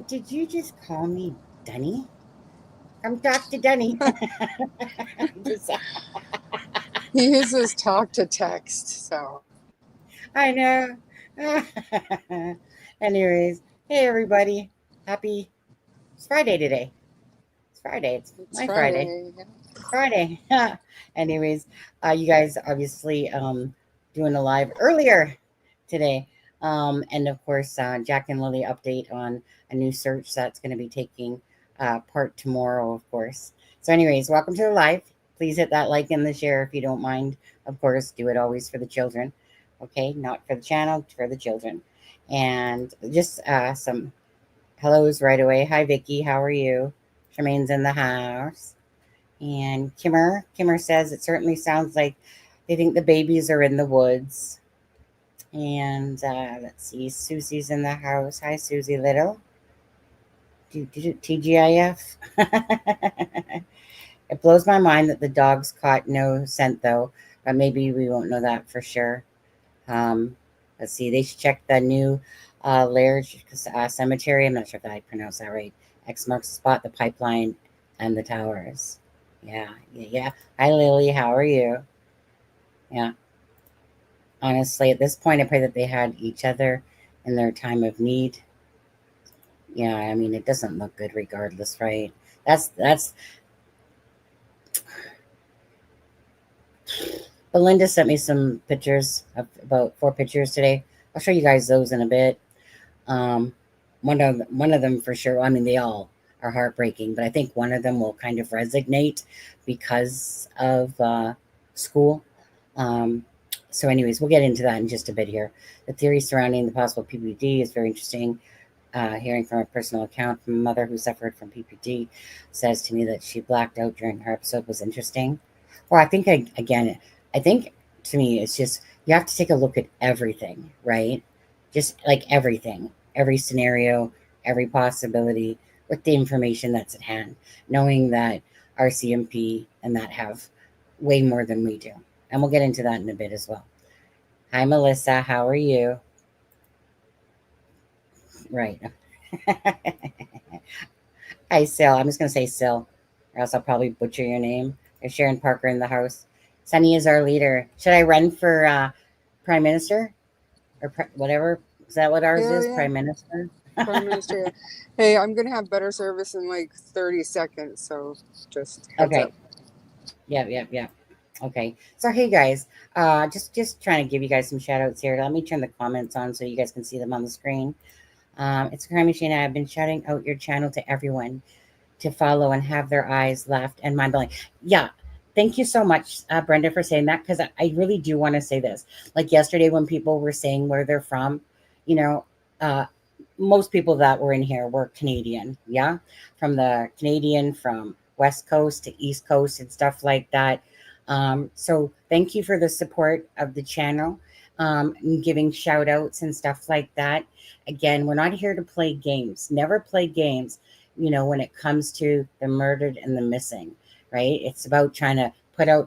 Did you just call me Dunny? Come talk to Dunny. Just- He uses talk to text, so. I know. Anyways, hey everybody. Happy it's Friday today. It's Friday. It's It's my Friday. Friday. It's Friday. Anyways, you guys obviously doing a live earlier today. And of course, Jack and Lily update on a new search that's going to be taking part tomorrow, of course. So, anyways, welcome to the live. Please hit that like and the share if you don't mind. Of course, do it always for the children. Okay, not for the channel, for the children. And just some hellos right away. Hi, Vicky. How are you? Charmaine's in the house. And Kimmer says it certainly sounds like they think the babies are in the woods. And let's see, Susie's in the house. Hi, Susie Little. TGIF. It blows my mind that the dogs caught no scent, though. But maybe we won't know that for sure. Um, let's see, they should check the new Laird Cemetery. I'm not sure if I pronounced that right. X marks the spot, the pipeline, and the towers. Yeah. Hi, Lily. How are you? Yeah. Honestly, at this point, I pray that they had each other in their time of need. Yeah, I mean, it doesn't look good regardless, right? That's. Belinda sent me some pictures of about 4 pictures today. I'll show you guys those in a bit. Um, one of them for sure. I mean, they all are heartbreaking, but I think one of them will kind of resonate because of school. Um, so, anyways, we'll get into that in just a bit here. The theory surrounding the possible PPD is very interesting. Hearing from a personal account from a mother who suffered from PPD says to me that she blacked out during her episode was interesting. Well, I think again, I think to me it's just you have to take a look at everything, right? Just like everything, every scenario, every possibility with the information that's at hand, knowing that RCMP and that have way more than we do. And we'll get into that in a bit as well. Hi, Melissa. How are you? Right. Hi, Sil. I'm just going to say Sil, or else I'll probably butcher your name. There's Sharon Parker in the house. Sunny is our leader. Should I run for Prime Minister or whatever? Is that what ours is? Yeah. Prime Minister? Prime Minister. Hey, I'm going to have better service in like 30 seconds, so just heads Okay. up. Yeah. Okay. So hey guys, just trying to give you guys some shout outs here. Let me turn the comments on so you guys can see them on the screen. It's a crime machine. I've been shouting out your channel to everyone to follow and have their eyes left and mind blowing. Yeah. Thank you so much, Brenda, for saying that because I really do want to say this. Like yesterday, when people were saying where they're from, you know, uh, most people that were in here were Canadian. Yeah. From the Canadian, from West Coast to East Coast and stuff like that. So thank you for the support of the channel and giving shout outs and stuff like that. Again, we're not here to play games. Never play games, when it comes to the murdered and the missing, right? It's about trying to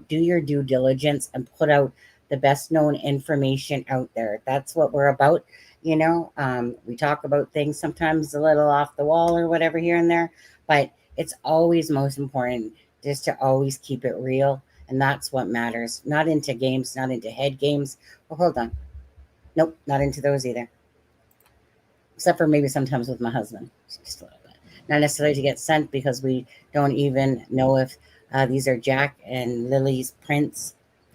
do your due diligence and put out the best known information out there. That's what we're about. We talk about things sometimes a little off the wall or whatever here and there, but it's always most important just to always keep it real. And that's what matters. Not into games, not into head games. Well, hold on. Nope, not into those either. Except for maybe sometimes with my husband, just a little bit. Not necessarily to get sent because we don't even know if these are Jack and Lily's prints.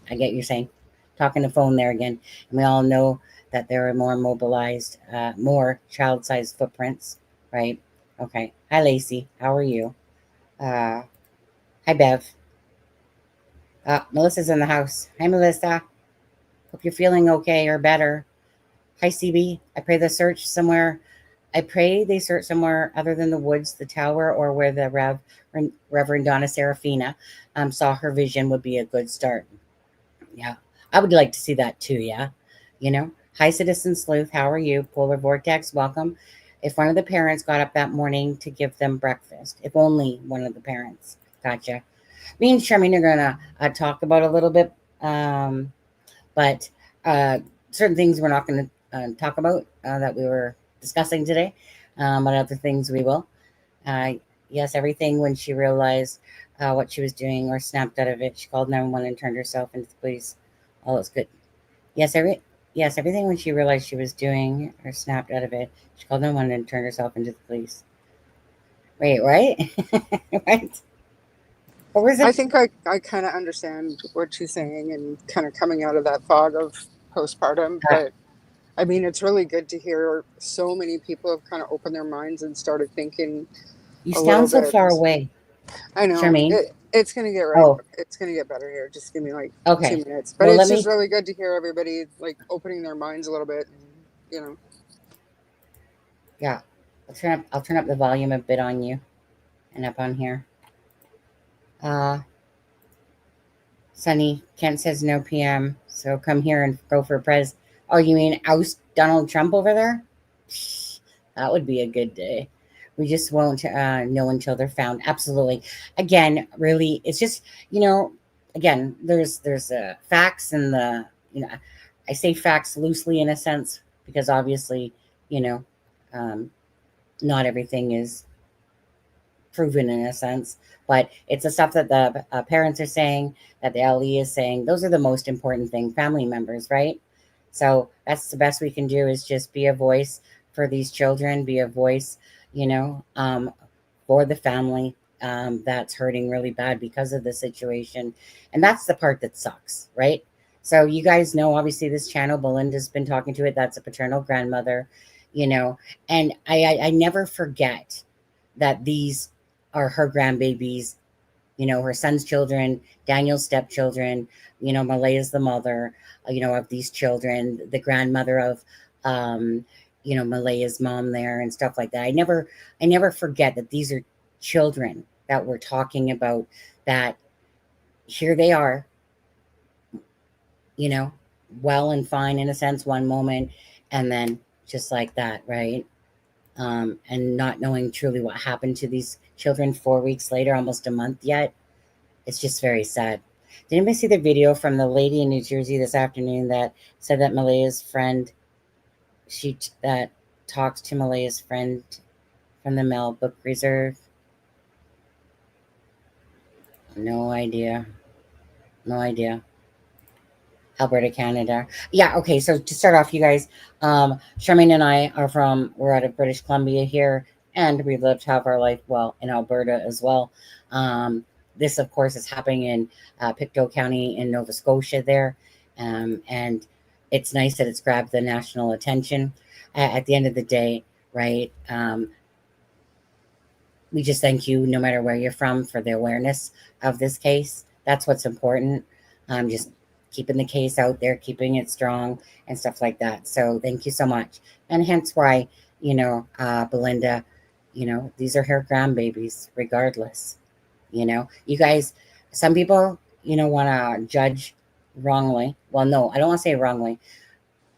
I get you saying, talking to phone there again, and we all know that there are more mobilized, more child-sized footprints, right? Okay. Hi, Lacey. How are you? Hi, Bev. Melissa's in the house. Hi, Melissa. Hope you're feeling okay or better. Hi, CB. I pray the search somewhere. I pray they search somewhere other than the woods, the tower, or where the Reverend Donna Serafina saw her vision would be a good start. Yeah, I would like to see that too. Yeah, Hi, Citizen Sleuth. How are you? Polar Vortex. Welcome. If one of the parents got up that morning to give them breakfast, if only one of the parents. Gotcha. Me and Charmaine are gonna talk about a little bit, but certain things we're not going to talk about that we were discussing today. But other things we will. Uh, yes, everything when she realized what she was doing or snapped out of it, she called 911 and turned herself into the police. All is good. Yes, everything when she realized she was doing or snapped out of it, she called 911 and turned herself into the police. Wait, what? What? What was I it? think I kind of understand what she's saying and kind of coming out of that fog of postpartum. Uh, But I mean, it's really good to hear so many people have kind of opened their minds and started thinking you a little sound so bit. far away, I know Charmaine. it's gonna get right. Oh, It's gonna get better here. Just give me like two okay. minutes. But Well, it's let just me. really good to hear everybody like opening their minds a little bit. And, you know, Yeah, I'll turn up the volume a bit on you and up on here. Uh, Sunny Kent says no PM, so come here and go for a prez. Oh, you mean oust Donald Trump over there? That would be a good day. We just won't know until they're found. Absolutely. Again, really, it's just again, there's facts and I say facts loosely in a sense because obviously, you know, um, not everything is proven in a sense, but it's the stuff that the parents are saying, that the LE is saying. Those are the most important thing, family members, right? So that's the best we can do is just be a voice for these children, be a voice, you know, for the family that's hurting really bad because of the situation. And that's the part that sucks, right? So you guys know, obviously, this channel, Belinda's been talking to it. That's a paternal grandmother, you know, and I never forget that these are her grandbabies, her son's children, Daniel's stepchildren, Malaya's the mother, of these children, the grandmother of, um, Malaya's mom there and stuff like that. I never forget that these are children that we're talking about, that here they are, you know, well and fine in a sense one moment, and then just like that, right? And not knowing truly what happened to these children 4 weeks later, almost a month yet. It's just very sad. Did anybody see the video from the lady in New Jersey this afternoon that said that Malaya's friend, that talks to Malaya's friend from the Mel Book Reserve? No idea. No idea. Alberta, Canada. Yeah, okay. So to start off, you guys, Charmaine and I we're out of British Columbia here, and we've lived half our life, well, in Alberta as well. Um, this, of course, is happening in Pictou County in Nova Scotia there. And it's nice that it's grabbed the national attention. At the end of the day, right? We just thank you, no matter where you're from, for the awareness of this case. That's what's important. Just keeping the case out there, keeping it strong, and stuff like that. So thank you so much. And hence why, Belinda, these are her grandbabies, regardless. You guys, some people, want to judge wrongly. Well, no, I don't want to say wrongly.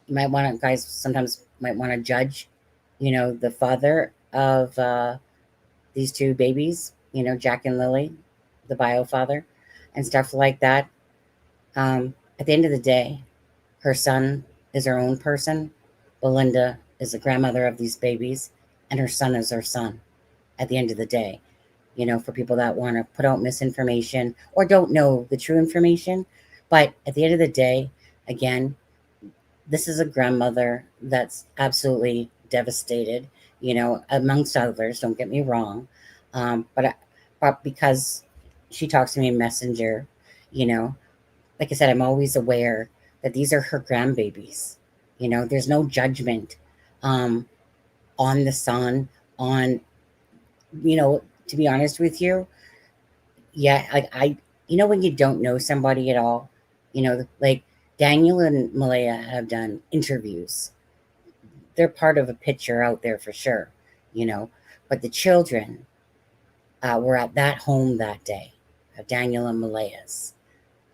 You might want to, guys, sometimes might want to judge, the father of these two babies, Jack and Lily, the bio father, and stuff like that. At the end of the day, her son is her own person. Belinda is the grandmother of these babies, and her son is her son. At the end of the day, for people that want to put out misinformation or don't know the true information. But at the end of the day, again, this is a grandmother that's absolutely devastated, amongst others, don't get me wrong. But because she talks to me in Messenger, you know, like I said, I'm always aware that these are her grandbabies. There's no judgment um, on the son, on, to be honest with you, yeah, like when you don't know somebody at all, like Daniel and Malaya have done interviews. They're part of a picture out there for sure, you know. But the children were at that home that day of Daniel and Malaya's,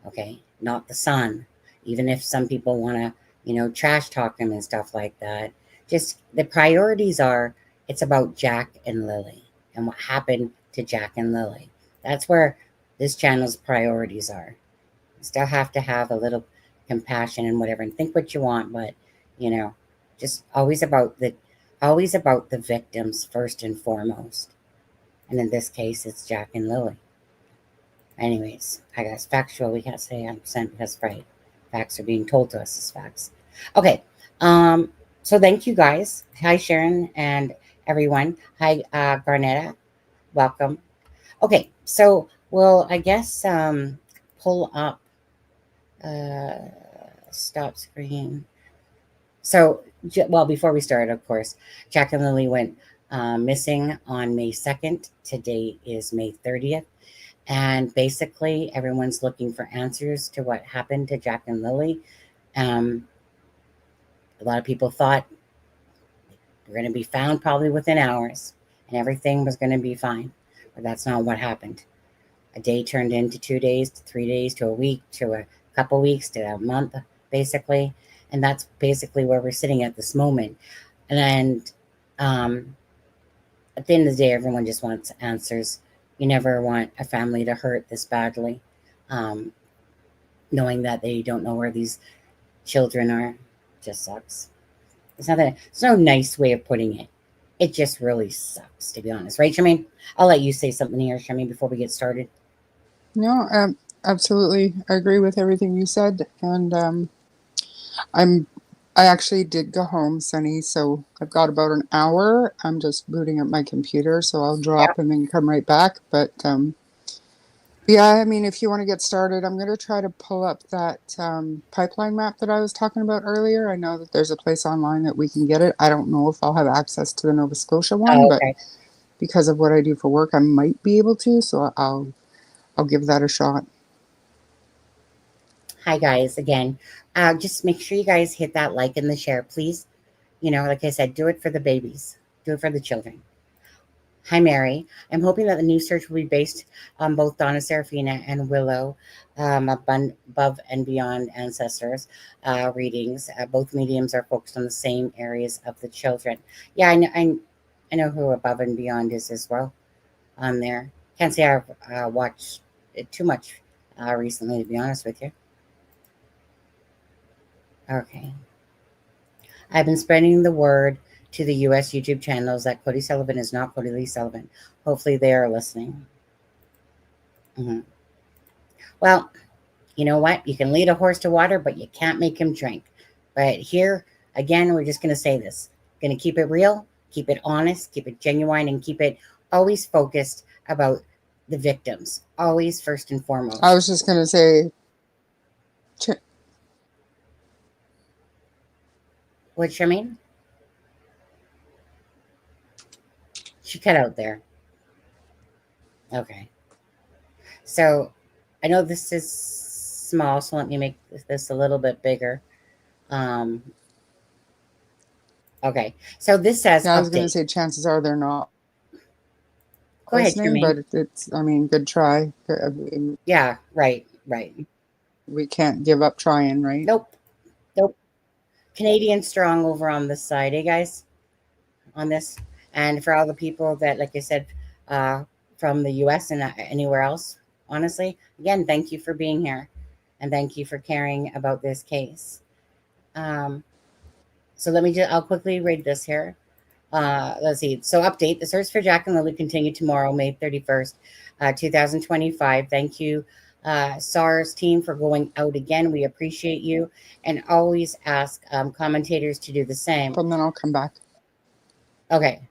okay? Not the son. Even if some people want to, trash talk him and stuff like that. Just the priorities are it's about Jack and Lily and what happened to Jack and Lily. That's where this channel's priorities are. You still have to have a little compassion and whatever and think what you want, but you know, just always about the always about the victims first and foremost. And in this case, it's Jack and Lily. Anyways, I guess factual, we can't say 100% because right, facts are being told to us as facts. Okay, so thank you guys. Hi, Sharon and everyone. Hi, Garnetta. Welcome. Okay, so we'll, I guess, pull up, uh, stop screen. So, well, before we start, of course, Jack and Lily went missing on May 2nd. Today is May 30th. And basically, everyone's looking for answers to what happened to Jack and Lily. Um, a lot of people thought they're going to be found probably within hours and everything was going to be fine. But that's not what happened. A day turned into 2 days, to 3 days, to a week, to a couple weeks, to a month, basically. And that's basically where we're sitting at this moment. And um, at the end of the day, everyone just wants answers. You never want a family to hurt this badly, um, knowing that they don't know where these children are. Just sucks. It's no nice way of putting it. It just really sucks, to be honest, right, Charmaine? I'll let you say something here, Charmaine, before we get started. No, absolutely. I agree with everything you said. And I actually did go home, Sunny, so I've got about an hour. I'm just booting up my computer, so I'll Yeah. drop and then come right back. But yeah, I mean, if you want to get started, I'm going to try to pull up that pipeline map that I was talking about earlier. I know that there's a place online that we can get it. I don't know if I'll have access to the Nova Scotia one, Oh, but okay. because of what I do for work, I might be able to, so I'll give that a shot. Hi, guys, again. Just make sure you guys hit that like and the share, please. Like I said, do it for the babies, do it for the children. Hi, Mary. I'm hoping that the new search will be based on both Donna Serafina and Willow, above and beyond ancestors readings. Both mediums are focused on the same areas of the children. Yeah, I know who Above and Beyond is as well on there. Can't say I've watched it too much recently, to be honest with you. Okay. I've been spreading the word to the US YouTube channels that Cody Sullivan is not Lily Sullivan. Hopefully, they are listening. Mhm. Well, you know what? You can lead a horse to water, but you can't make him drink. But here, again, we're just going to say this: going to keep it real, keep it honest, keep it genuine, and keep it always focused about the victims, always first and foremost. I was just going to say, What, Charmaine? She cut out there. Okay. So I know this is small, so let me make this a little bit bigger. Um, okay. So this says yeah, I was going to update. say chances are they're not Go ahead, listening, Jermaine. but it's, I mean, good try. I mean, Yeah, right, right. we can't give up trying, right? Nope, nope. Canadian strong over on this side, guys? On this, and for all the people that, like I said, uh, from the U.S. and anywhere else, honestly, again, thank you for being here, and thank you for caring about this case. Um, so I'll quickly read this here. Let's see. So, update: the search for Jack and Lily continue tomorrow, May 31st, 2025. Thank you, SARS team, for going out again. We appreciate you, and always ask commentators to do the same. And then I'll come back. Okay.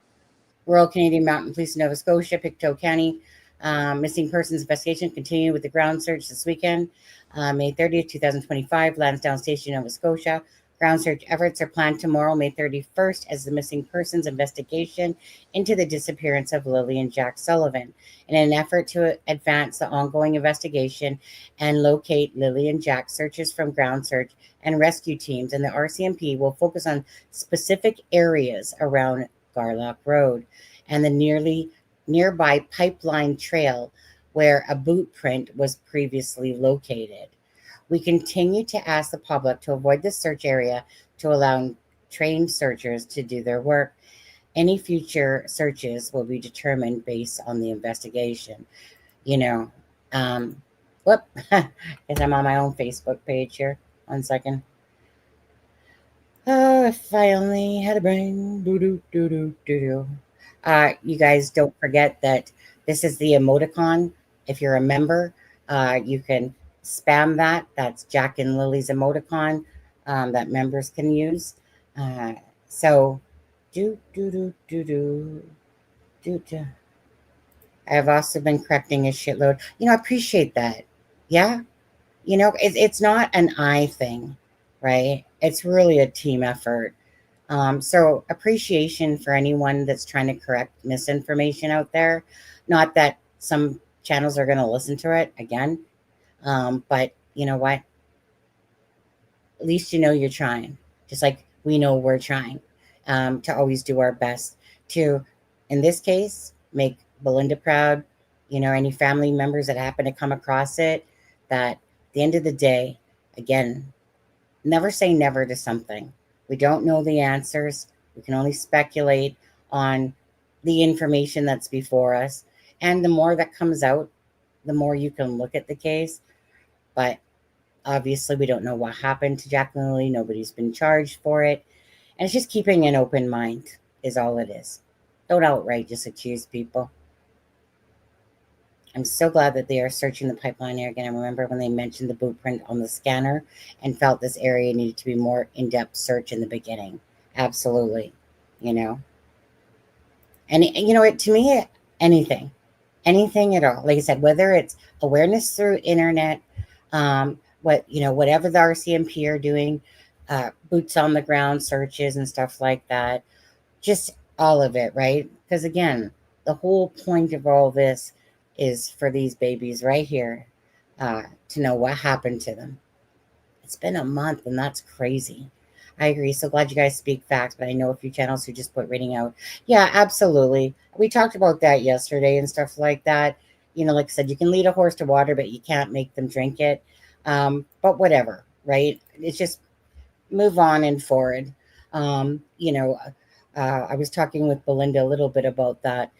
Royal Canadian Mounted Police, Nova Scotia, Pictou County. Missing persons investigation continue with the ground search this weekend, May 30th, 2025, Lansdowne Station, Nova Scotia. Ground search efforts are planned tomorrow, May 31st, as the missing persons investigation into the disappearance of Lily and Jack Sullivan. In an effort to advance the ongoing investigation and locate Lily and Jack, searches from ground search and rescue teams and the RCMP will focus on specific areas around Gairloch Road and the nearby pipeline trail where a boot print was previously located. We continue to ask the public to avoid this search area to allow trained searchers to do their work. Any future searches will be determined based on the investigation. You know, um, whoop, because I'm on my own Facebook page here. 1 second. Oh, if I only had a brain. Doo doo doo doo doo doo. You guys don't forget that this is the emoticon. If you're a member, you can spam that. That's Jack and Lily's emoticon that members can use. Uh, so, do do do do do do do. I have also been correcting a shitload. I appreciate that. Yeah, it's not an I thing, right? It's really a team effort. So appreciation for anyone that's trying to correct misinformation out there. Not that some channels are going to listen to it again, but you know what? At least you know you're trying. Just like we know we're trying to always do our best to, in this case, make Belinda proud. Any family members that happen to come across it. That at the end of the day, again, never say never to something. We don't know the answers. We can only speculate on the information that's before us. And the more that comes out, the more you can look at the case. But obviously, we don't know what happened to Jack and Lily. Nobody's been charged for it. And it's just keeping an open mind, is all it is. Don't outright just accuse people. I'm so glad that they are searching the pipeline area again. I remember when they mentioned the blueprint on the scanner and felt this area needed to be more in-depth search in the beginning. Absolutely. You know. And to me, anything. Anything at all. Like I said, whether it's awareness through internet, whatever the RCMP are doing, boots on the ground searches and stuff like that, just all of it, right? Because again, the whole point of all this is for these babies right here to know what happened to them. It's been a month, and that's crazy. I agree. So glad you guys speak facts, but I know a few channels who just put reading out. Yeah, absolutely. We talked about that yesterday and stuff like that. Like I said, you can lead a horse to water, but you can't make them drink it. But whatever, right? It's just move on and forward. Um, you know, I was talking with Belinda a little bit about that,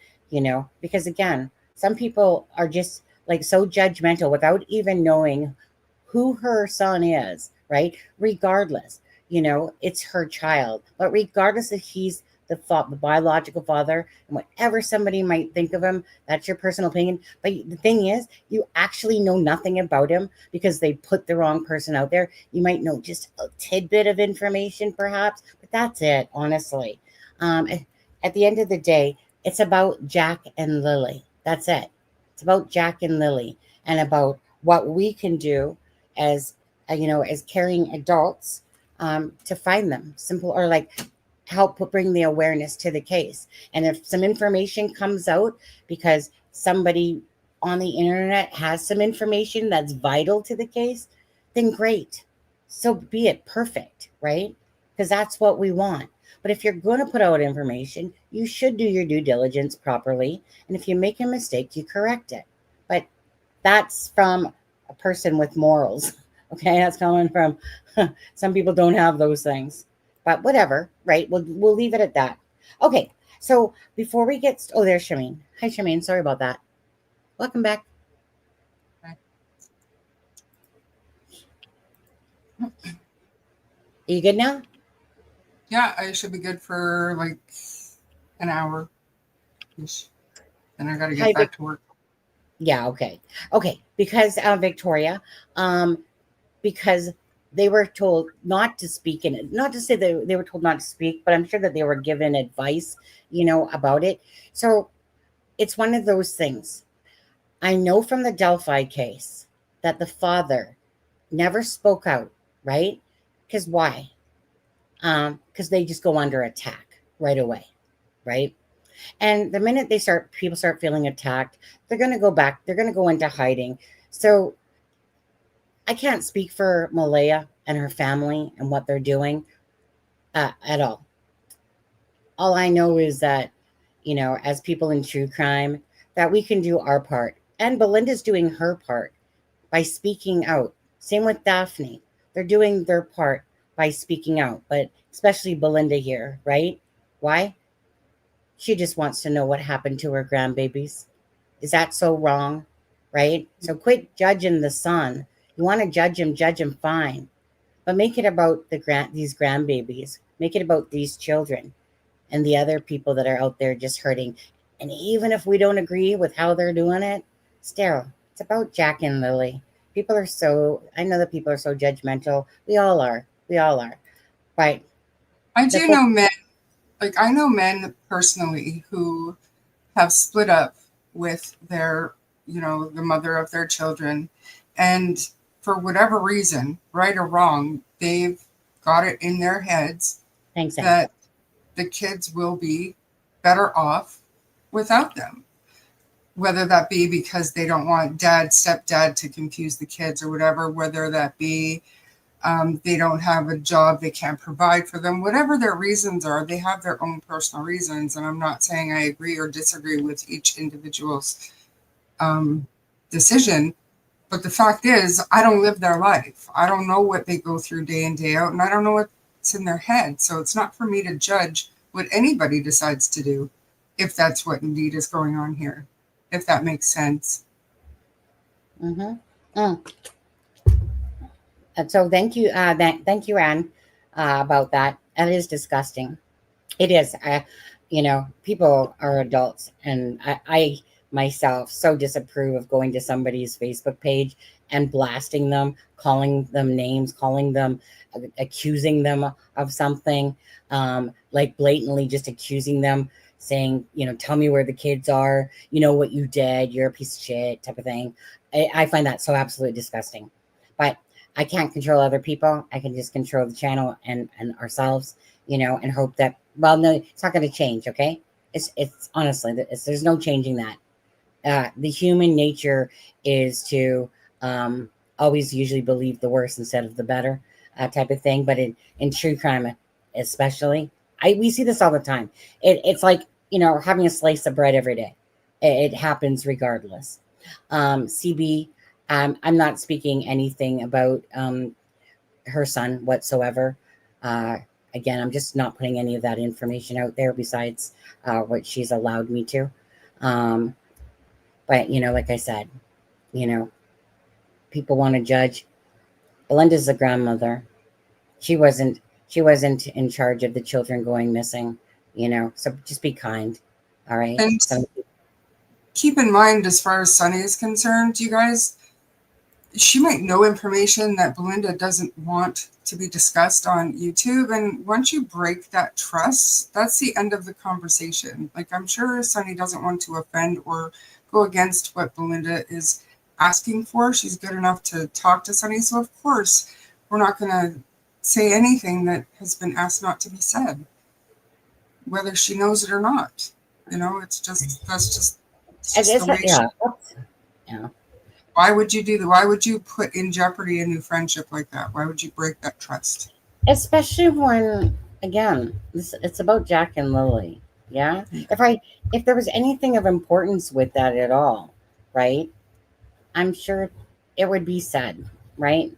because again, some people are just like so judgmental without even knowing who her son is, right? Regardless, it's her child. But regardless if he's the biological father, and whatever somebody might think of him, that's your personal opinion. But the thing is, you actually know nothing about him because they put the wrong person out there. You might know just a tidbit of information, perhaps, but that's it, honestly. At the end of the day, it's about Jack and Lily. That's it. It's about Jack and Lily and about what we can do as as caring adults to find them simple or like help bring the awareness to the case. And if some information comes out because somebody on the internet has some information that's vital to the case, then great. So be it, perfect, right? Because that's what we want. But if you're going to put out information, you should do your due diligence properly. And if you make a mistake, you correct it. But that's from a person with morals. Okay, that's coming from some people don't have those things. But whatever, right? We'll leave it at that. Okay, so before we get oh, there's Shameen. Hi, Shameen. Sorry about that. Welcome back. Are you good now? Yeah, I should be good for like an hour. Then I got to Hi, get back to work. Yeah, okay, because Victoria, um, because they were told not to speak in it, not to say that they were told not to speak, but I'm sure that they were given advice, about it. So it's one of those things. I know from the Delphi case that the father never spoke out, right? Because why? Because they just go under attack right away, right? And the minute people start feeling attacked, they're going to go back. They're going to go into hiding. So I can't speak for Malaya and her family and what they're doing at all. All I know is that, as people in true crime, that we can do our part. And Belinda's doing her part by speaking out. Same with Daphne. They're doing their part by speaking out, but especially Belinda here, right? Why? She just wants to know what happened to her grandbabies. Is that so wrong? Right? So quit judging the son. You want to judge him fine. but make it about these grandbabies. Make it about these children and the other people that are out there just hurting. And even if we don't agree with how they're doing it, still, it's about Jack and Lily. People are so, I know that people are so judgmental. We all are. We all are. But I the do know men, like I know men personally who have split up with their, the mother of their children. And for whatever reason, right or wrong, they've got it in their heads thanks, Anne. that the kids will be better off without them. Whether that be because they don't want dad, stepdad to confuse the kids or whatever, whether that be they don't have a job, they can't provide for them, whatever their reasons are, they have their own personal reasons. And I'm not saying I agree or disagree with each individual's decision, but the fact is, I don't live their life. I don't know what they go through day in, day out, and I don't know what's in their head. So it's not for me to judge what anybody decides to do, if that's what indeed is going on here, if that makes sense. Mm-hmm. Mm. So thank you, thank you, Anne, about that. That is disgusting. It is. People are adults, and I myself so disapprove of going to somebody's Facebook page and blasting them, calling them names, calling them, accusing them of something, like blatantly just accusing them, saying, tell me where the kids are, you know what you did, you're a piece of shit, type of thing. I find that so absolutely disgusting. But I can't control other people. I can just control the channel and ourselves, and hope that, well, no, it's not going to change. Okay. It's honestly, there's no changing that. The human nature is to always usually believe the worst instead of the better, type of thing. But in true crime, especially, we see this all the time. It's like, having a slice of bread every day. It happens regardless. CB, I'm not speaking anything about her son whatsoever. Uh, Again, I'm just not putting any of that information out there besides what she's allowed me to. Um, but like I said, you know, people want to judge. Belinda's a grandmother. She wasn't. She wasn't in charge of the children going missing. So just be kind. All right. And So keep in mind, as far as Sunny is concerned, you guys, she might know information that Belinda doesn't want to be discussed on YouTube. And once you break that trust, that's the end of the conversation. Like, I'm sure Sunny doesn't want to offend or go against what Belinda is asking for. She's good enough to talk to Sunny. So, of course, we're not going to say anything that has been asked not to be said, whether she knows it or not. It's just, that's just the way yeah. Yeah. Why would you do that? Why would you put in jeopardy a new friendship like that? Why would you break that trust? Especially when, again, it's about Jack and Lily. Yeah. If there was anything of importance with that at all, right? I'm sure it would be said, right?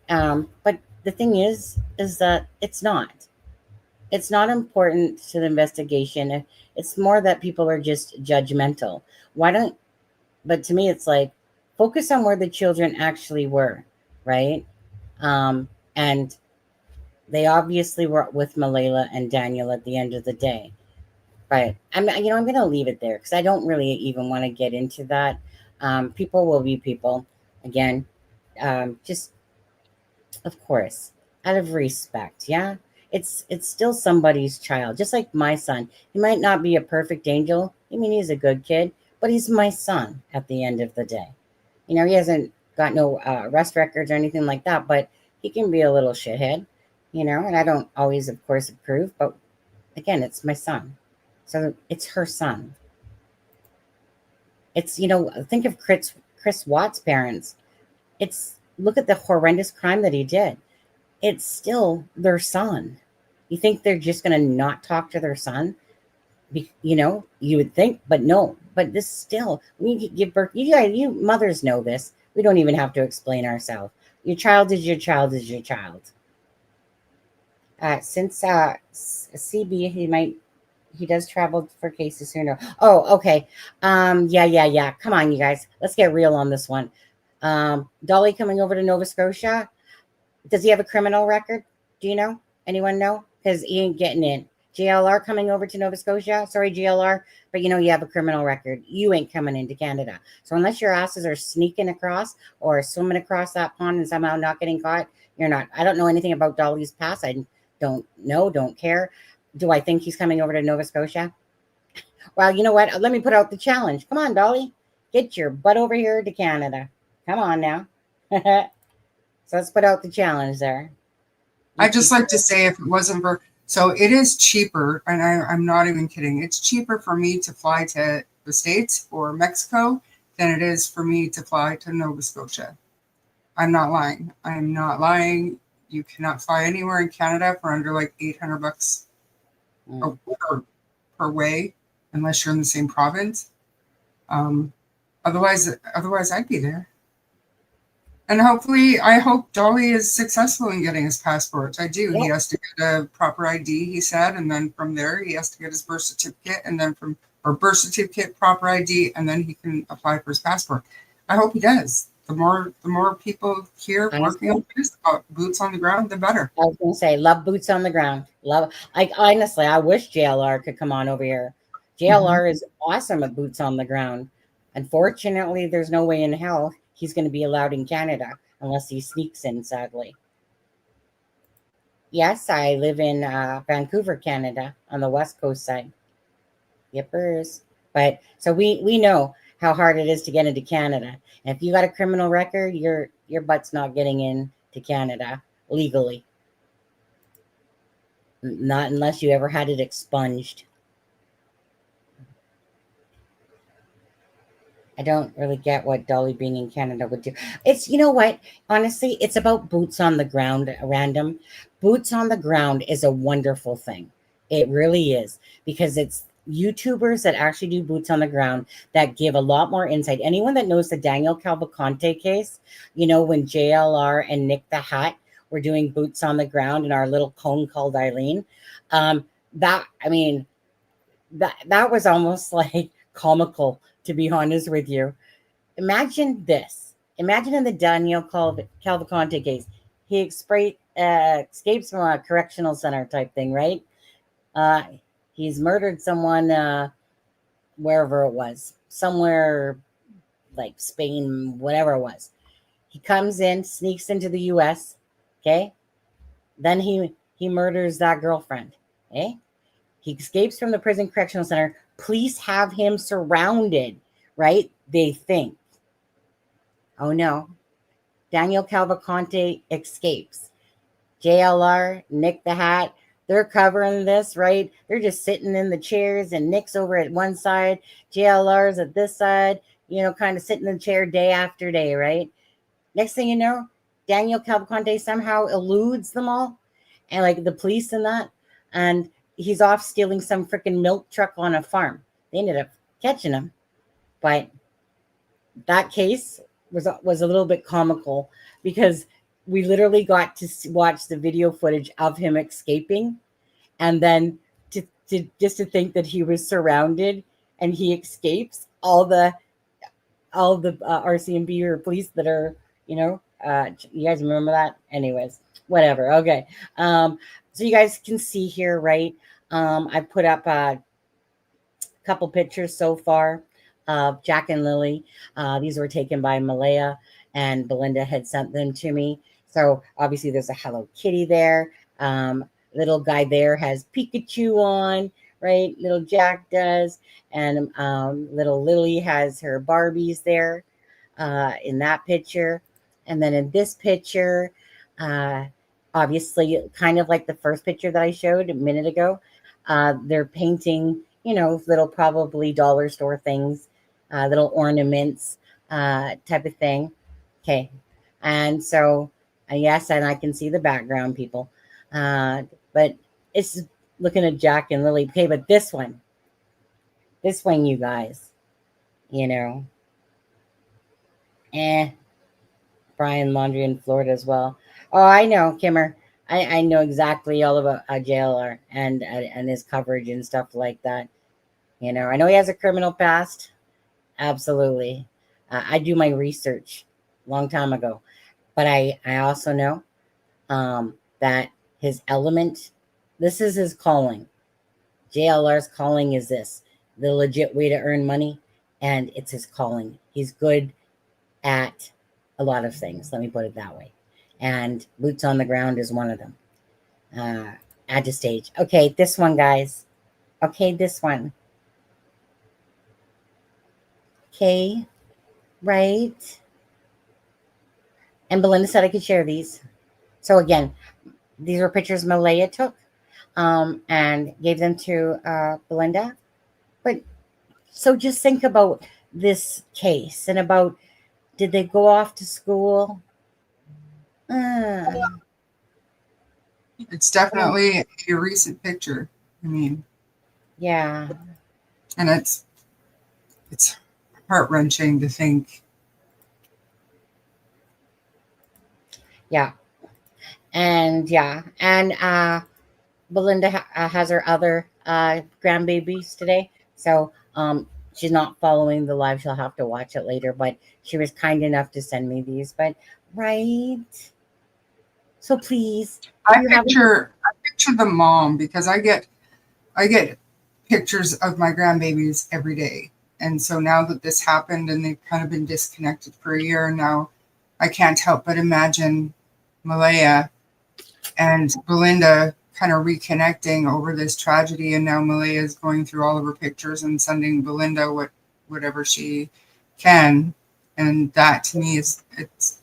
But the thing is that it's not. It's not important to the investigation. It's more that people are just judgmental. Why don't? But to me, it's like, focus on where the children actually were, right? And they obviously were with Malayla and Daniel at the end of the day. But I'm going to leave it there because I don't really even want to get into that. People will be people. Again, just of course, out of respect. Yeah, it's still somebody's child, just like my son. He might not be a perfect angel. I mean, he's a good kid, but he's my son at the end of the day. He hasn't got no arrest records or anything like that, but he can be a little shithead, and I don't always, of course, approve. But again, it's my son. So it's her son. It's, think of Chris Watt's parents. Look at the horrendous crime that he did. It's still their son. You think they're just going to not talk to their son? You would think, but no. But this still, when you give birth, you mothers know this. We don't even have to explain ourselves. Your child is your child is your child. Since CB, he does travel for cases sooner. Oh, okay. Yeah. Come on, you guys. Let's get real on this one. Dolly coming over to Nova Scotia. Does he have a criminal record? Do you know? Anyone know? Because he ain't getting in. JLR coming over to Nova Scotia. Sorry, JLR, but you know you have a criminal record. You ain't coming into Canada. So unless your asses are sneaking across or swimming across that pond and somehow not getting caught, you're not. I don't know anything about Dolly's past. I don't know, don't care. Do I think he's coming over to Nova Scotia? Well, you know what? Let me put out the challenge. Come on, Dolly. Get your butt over here to Canada. Come on now. So let's put out the challenge there. I just like to say, if it wasn't for, so it is cheaper, and I'm not even kidding. It's cheaper for me to fly to the States or Mexico than it is for me to fly to Nova Scotia. I'm not lying. I'm not lying. You cannot fly anywhere in Canada for under like $800 per way, unless you're in the same province. Otherwise I'd be there. And hopefully, I hope Dolly is successful in getting his passport. I do. Yeah. He has to get a proper ID, he said, and then from there he has to get his birth certificate, and then birth certificate, proper ID, and then he can apply for his passport. I hope he does. The more people here working on this, boots on the ground, the better. I was going to say, love boots on the ground. Love. Like honestly, I wish JLR could come on over here. JLR is awesome at boots on the ground. Unfortunately, there's no way in hell he's going to be allowed in Canada unless he sneaks in, sadly. Yes, I live in Vancouver, Canada, on the west coast side. Yippers. But so we know how hard it is to get into Canada. And if you got a criminal record, your butt's not getting into Canada legally. Not unless you ever had it expunged. I don't really get what Dolly being in Canada would do. It's, you know what? Honestly, it's about boots on the ground, random. Boots on the ground is a wonderful thing. It really is. Because it's YouTubers that actually do boots on the ground that give a lot more insight. Anyone that knows the Daniel Cavalcante case, you know, when JLR and Nick the Hat were doing boots on the ground in our little cone called Eileen, that was almost like comical, to be honest with you. Imagine this. Imagine in the Daniel Cavalcante case, he escapes from a correctional center type thing, right? He's murdered someone wherever it was, somewhere like Spain, whatever it was. He comes in, sneaks into the U.S., okay? Then he murders that girlfriend, okay? He escapes from the prison correctional center. Police have him surrounded, right? They think. Oh no. Daniel Cavalcante escapes. JLR, Nick the Hat, they're covering this, right? They're just sitting in the chairs and Nick's over at one side, JLR's at this side, you know, kind of sitting in the chair day after day, right? Next thing you know, Daniel Cavalcante somehow eludes them all and like the police and that. And he's off stealing some freaking milk truck on a farm. They ended up catching him. But that case was a little bit comical because we literally got to watch the video footage of him escaping, and then to think that he was surrounded and he escapes all the RCMP or police that are, you know, you guys remember that? Anyways, whatever. Okay. So you guys can see here, right? I put up a couple pictures so far of Jack and Lily. These were taken by Malaya, and Belinda had sent them to me. So obviously there's a Hello Kitty there. Little guy there has Pictou on, right? Little Jack does. And little Lily has her Barbies there in that picture. And then in this picture, obviously kind of like the first picture that I showed a minute ago, they're painting, you know, little probably dollar store things, little ornaments type of thing. Okay. And so, yes, and I can see the background, people. But it's looking at Jack and Lily. Okay, but this one, you guys, you know, Brian Laundry in Florida as well. Oh, I know, Kimmer. I know exactly all about JLR and his coverage and stuff like that. You know, I know he has a criminal past. Absolutely. I do my research a long time ago. But I also know that his element, this is his calling. JLR's calling is this, the legit way to earn money, and it's his calling. He's good at a lot of things, let me put it that way. And boots on the ground is one of them. Add to stage. Okay, this one, guys. Okay, this one. Okay, right. And Belinda said I could share these. So again, these were pictures Malaya took and gave them to Belinda. But so just think about this case and about, did they go off to school? It's definitely a recent picture. I mean, Yeah. and it's heart-wrenching to think. Yeah. And Belinda has her other grandbabies today. So she's not following the live. She'll have to watch it later. But she was kind enough to send me these. But right. So please. I picture the mom, because I get pictures of my grandbabies every day. And so now that this happened and they've kind of been disconnected for a year now, I can't help but imagine Malaya and Belinda kind of reconnecting over this tragedy. And now Malaya is going through all of her pictures and sending Belinda whatever she can. And that to me is it's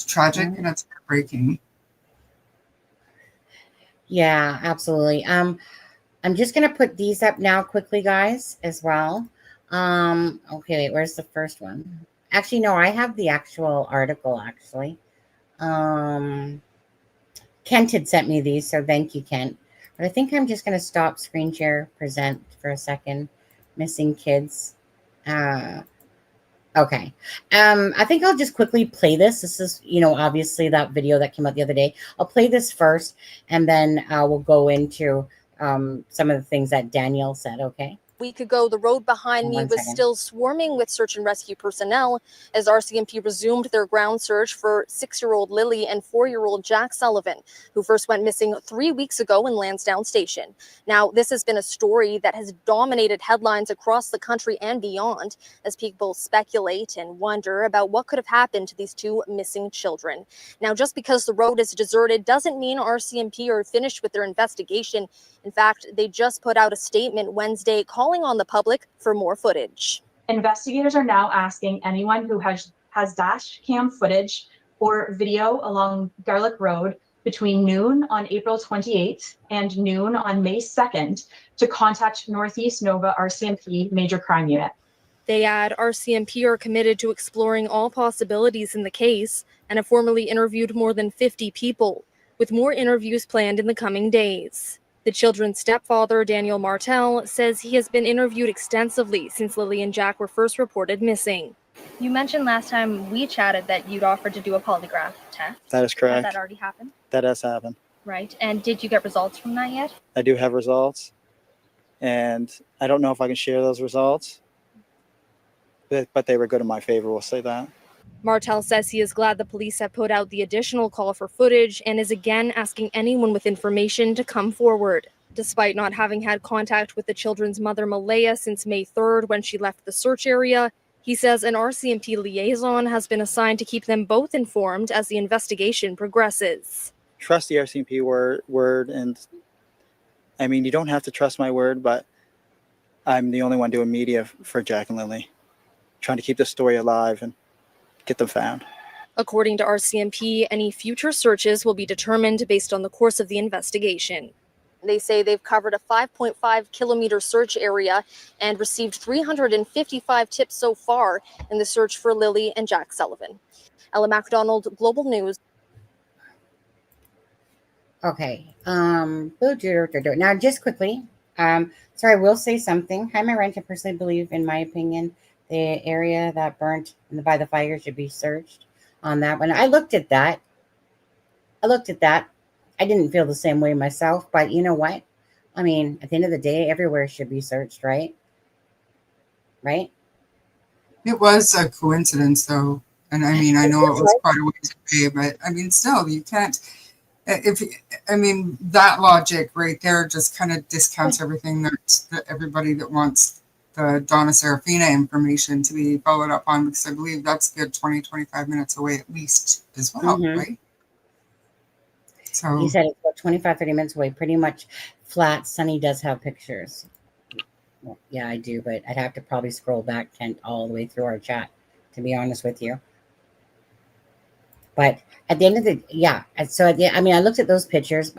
tragic and it's heartbreaking. Yeah, absolutely. I'm just gonna put these up now quickly, guys, as well. Okay, wait, where's the first one? Actually, no, I have the actual article actually. Kent had sent me these, so thank you, Kent. But I think I'm just gonna stop screen share present for a second. Missing kids. Okay. I think I'll just quickly play this. This is, obviously that video that came out the other day. I'll play this first, and then we'll go into some of the things that Danielle said, okay? Week ago, the road behind me was still swarming with search and rescue personnel as RCMP resumed their ground search for 6-year-old Lily and 4-year-old Jack Sullivan, who first went missing 3 weeks ago in Lansdowne Station. Now, this has been a story that has dominated headlines across the country and beyond as people speculate and wonder about what could have happened to these 2 missing children. Now, just because the road is deserted doesn't mean RCMP are finished with their investigation. In fact, they just put out a statement Wednesday calling on the public for more footage. Investigators are now asking anyone who has dash cam footage or video along Gairloch Road between noon on April 28th and noon on May 2nd to contact Northeast Nova RCMP Major Crime Unit. They add RCMP are committed to exploring all possibilities in the case and have formally interviewed more than 50 people, with more interviews planned in the coming days. The children's stepfather, Daniel Martell, says he has been interviewed extensively since Lily and Jack were first reported missing. You mentioned last time we chatted that you'd offered to do a polygraph test. That is correct. Has that already happened? That has happened. Right. And did you get results from that yet? I do have results, and I don't know if I can share those results, but they were good in my favor, we'll say that. Martell says he is glad the police have put out the additional call for footage and is again asking anyone with information to come forward. Despite not having had contact with the children's mother, Malaya, since May 3rd when she left the search area, he says an RCMP liaison has been assigned to keep them both informed as the investigation progresses. Trust the RCMP word, and I mean, you don't have to trust my word, but I'm the only one doing media for Jack and Lily, trying to keep the story alive and get them found. According to RCMP, any future searches will be determined based on the course of the investigation. They say they've covered a 5.5 kilometer search area and received 355 tips so far in the search for Lily and Jack Sullivan. Ella MacDonald, Global News. Okay. Now, just quickly, I will say something. Hi, my rent. I personally believe, in my opinion, the area that burnt by the fire should be searched on that one. I looked at that. I didn't feel the same way myself, but you know what? I mean, at the end of the day, everywhere should be searched, right? Right? It was a coincidence, though. And I mean, I know it was quite a ways away, but I mean, still, you can't if I mean that logic right there just kind of discounts everything that everybody that wants the Donna Serafina information to be followed up on, because I believe that's a good 20-25 minutes away at least as well, right? So He said it's about 25-30 minutes away, pretty much flat. Sunny does have pictures. Well, yeah, I do, but I'd have to probably scroll back, Kent, all the way through our chat, to be honest with you. But at the end of the, yeah, so I mean, I looked at those pictures,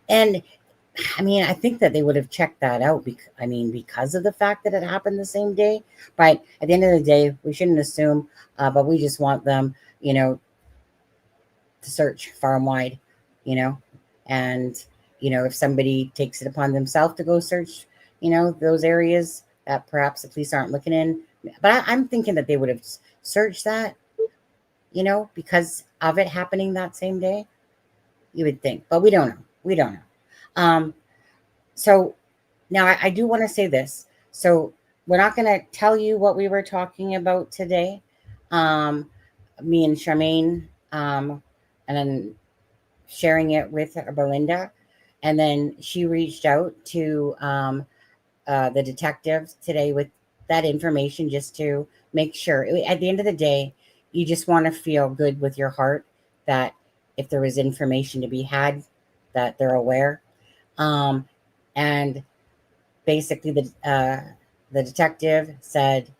and I mean, I think that they would have checked that out, because of the fact that it happened the same day. But at the end of the day, we shouldn't assume, but we just want them, to search far and wide, and, if somebody takes it upon themselves to go search, those areas that perhaps the police aren't looking in. But I'm thinking that they would have searched that, because of it happening that same day. You would think, but we don't know. We don't know. So now I do want to say this. So we're not going to tell you what we were talking about today. Me and Charmaine, and then sharing it with Belinda. And then she reached out to the detective today with that information, just to make sure. At the end of the day, you just want to feel good with your heart that if there was information to be had, that they're aware. And basically the detective said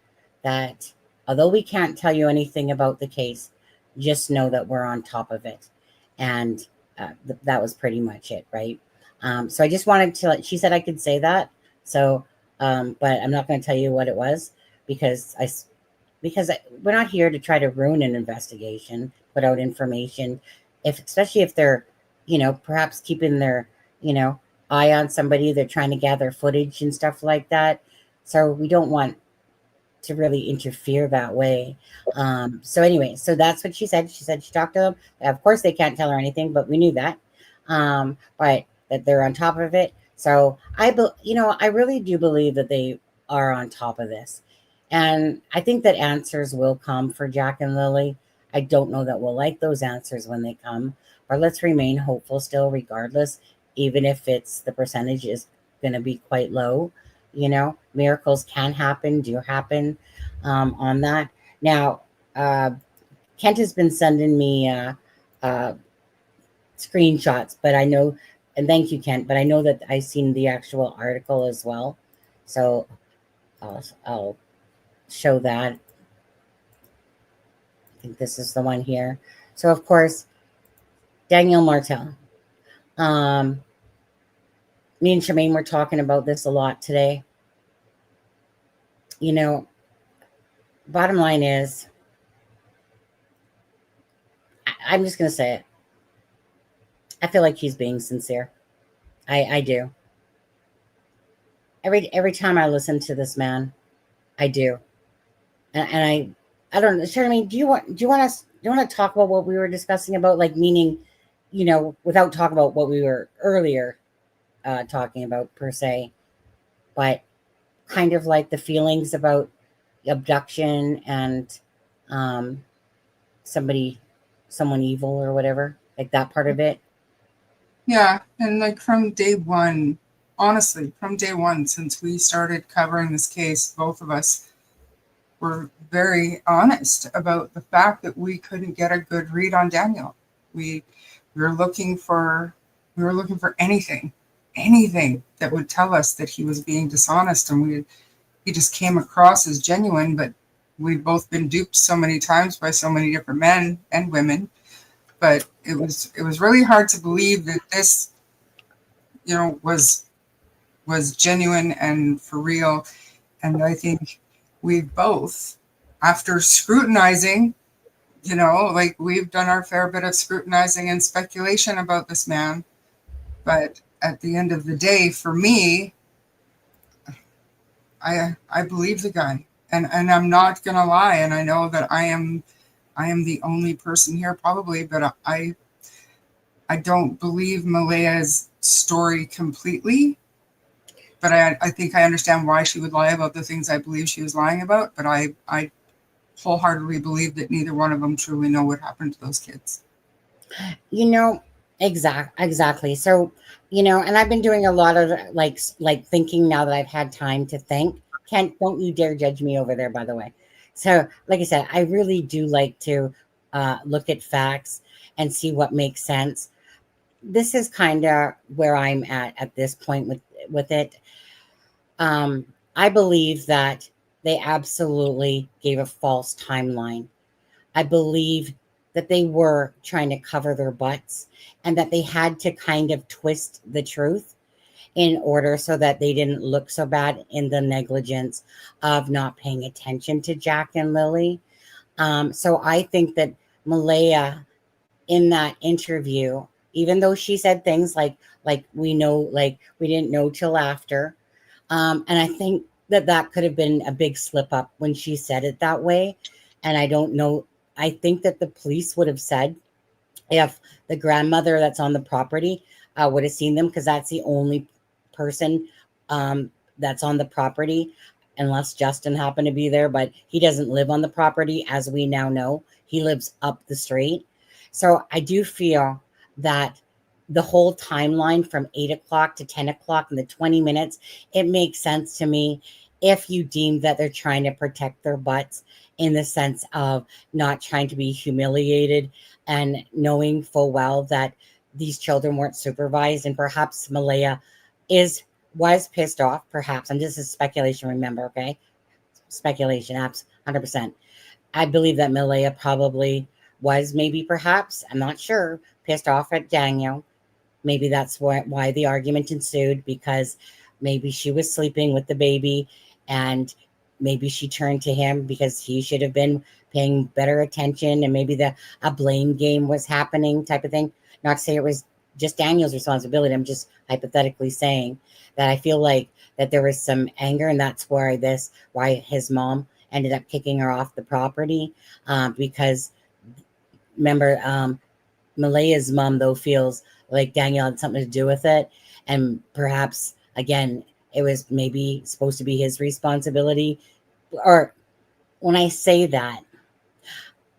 that although we can't tell you anything about the case, just know that we're on top of it. And that was pretty much it, right? So I just wanted to she said I could say that. So, but I'm not going to tell you what it was, because we're not here to try to ruin an investigation, put out information, especially if they're, perhaps keeping their, eye on somebody. They're trying to gather footage and stuff like that. So we don't want to really interfere that way. So anyway, so that's what she said. She said she talked to them. Of course, they can't tell her anything, but we knew that. But that they're on top of it. So I really do believe that they are on top of this. And I think that answers will come for Jack and Lily. I don't know that we'll like those answers when they come, but let's remain hopeful still, regardless, even if the percentage is going to be quite low. Miracles can happen, do happen on that. Now, Kent has been sending me screenshots, but I know, and thank you, Kent, but I know that I've seen the actual article as well. So I'll show that. I think this is the one here. So of course, Daniel Martell. Me and Charmaine were talking about this a lot today. Bottom line is, I'm just going to say it. I feel like he's being sincere. I do. Every time I listen to this man, I do. And I don't know, Charmaine, do you want to talk about what we were discussing about, like, meaning, without talking about what we were earlier talking about per se, but kind of like the feelings about abduction and someone evil or whatever, like that part of it. Yeah, and like from day one, honestly, from day one, since we started covering this case, both of us were very honest about the fact that we couldn't get a good read on Daniel. We were looking for anything that would tell us that he was being dishonest, and he just came across as genuine. But we've both been duped so many times by so many different men and women. But it was really hard to believe that this, was genuine and for real. And I think we both, after scrutinizing, like we've done our fair bit of scrutinizing and speculation about this man. But at the end of the day, for me, I believe the guy, and I'm not gonna lie. And I know that I am the only person here probably, but I don't believe Malaya's story completely. But I think I understand why she would lie about the things I believe she was lying about. But I wholeheartedly believe that neither one of them truly know what happened to those kids. Exactly. So, and I've been doing a lot of like thinking now that I've had time to think. Kent, don't you dare judge me over there, by the way. So, like I said, I really do like to look at facts and see what makes sense. This is kind of where I'm at this point with it. I believe that they absolutely gave a false timeline. I believe that they were trying to cover their butts and that they had to kind of twist the truth in order so that they didn't look so bad in the negligence of not paying attention to Jack and Lily. So I think that Malaya in that interview, even though she said things like we know, like we didn't know till after, and I think that that could have been a big slip up when she said it that way. And I don't know. I think that the police would have said if the grandmother that's on the property would have seen them, because that's the only person that's on the property, unless Justin happened to be there, but he doesn't live on the property, as we now know. He lives up the street. So I do feel that the whole timeline from 8 o'clock to 10 o'clock and the 20 minutes, it makes sense to me if you deem that they're trying to protect their butts in the sense of not trying to be humiliated and knowing full well that these children weren't supervised, and perhaps Malaya was pissed off. Perhaps, and this is speculation. Remember, okay, speculation. Apps, 100%. I believe that Malaya probably was, maybe, perhaps, I'm not sure, pissed off at Daniel. Maybe that's why the argument ensued, because maybe she was sleeping with the baby and maybe she turned to him because he should have been paying better attention, and maybe a blame game was happening, type of thing. Not to say it was just Daniel's responsibility. I'm just hypothetically saying that I feel like that there was some anger, and that's why his mom ended up kicking her off the property, because remember, Malaya's mom, though, feels like Daniel had something to do with it. And perhaps, again, it was maybe supposed to be his responsibility. Or when I say that,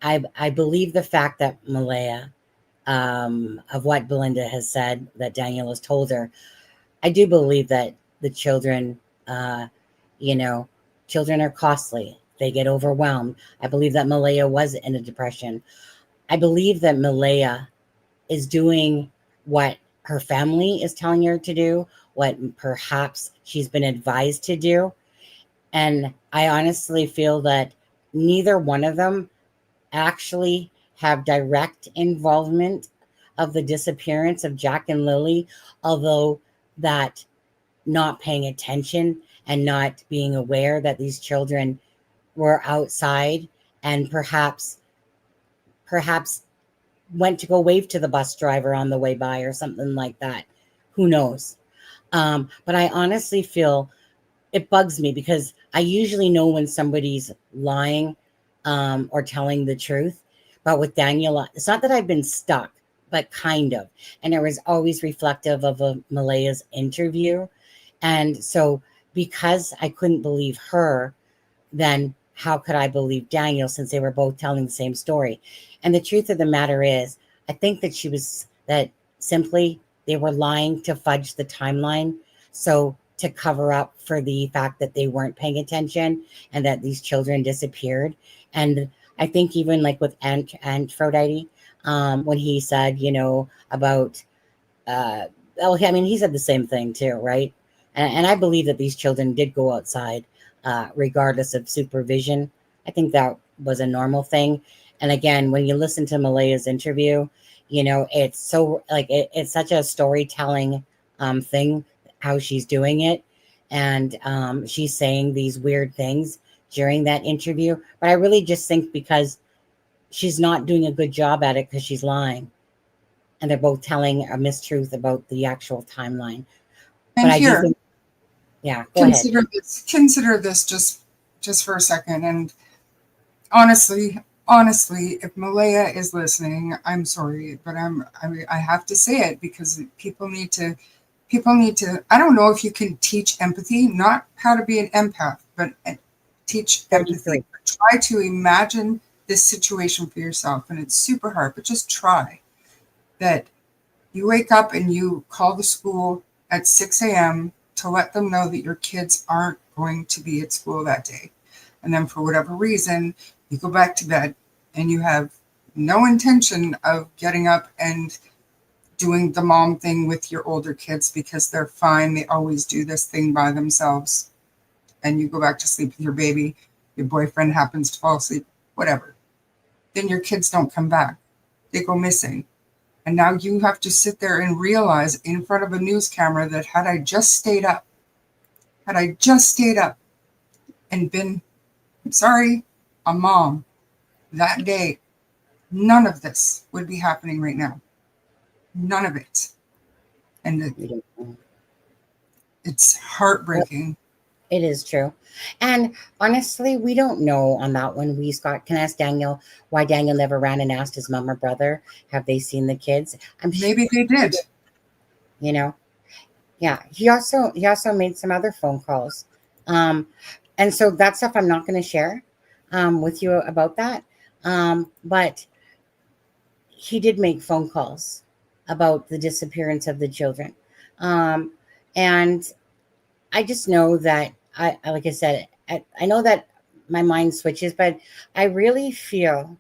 I believe the fact that Malaya, of what Belinda has said, that Daniel has told her, I do believe that the children, you know, children are costly. They get overwhelmed. I believe that Malaya was in a depression. I believe that Malaya is doing what her family is telling her to do, what perhaps she's been advised to do. And I honestly feel that neither one of them actually have direct involvement of the disappearance of Jack and Lily, although that not paying attention and not being aware that these children were outside and perhaps went to go wave to the bus driver on the way by or something like that. Who knows? But I honestly feel it bugs me, because I usually know when somebody's lying or telling the truth. But with Daniel, it's not that I've been stuck, but kind of. And it was always reflective of Malaya's interview. And so because I couldn't believe her, then how could I believe Daniel, since they were both telling the same story? And the truth of the matter is, I think that simply they were lying to fudge the timeline. So to cover up for the fact that they weren't paying attention and that these children disappeared. And I think even like with Aphrodite, when he said, about, I mean, he said the same thing too, right? And I believe that these children did go outside, regardless of supervision. I think that was a normal thing. And again, when you listen to Malaya's interview, it's so like it's such a storytelling thing, how she's doing it. And she's saying these weird things during that interview. But I really just think because she's not doing a good job at it, because she's lying. And they're both telling a mistruth about the actual timeline. And But I do here, think, yeah, go ahead. Consider this just for a second. And honestly, if Malaya is listening, I'm sorry, but I have to say it, because people need to, I don't know if you can teach empathy, not how to be an empath, but teach empathy. Try to imagine this situation for yourself. And it's super hard, but just try that. You wake up and you call the school at 6 a.m. to let them know that your kids aren't going to be at school that day. And then for whatever reason, you go back to bed and you have no intention of getting up and doing the mom thing with your older kids because they're fine. They always do this thing by themselves. And you go back to sleep with your baby. Your boyfriend happens to fall asleep, whatever. Then your kids don't come back. They go missing. And now you have to sit there and realize in front of a news camera that had I just stayed up and been, sorry, a mom that day, none of this would be happening right now. None of it. And it's heartbreaking. It is true. And honestly, we don't know on that one. We, Scott, can ask Daniel why Daniel never ran and asked his mom or brother, have they seen the kids? Maybe they did. You know? Yeah. He also made some other phone calls. And so that stuff I'm not going to share with you about that. But he did make phone calls about the disappearance of the children. And I just know that like I said, I know that my mind switches, but I really feel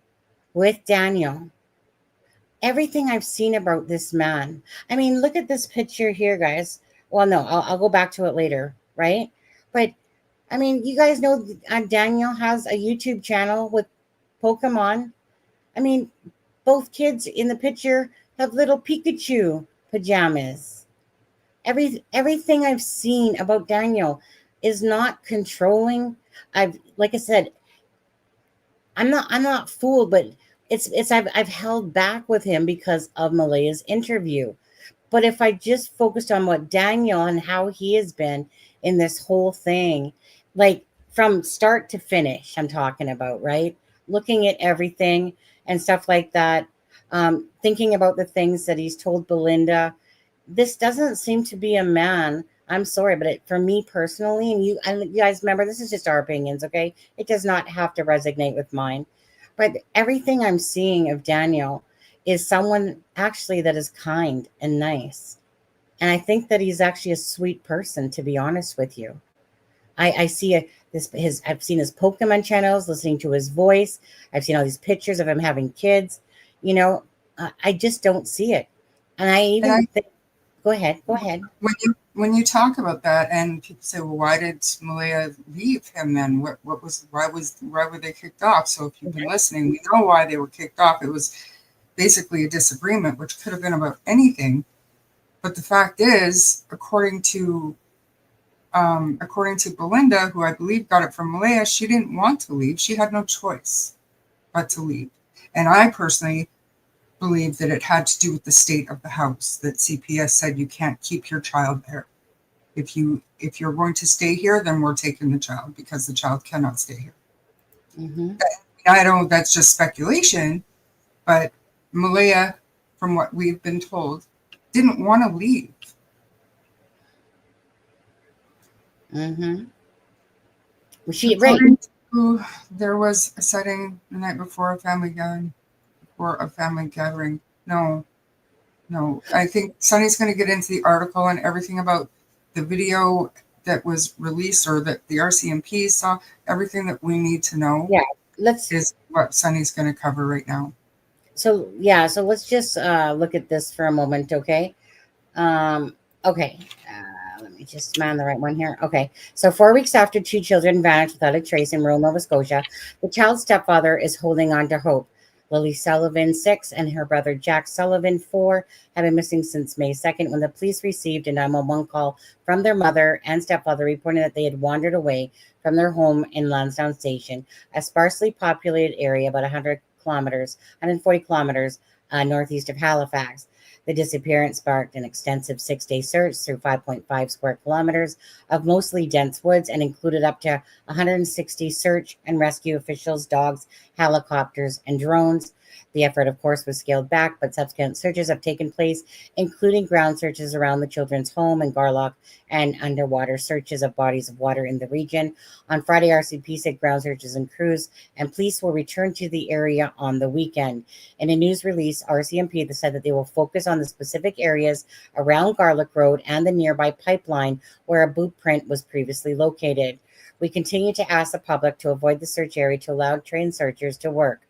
with Daniel, everything I've seen about this man. I mean, look at this picture here, guys. Well, no, I'll go back to it later, right? But I mean, you guys know Daniel has a YouTube channel with Pokemon. I mean, both kids in the picture have little Pikachu pajamas. Everything I've seen about Daniel is not controlling. Like I said, I'm not fooled, but I've held back with him because of Malaya's interview. But if I just focused on what Daniel and how he has been in this whole thing, like from start to finish, I'm talking about, right? Looking at everything and stuff like that, thinking about the things that he's told Belinda, this doesn't seem to be a man. I'm sorry, but for me personally, and you guys remember, this is just our opinions, okay? It does not have to resonate with mine. But everything I'm seeing of Daniel is someone actually that is kind and nice. And I think that he's actually a sweet person, to be honest with you. I see I've seen his Pokemon channels, listening to his voice. I've seen all these pictures of him having kids. You know, I just don't see it. And I even think, go ahead. When you talk about that, and people say, "Well, why did Malaya leave him then? Why were they kicked off?" So if you've been listening, we know why they were kicked off. It was basically a disagreement, which could have been about anything. But the fact is, according to Belinda, who I believe got it from Malaya, she didn't want to leave. She had no choice but to leave. And I personally believe that it had to do with the state of the house, that CPS said you can't keep your child there. If you're going to stay here, then we're taking the child because the child cannot stay here. Mm-hmm. I don't, that's just speculation, but Malaya, from what we've been told, didn't want to leave. Mm-hmm. There was a setting the night before a family gathering. No. I think Sunny's going to get into the article and everything about the video that was released or that the RCMP saw. Everything that we need to know. Yeah, is what Sunny's going to cover right now. So let's just look at this for a moment, okay? Okay. Let me just man the right one here. Okay. So 4 weeks after 2 children vanished without a trace in rural Nova Scotia, the child's stepfather is holding on to hope. Lily Sullivan, 6, and her brother Jack Sullivan, 4, have been missing since May 2nd when the police received a 911 call from their mother and stepfather reporting that they had wandered away from their home in Lansdowne Station, a sparsely populated area about 140 kilometers northeast of Halifax. The disappearance sparked an extensive 6-day search through 5.5 square kilometers of mostly dense woods and included up to 160 search and rescue officials, dogs, helicopters, and drones. The effort, of course, was scaled back, but subsequent searches have taken place, including ground searches around the children's home in Gairloch and underwater searches of bodies of water in the region. On Friday, RCMP said ground searches and crews and police will return to the area on the weekend. In a news release, RCMP said that they will focus on the specific areas around Gairloch Road and the nearby pipeline where a boot print was previously located. We continue to ask the public to avoid the search area to allow trained searchers to work.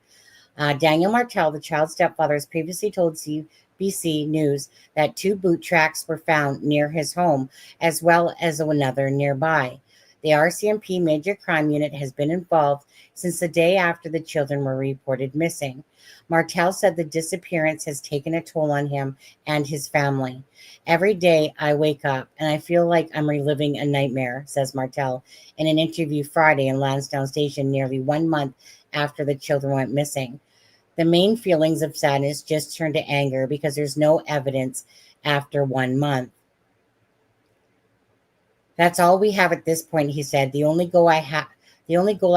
Daniel Martell, the child's stepfather, has previously told CBC News that 2 boot tracks were found near his home, as well as another nearby. The RCMP Major Crime Unit has been involved since the day after the children were reported missing. Martell said the disappearance has taken a toll on him and his family. Every day I wake up and I feel like I'm reliving a nightmare, says Martell in an interview Friday in Lansdowne Station, nearly 1 month after the children went missing. The main feelings of sadness just turn to anger because there's no evidence after 1 month. That's all we have at this point, he said. The only goal I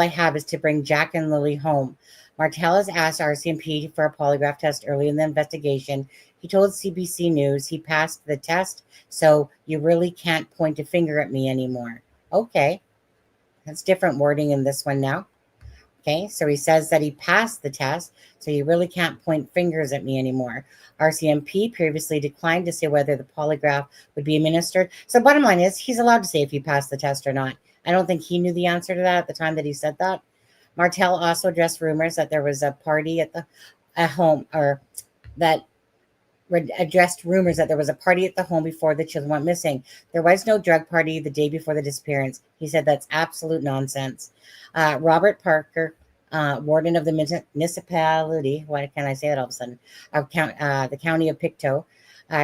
have is to bring Jack and Lily home. Martell has asked RCMP for a polygraph test early in the investigation. He told CBC News he passed the test, so you really can't point a finger at me anymore. Okay, that's different wording in this one now. Okay, so he says that he passed the test, so you really can't point fingers at me anymore. RCMP previously declined to say whether the polygraph would be administered. So bottom line is he's allowed to say if he passed the test or not. I don't think he knew the answer to that at the time that he said that. Martell also addressed rumors that there was a party at home, or that addressed rumors that there was a party at the home before the children went missing. There was no drug party the day before the disappearance. He said that's absolute nonsense. Robert Parker, warden of the municipality, why can I say that all of a sudden, of the county of Pictou,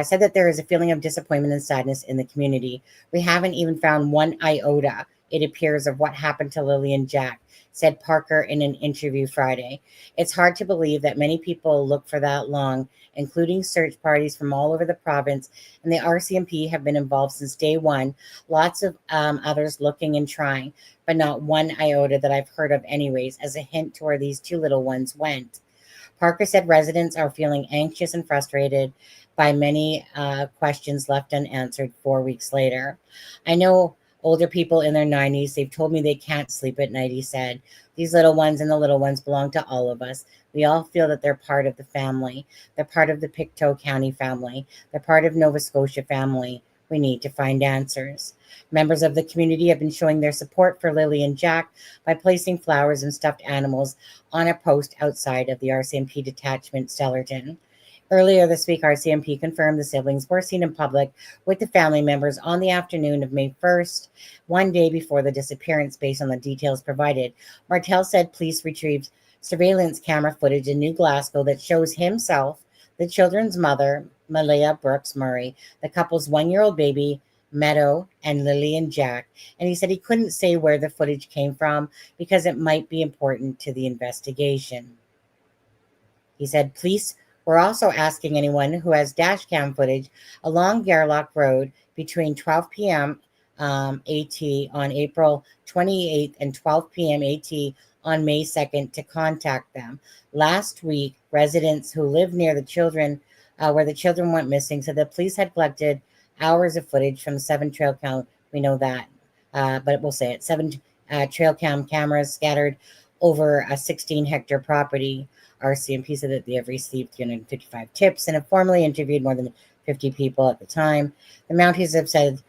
said that there is a feeling of disappointment and sadness in the community. We haven't even found one iota, it appears, of what happened to Lily and Jack, said Parker in an interview Friday. It's hard to believe that many people look for that long, including search parties from all over the province, and the RCMP have been involved since day one. Lots of others looking and trying, but not one iota that I've heard of anyways, as a hint to where these 2 little ones went. Parker said residents are feeling anxious and frustrated by many questions left unanswered 4 weeks later. I know older people in their 90s, they've told me they can't sleep at night, he said. These little ones and the little ones belong to all of us. We all feel that they're part of the family. They're part of the Pictou County family. They're part of Nova Scotia family. We need to find answers. Members of the community have been showing their support for Lily and Jack by placing flowers and stuffed animals on a post outside of the RCMP detachment Stellarton. Earlier this week, RCMP confirmed the siblings were seen in public with the family members on the afternoon of May 1st, 1 day before the disappearance, based on the details provided. Martell said police retrieved surveillance camera footage in New Glasgow that shows himself, the children's mother, Malaya Brooks Murray, the couple's 1-year-old baby, Meadow, and Lily and Jack. And he said he couldn't say where the footage came from because it might be important to the investigation. He said police were also asking anyone who has dash cam footage along Gairloch Road between 12 p.m. AT on April 28th and 12 p.m. AT on May 2nd to contact them. Last week, residents who live near the children, where the children went missing, said the police had collected hours of footage from 7 trail cam. We know that, but we'll say it. 7 trail cam cameras scattered over a 16-hectare property. RCMP said that they have received 355 tips and have formally interviewed more than 50 people at the time. The Mounties have said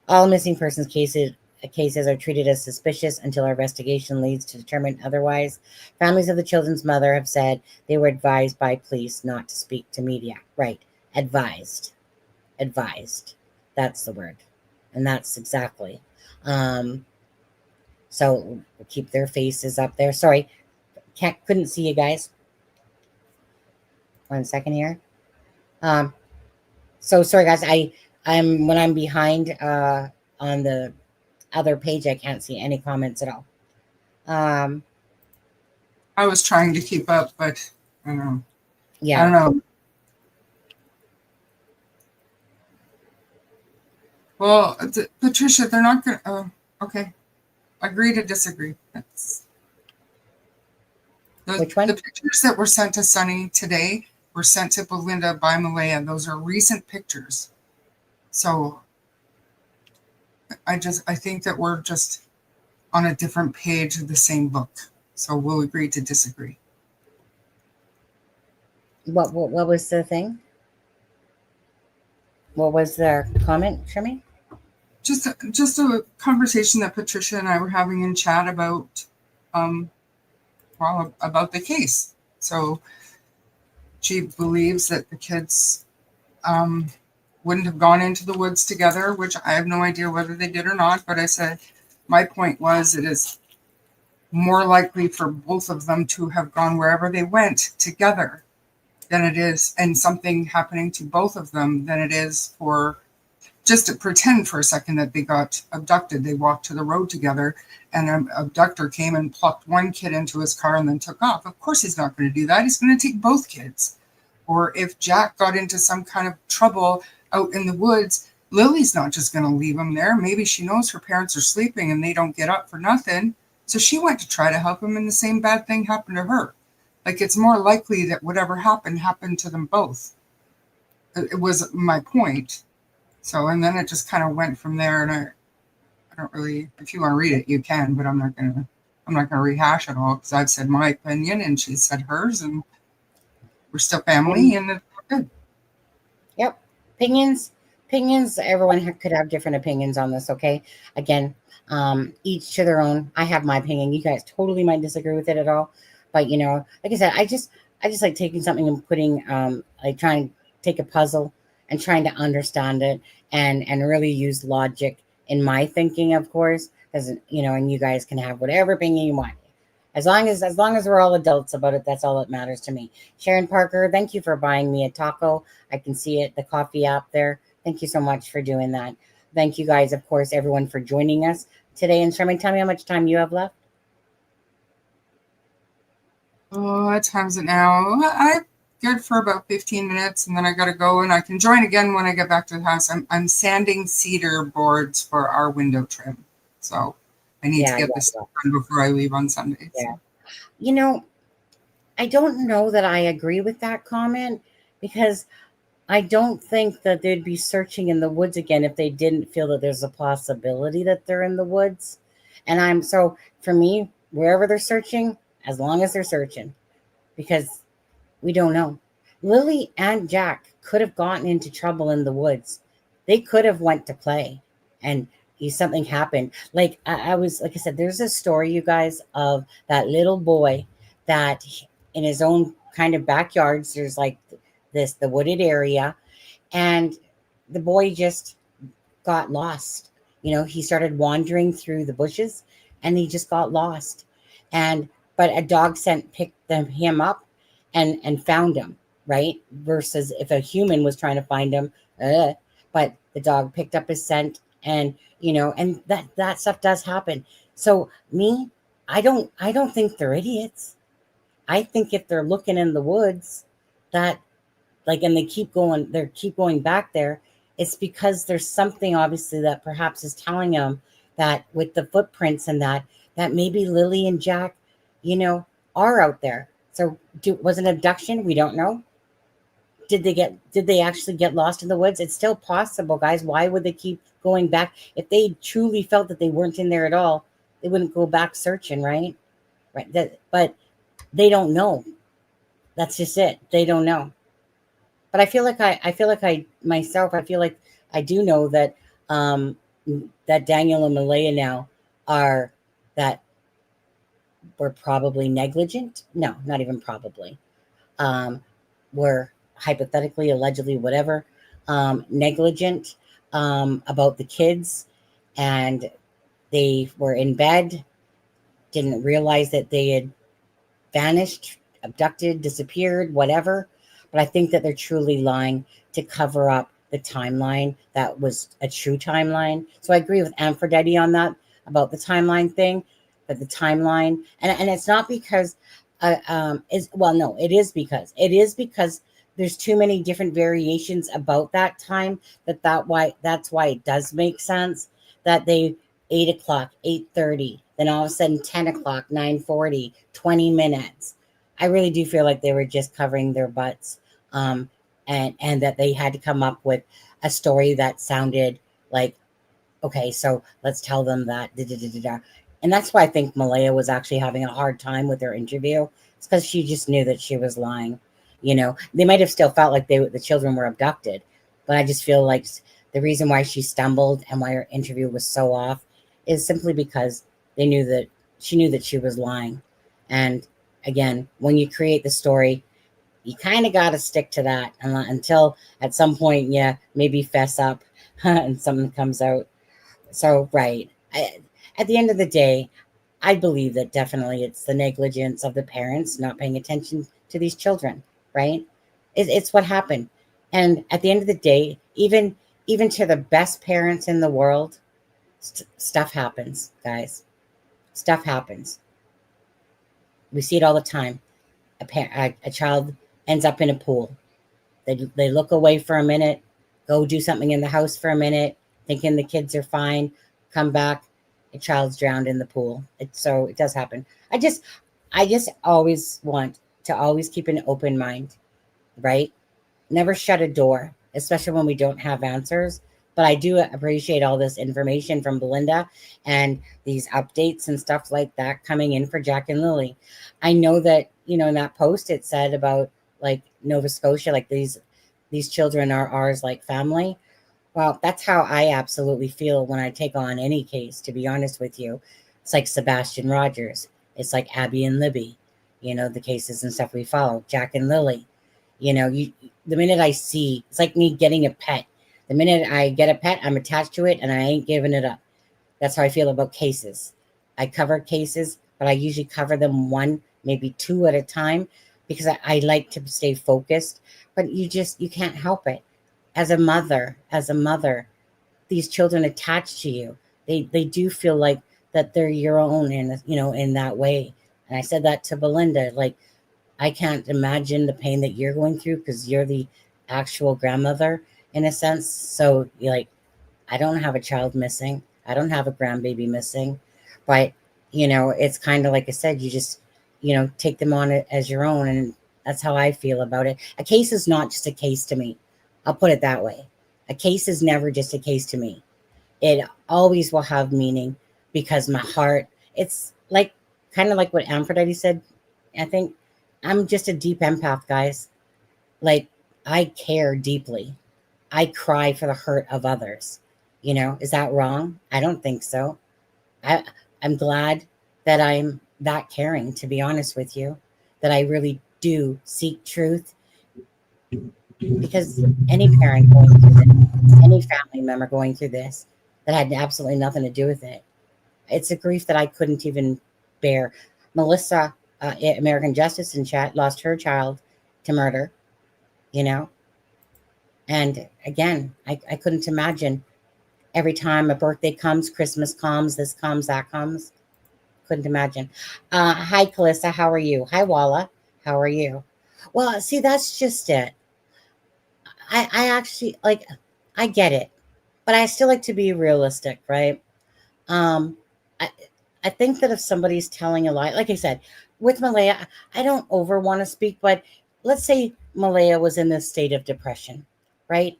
all missing persons cases are treated as suspicious until our investigation leads to determine otherwise. Families of the children's mother have said they were advised by police not to speak to media. Right. Advised. That's the word. And that's exactly. So we'll keep their faces up there. Sorry. Couldn't see you guys. 1 second here. So sorry guys, I'm when I'm behind on the other page, I can't see any comments at all. I was trying to keep up, but I don't know. Yeah. I don't know. Well, Patricia, they're not going to, okay. Agree to disagree. That's... Which one? The pictures that were sent to Sunny today were sent to Belinda by Malaya. Those are recent pictures. So I think that we're just on a different page of the same book. So we'll agree to disagree. What was the thing? What was the comment, Shermy? Just a conversation that Patricia and I were having in chat about about the case. So she believes that the kids wouldn't have gone into the woods together, which I have no idea whether they did or not. But I said, my point was, it is more likely for both of them to have gone wherever they went together than it is, and something happening to both of them, than it is for just to pretend for a second that they got abducted. They walked to the road together and an abductor came and plucked one kid into his car and then took off. Of course he's not going to do that. He's going to take both kids. Or if Jack got into some kind of trouble out in the woods, Lily's not just going to leave him there. Maybe she knows her parents are sleeping and they don't get up for nothing. So she went to try to help him, and the same bad thing happened to her. Like, it's more likely that whatever happened to them both. It was my point. So, and then it just kind of went from there. And I don't really, if you want to read it, you can, but I'm not going to rehash it all, because I've said my opinion and she said hers, and we're still family, and it's good. Yep. Opinions. Everyone could have different opinions on this. Okay. Again, each to their own. I have my opinion. You guys totally might disagree with it at all, but you know, like I said, I just like taking something and putting, like trying to take a puzzle and trying to understand it and really use logic in my thinking, of course, because, you know, and you guys can have whatever opinion you want. As long as we're all adults about it, that's all that matters to me. Sharon Parker, thank you for buying me a taco. I can see it, the coffee app there. Thank you so much for doing that. Thank you guys, of course, everyone, for joining us today. And Sherman, tell me how much time you have left. Oh, what time's it now? I'm good for about 15 minutes, and then I got to go, and I can join again when I get back to the house. I'm sanding cedar boards for our window trim. So I need to get this done before I leave on Sunday. Yeah. So. You know, I don't know that I agree with that comment, because I don't think that they'd be searching in the woods again if they didn't feel that there's a possibility that they're in the woods. And so for me, wherever they're searching, as long as they're searching, because we don't know. Lily and Jack could have gotten into trouble in the woods. They could have went to play and something happened. Like I said, there's a story, you guys, of that little boy that in his own kind of backyards, there's like the wooded area, and the boy just got lost. You know, he started wandering through the bushes and he just got lost. But a dog picked him up and found him, right? Versus if a human was trying to find him, but the dog picked up his scent, and you know, and that stuff does happen. So I don't think they're idiots. I think if they're looking in the woods, that and they keep going back there, it's because there's something obviously that perhaps is telling them that with the footprints and that maybe Lily and Jack, you know, are out there. So was it an abduction? We don't know. Did they actually get lost in the woods? It's still possible, guys. Why would they keep going back? If they truly felt that they weren't in there at all, they wouldn't go back searching, right? But they don't know. That's just it. They don't know. But I feel like I do know that that Daniel and Malaya now were probably negligent. No, not even probably. Were hypothetically, allegedly, whatever, negligent about the kids, and they were in bed, didn't realize that they had vanished, abducted, disappeared, whatever. But I think that they're truly lying to cover up the timeline that was a true timeline. So I agree with Aphrodite on that, about the timeline thing, but the timeline, and it's not because it is because there's too many different variations about that time that's why it does make sense that they 8 o'clock, 8:30, then all of a sudden 10 o'clock, 9:40, 20 minutes. I really do feel like they were just covering their butts, and that they had to come up with a story that sounded like, okay, so let's tell them that. Da, da, da, da, da. And that's why I think Malaya was actually having a hard time with her interview. It's because she just knew that she was lying. They might have still felt like the children were abducted, but I just feel like the reason why she stumbled and why her interview was so off is simply because they knew that she knew that she was lying. And again, when you create the story, you kind of got to stick to that until at some point, yeah, maybe fess up and something comes out. So, right. At the end of the day, I believe that definitely it's the negligence of the parents not paying attention to these children, right? It's what happened. And at the end of the day, even to the best parents in the world, stuff happens, guys. Stuff happens. We see it all the time. A child ends up in a pool. They look away for a minute, go do something in the house for a minute, thinking the kids are fine, come back, a child's drowned in the pool. So it does happen. I just always want to always keep an open mind, right? Never shut a door, especially when we don't have answers. But I do appreciate all this information from Belinda and these updates and stuff like that coming in for Jack and Lily. I know that, in that post it said about like Nova Scotia, like these children are ours like family. Well, that's how I absolutely feel when I take on any case, to be honest with you. It's like Sebastian Rogers. It's like Abby and Libby, the cases and stuff we follow. Jack and Lily. The minute I see, it's like me getting a pet. The minute I get a pet, I'm attached to it and I ain't giving it up. That's how I feel about cases. I cover cases, but I usually cover them one, maybe two at a time because I like to stay focused. But you can't help it. As a mother, these children attach to you. They do feel like that they're your own in that way. And I said that to Belinda, like, I can't imagine the pain that you're going through because you're the actual grandmother in a sense. So you're like, I don't have a child missing. I don't have a grandbaby missing. But, it's kind of like I said, you just, take them on as your own. And that's how I feel about it. A case is not just a case to me. I'll put it that way. A case is never just a case to me. It always will have meaning because my heart, it's like kind of like what Aphrodite said. I think I'm just a deep empath, guys. Like, I care deeply. I cry for the hurt of others. Is that wrong? I don't think so. I'm glad that I'm that caring, to be honest with you, that I really do seek truth because any parent going through this, any family member going through this that had absolutely nothing to do with it, it's a grief that I couldn't even bear. Melissa, American Justice in chat, lost her child to murder, and again, I couldn't imagine every time a birthday comes, Christmas comes, this comes, that comes. Couldn't imagine. Hi, Calissa. How are you? Hi, Walla. How are you? Well, see, that's just it. I actually like, I get it, but I still like to be realistic, right? Um, I, I think that if somebody's telling a lie, like I said, with Malaya, I don't over want to speak, but let's say Malaya was in this state of depression, right?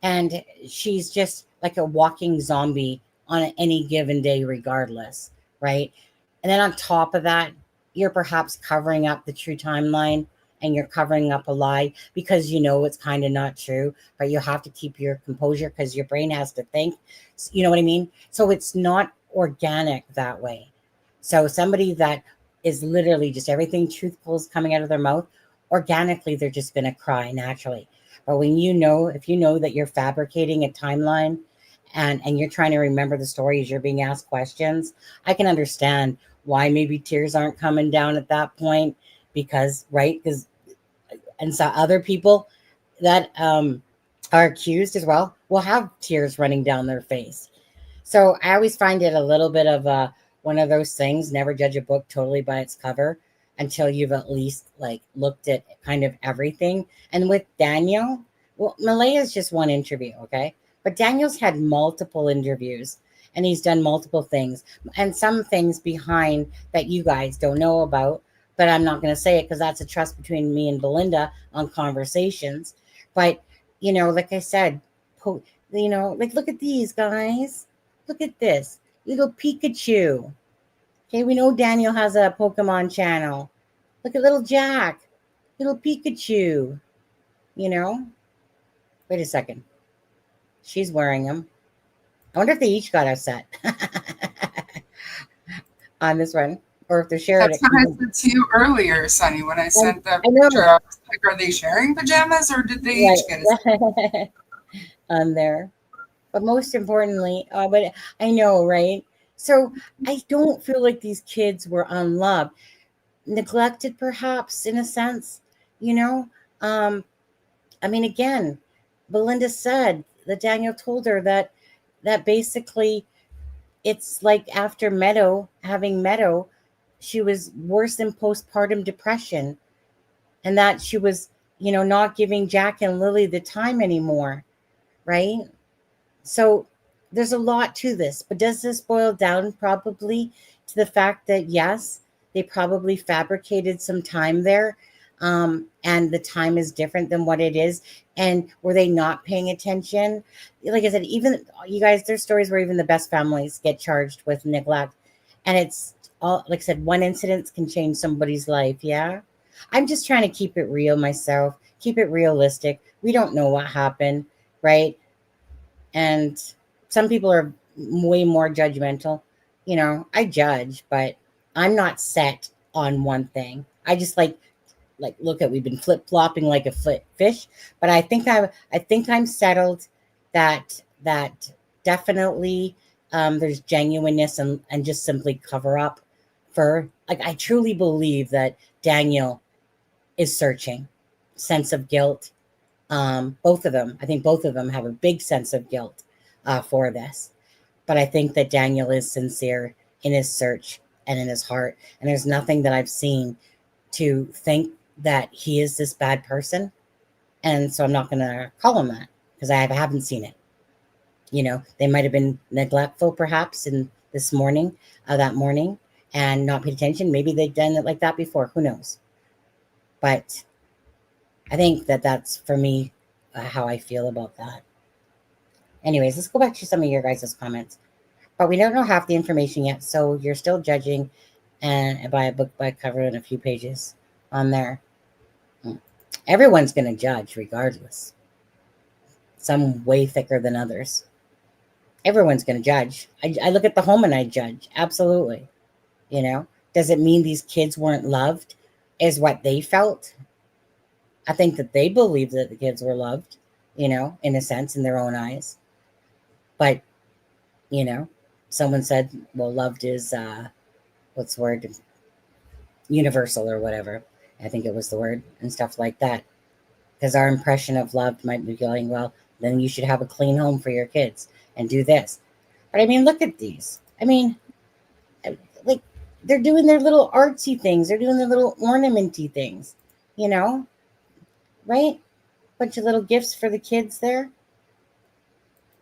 And she's just like a walking zombie on any given day, regardless, right? And then on top of that, you're perhaps covering up the true timeline and you're covering up a lie because it's kind of not true, but you have to keep your composure because your brain has to think. You know what I mean? So it's not organic that way. So somebody that is literally just everything truthful is coming out of their mouth, organically, they're just going to cry naturally. But when if you know that you're fabricating a timeline and you're trying to remember the stories, you're being asked questions, I can understand why maybe tears aren't coming down at that point because, right? And so other people that are accused as well will have tears running down their face. So I always find it a little bit of one of those things, never judge a book totally by its cover until you've at least like looked at kind of everything. And with Daniel, well, Malaya's just one interview, okay? But Daniel's had multiple interviews and he's done multiple things and some things behind that you guys don't know about. but I'm not going to say it because that's a trust between me and Belinda on conversations. But, you know, like I said, you know, like, look at these guys. Look at this little Pikachu. Okay, we know Daniel has a Pokemon channel. Look at little Jack, little Pikachu. You know, wait a second. She's wearing them. I wonder if they each got a set on this one, or if they're sharing That's it. what I said to you earlier, Sunny, when I sent that I know. picture. I was like, are they sharing pajamas or did they each get a set? On there? But most importantly, but I know, right? So I don't feel like these kids were unloved, neglected, perhaps in a sense. You know, I mean, again, Belinda said that Daniel told her that basically it's like after having Meadow, she was worse than postpartum depression, and that she was, you know, not giving Jack and Lily the time anymore, right? So there's a lot to this, but does this boil down probably to the fact that yes, they probably fabricated some time there, and the time is different than what it is, and were they not paying attention? Like I said, even you guys, there's stories where even the best families get charged with neglect, and it's all, like I said, one incident can change somebody's life. Yeah, I'm just trying to keep it real myself, keep it realistic. We don't know what happened, right? And some people are way more judgmental. You know, I judge, but I'm not set on one thing. I just like look at, we've been flip-flopping like a fish, but I think I'm settled that definitely there's genuineness and just simply cover up for, like, I truly believe that Daniel is searching, sense of guilt. Both of them, I think both of them have a big sense of guilt for this. But I think that Daniel is sincere in his search and in his heart. And there's nothing that I've seen to think that he is this bad person. And so I'm not going to call him that because I haven't seen it. You know, they might have been neglectful perhaps in this morning, that morning, and not paid attention. Maybe they've done it like that before. Who knows? But I think that that's, for me, how I feel about that. Anyways, let's go back to some of your guys' comments. But we don't know half the information yet, so you're still judging and by a book by cover and a few pages on there. Everyone's going to judge regardless. Some way thicker than others. Everyone's going to judge. I look at the home and I judge. Absolutely. You know, does it mean these kids weren't loved? Is what they felt? I think that they believed that the kids were loved, you know, in a sense, in their own eyes. But, you know, someone said, well, loved is, what's the word? Universal or whatever. I think it was the word, and stuff like that. Because our impression of loved might be going, well, then you should have a clean home for your kids and do this. But I mean, look at these. I mean, like, they're doing their little artsy things. They're doing their little ornamenty things, you know, right? Bunch of little gifts for the kids there.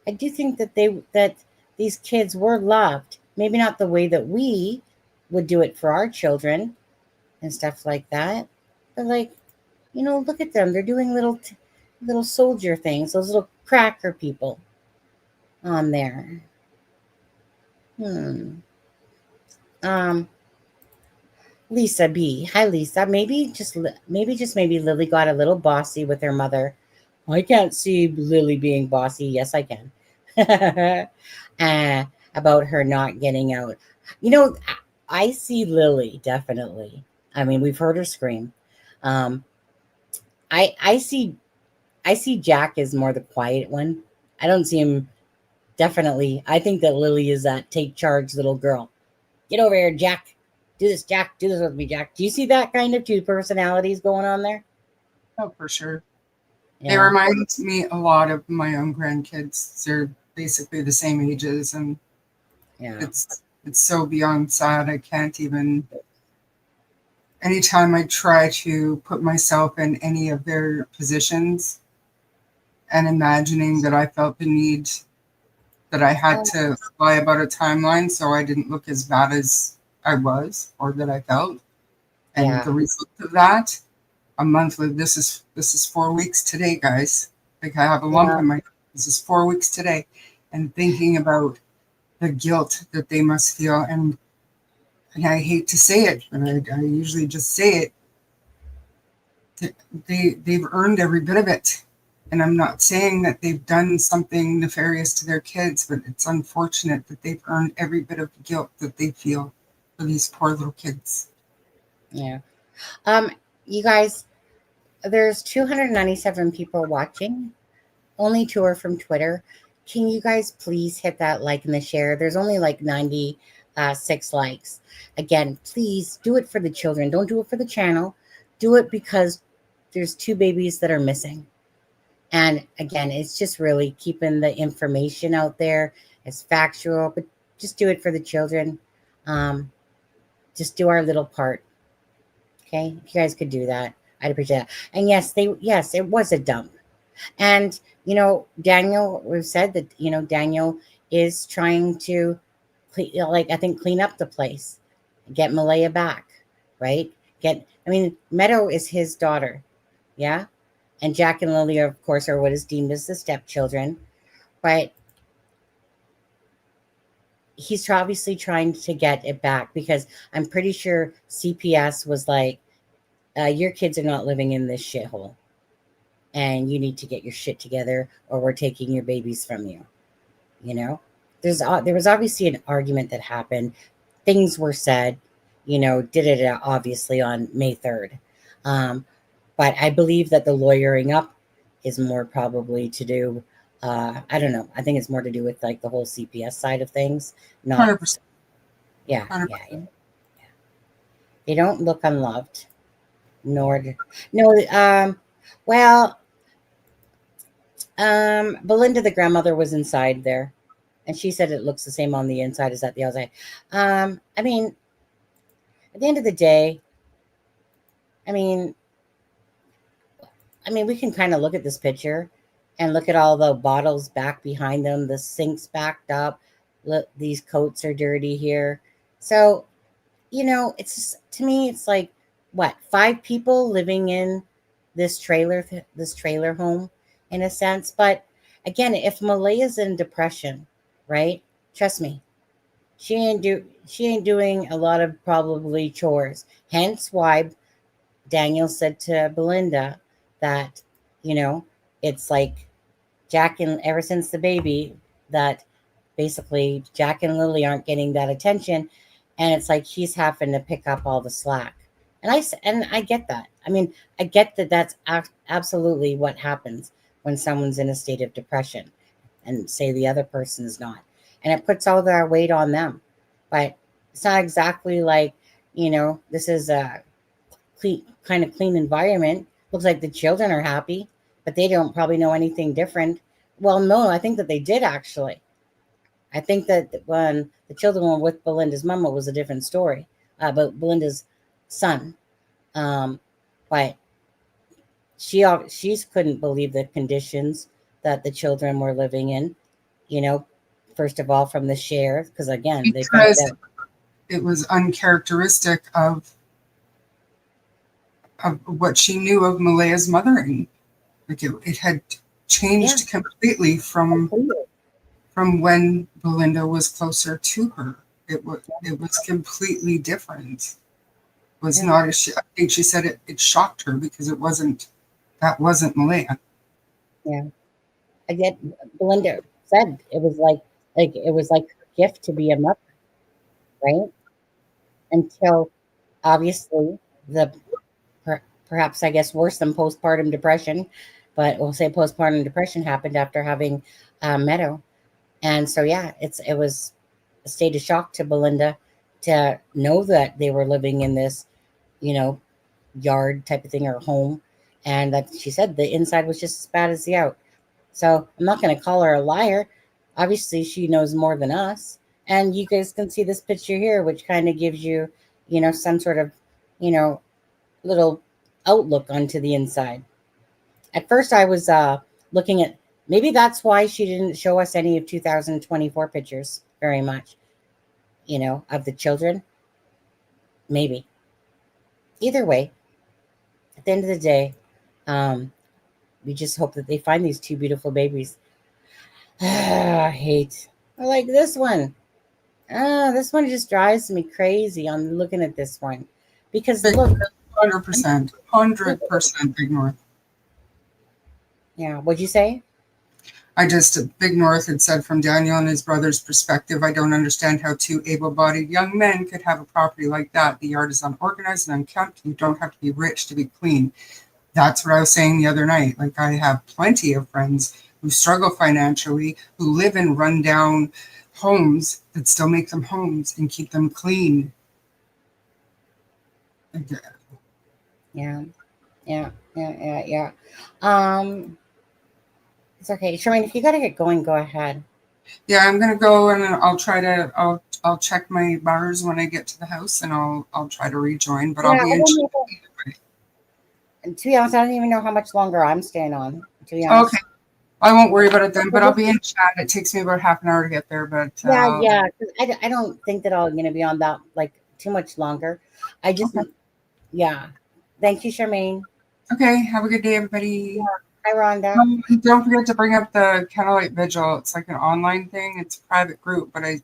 I do think that these kids were loved. Maybe not the way that we would do it for our children and stuff like that. But, like, you know, look at them. They're doing little soldier things. Those little cracker people on there. Lisa B. Hi, Lisa. Maybe Lily got a little bossy with her mother. I can't see Lily being bossy. Yes, I can. About her not getting out. You know, I see Lily definitely. I mean, we've heard her scream. I see Jack as more the quiet one. I don't see him. Definitely, I think that Lily is that take charge little girl. Get over here, Jack. Do this, Jack. Do this with me, Jack. Do you see that kind of two personalities going on there? Oh, for sure. Yeah. They remind me a lot of my own grandkids. They're basically the same ages, and Yeah. it's so beyond sad. I can't even. Anytime I try to put myself in any of their positions and imagining that I felt the need that I had to lie about a timeline so I didn't look as bad as I was or that I felt, And Yeah. the result of that, a monthly, this is 4 weeks today, guys. Like I have a lump in my, this is 4 weeks today. And thinking about the guilt that they must feel. And I hate to say it, but I usually just say it. They've earned every bit of it. And I'm not saying that they've done something nefarious to their kids, but it's unfortunate that they've earned every bit of guilt that they feel for these poor little kids. Yeah. You guys, there's 297 people watching. Only 2 are from Twitter. Can you guys please hit that like and the share? There's only like 96 likes. Again, please do it for the children. Don't do it for the channel. Do it because there's 2 babies that are missing. And again, it's just really keeping the information out there. It's factual, but just do it for the children. Just do our little part. Okay, if you guys could do that, I'd appreciate that. And yes, it was a dump. And Daniel, we've said that Daniel is trying to clean up the place, get Malaya back, right? Meadow is his daughter, yeah, and Jack and Lily, of course, are what is deemed as the stepchildren, but he's obviously trying to get it back because I'm pretty sure CPS was like, your kids are not living in this shithole, and you need to get your shit together, or we're taking your babies from you. There was obviously an argument that happened. Things were said. Did it obviously on May 3rd. But I believe that the lawyering up is more probably to do. I don't know. I think it's more to do with like the whole CPS side of things. Not. 100%. Yeah. 100%. Yeah. They don't look unloved. No. Well, Belinda, the grandmother, was inside there, and she said it looks the same on the inside as at the outside. At the end of the day, we can kind of look at this picture and look at all the bottles back behind them, the sinks backed up. Look, these coats are dirty here. So, it's just, to me, it's like, what, 5 people living in this trailer home, in a sense. But again, if Malaya's in depression, right? Trust me, she ain't doing a lot of probably chores. Hence why Daniel said to Belinda that, it's like Jack, and ever since the baby, that basically Jack and Lily aren't getting that attention, and it's like he's having to pick up all the slack. And I get that. I get that that's absolutely what happens when someone's in a state of depression and say the other person is not. And it puts all that weight on them. But it's not exactly like, this is a clean environment. Looks like the children are happy, but they don't probably know anything different. Well, no, I think that they did actually. I think that when the children were with Belinda's mama was a different story, but Belinda's son. But she's couldn't believe the conditions that the children were living in. First of all, from the share, because again, they found that it was uncharacteristic of what she knew of Malaya's mothering. Like it had changed completely from when Belinda was closer to her. It was completely different. It was not I think she said it shocked her because that wasn't Malaya. Yeah. I get Belinda said it was like her gift to be a mother, right? Until obviously perhaps I guess worse than postpartum depression, but we'll say postpartum depression happened after having Meadow. And so it was a state of shock to Belinda to know that they were living in this, yard type of thing, or home, and that she said the inside was just as bad as the out. So I'm not going to call her a liar. Obviously, she knows more than us. And you guys can see this picture here, which kind of gives you, some sort of, little outlook onto the inside. At first, I was looking at, maybe that's why she didn't show us any of 2024 pictures very much, of the children. Maybe. either way, at the end of the day, we just hope that they find these two beautiful babies. I like this one. This one just drives me crazy on looking at this one. Because Big, look, 100%. 100% Big North. yeah, what'd you say? Big North had said, from Daniel and his brother's perspective, I don't understand how two able-bodied young men could have a property like that. The yard is unorganized and unkempt. You don't have to be rich to be clean. That's what I was saying the other night. Like, I have plenty of friends who struggle financially, who live in rundown homes that still make them homes and keep them clean. Yeah. It's okay. Charmaine, if you gotta get going, go ahead. Yeah, I'm gonna go and I'll check my bars when I get to the house, and I'll try to rejoin, but I'll be in. And to be honest, I don't even know how much longer I'm staying on. To be honest. Okay. I won't worry about it then, but I'll be in chat. It takes me about half an hour to get there, but yeah. I don't think that I'm going to be on that like too much longer. I just, yeah. Thank you, Charmaine. Okay. Have a good day, everybody. Yeah. Hi, Rhonda. Don't forget to bring up the Candlelight Vigil. It's like an online thing. It's a private group, but I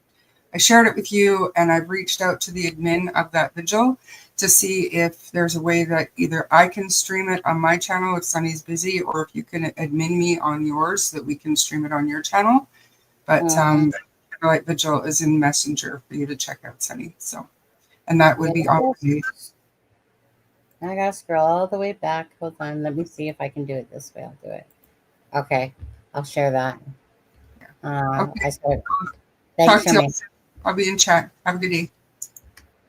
shared it with you, and I've reached out to the admin of that vigil to see if there's a way that either I can stream it on my channel if Sunny's busy, or if you can admin me on yours so that we can stream it on your channel. But Candlelight Vigil is in Messenger for you to check out, Sunny. So, and that would be on. I gotta scroll all the way back. Hold on, let me see if I can do it this way. I'll do it. Okay, I'll share that. Okay. I said, thanks, Charmaine. I'll be in chat. Have a good day.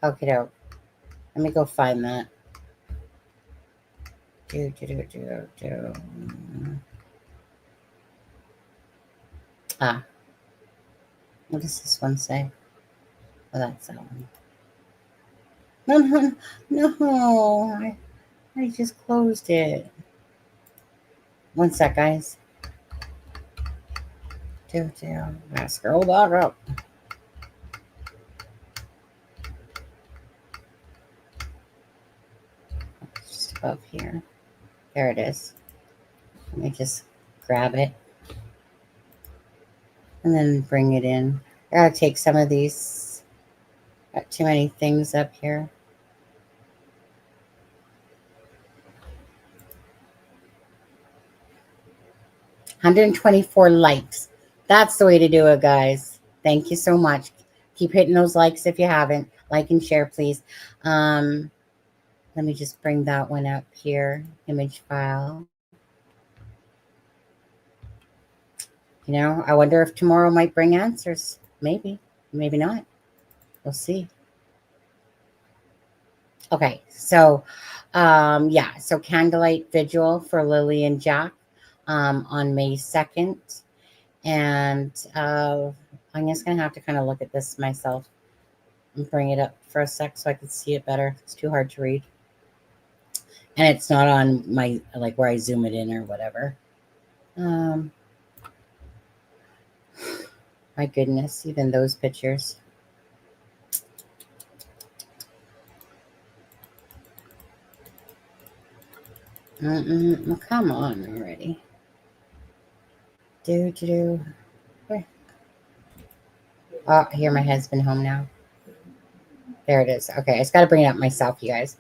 Okay, doke. Let me go find that. What does this one say? Oh, that's that one. No. I just closed it. One sec, guys. I scroll back up. Just above here. There it is. Let me just grab it and then bring it in. I gotta take some of these. Got too many things up here. $124 likes. That's the way to do it, guys. Thank you so much. Keep hitting those likes if you haven't. Like and share, please. Let me just bring that one up here. Image file. You know, I wonder if tomorrow might bring answers. Maybe. Maybe not. We'll see. Okay. So, yeah. So Candlelight Vigil for Lily and Jack on May 2nd. And I'm just going to have to kind of look at this myself and bring it up for a sec so I can see it better. It's too hard to read. And it's not on my, like, where I zoom it in or whatever. My goodness, even those pictures. Come on already. Where? Oh, here my husband home now. There it is. Okay, I just got to bring it up myself, you guys.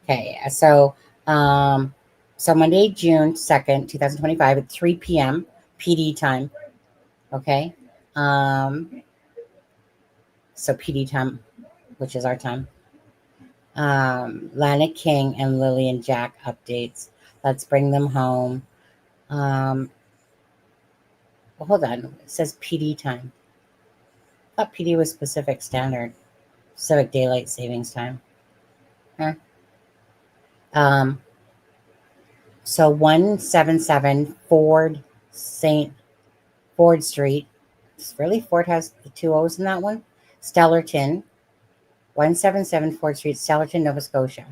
Okay, so Monday, June 2nd, 2025 at 3 p.m. PD time. Okay. So PD time, which is our time. Lana King and Lily and Jack updates. Let's bring them home. Well, hold on. It says PD time. I thought PD was Pacific Standard. Pacific Daylight Savings Time. Huh? So 177 Ford Street. It's really Ford has the two O's in that one. Stellarton. 177 Ford Street, Stellarton, Nova Scotia.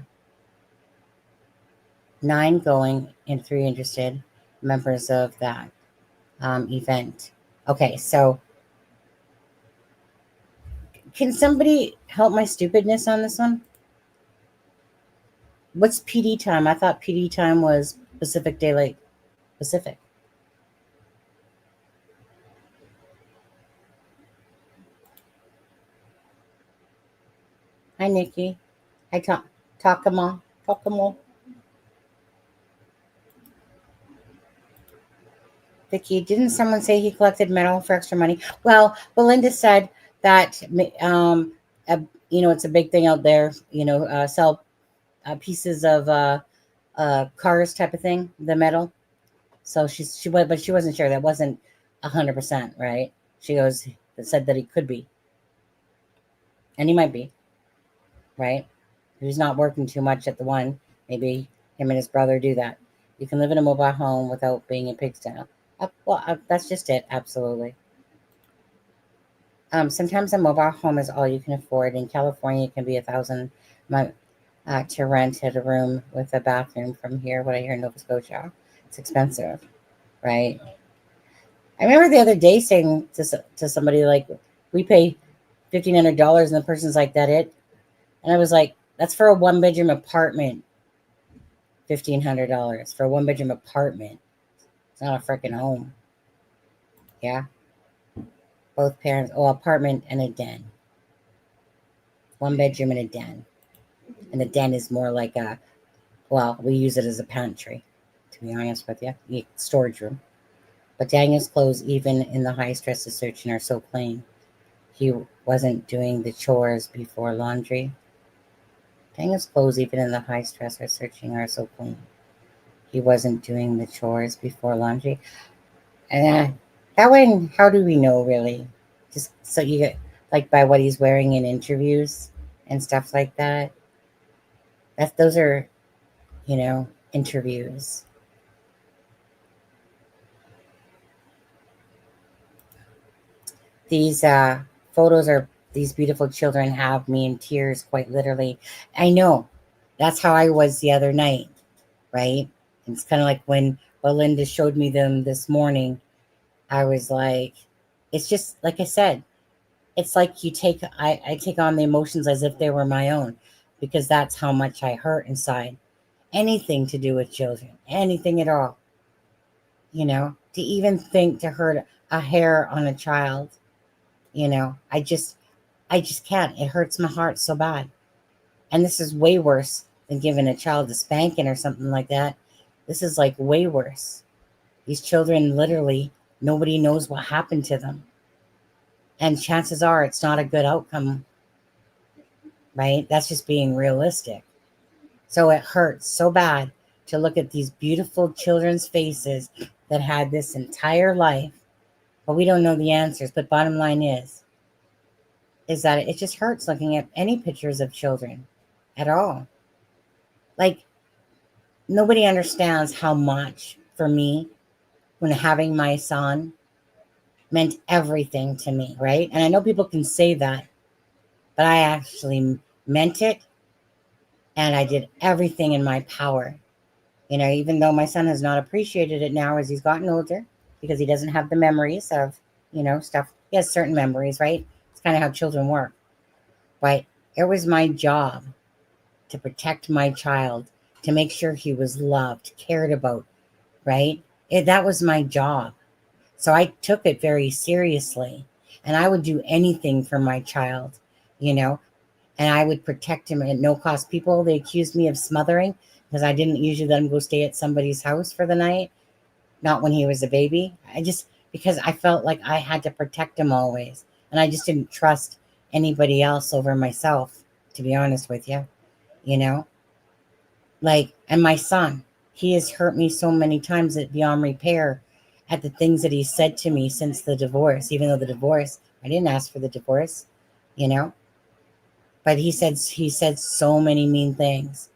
9 going and 3 interested members of that event. Okay, so can somebody help my stupidness on this one? What's PD time? I thought PD time was Pacific Daylight Pacific. Hi, Nikki. Hi, Takamo. Takamo. Vicky, didn't someone say he collected metal for extra money? Well, Belinda said that, it's a big thing out there, sell pieces of cars type of thing, the metal. So but she wasn't sure. That wasn't 100%, right? She said that he could be. And he might be, right? He's not working too much at the one. Maybe him and his brother do that. You can live in a mobile home without being in Pictou. That's just it. Absolutely. Sometimes a mobile home is all you can afford. In California, it can be $1,000 to rent at a room with a bathroom. From here, what I hear in Nova Scotia, it's expensive, right? I remember the other day saying to somebody, like, we pay $1,500, and the person's like, that it? And I was like, that's for a 1-bedroom apartment. $1,500 for a 1-bedroom apartment. It's not a freaking home. Yeah. Both parents, apartment and a den. 1 bedroom and a den. And the den is more like we use it as a pantry, to be honest with you. Storage room. But Daniel's clothes, even in the high stress of searching, are so clean. He wasn't doing the chores before laundry. Daniel's clothes, even in the high stress of searching, are so clean. He wasn't doing the chores before laundry. And that way, how do we know, really? Just so you get, like, by what he's wearing in interviews and stuff like that. Those are, interviews. These photos are, these beautiful children have me in tears, quite literally. I know. That's how I was the other night, right? It's kind of like when Belinda showed me them this morning. I was like, it's just, like I said, it's like I take on the emotions as if they were my own, because that's how much I hurt inside. Anything to do with children, anything at all, to even think to hurt a hair on a child, I just can't. It hurts my heart so bad. And this is way worse than giving a child a spanking or something like that. This is like way worse. These children, literally, nobody knows what happened to them. And chances are it's not a good outcome, right? That's just being realistic. So it hurts so bad to look at these beautiful children's faces that had this entire life, but we don't know the answers. But bottom line is that it just hurts looking at any pictures of children at all. Like, nobody understands how much, for me, when having my son meant everything to me, right? And I know people can say that, but I actually meant it, and I did everything in my power. Even though my son has not appreciated it now as he's gotten older, because he doesn't have the memories of, stuff. He has certain memories, right? It's kind of how children work. But it was my job to protect my child, to make sure he was loved, cared about, right? That was my job. So I took it very seriously, and I would do anything for my child, and I would protect him at no cost. People, they accused me of smothering because I didn't usually let him go stay at somebody's house for the night, not when he was a baby. Because I felt like I had to protect him always, and I just didn't trust anybody else over myself, to be honest with you, and my son, he has hurt me so many times that beyond repair at the things that he said to me since the divorce, even though the divorce, I didn't ask for the divorce, but he said so many mean things.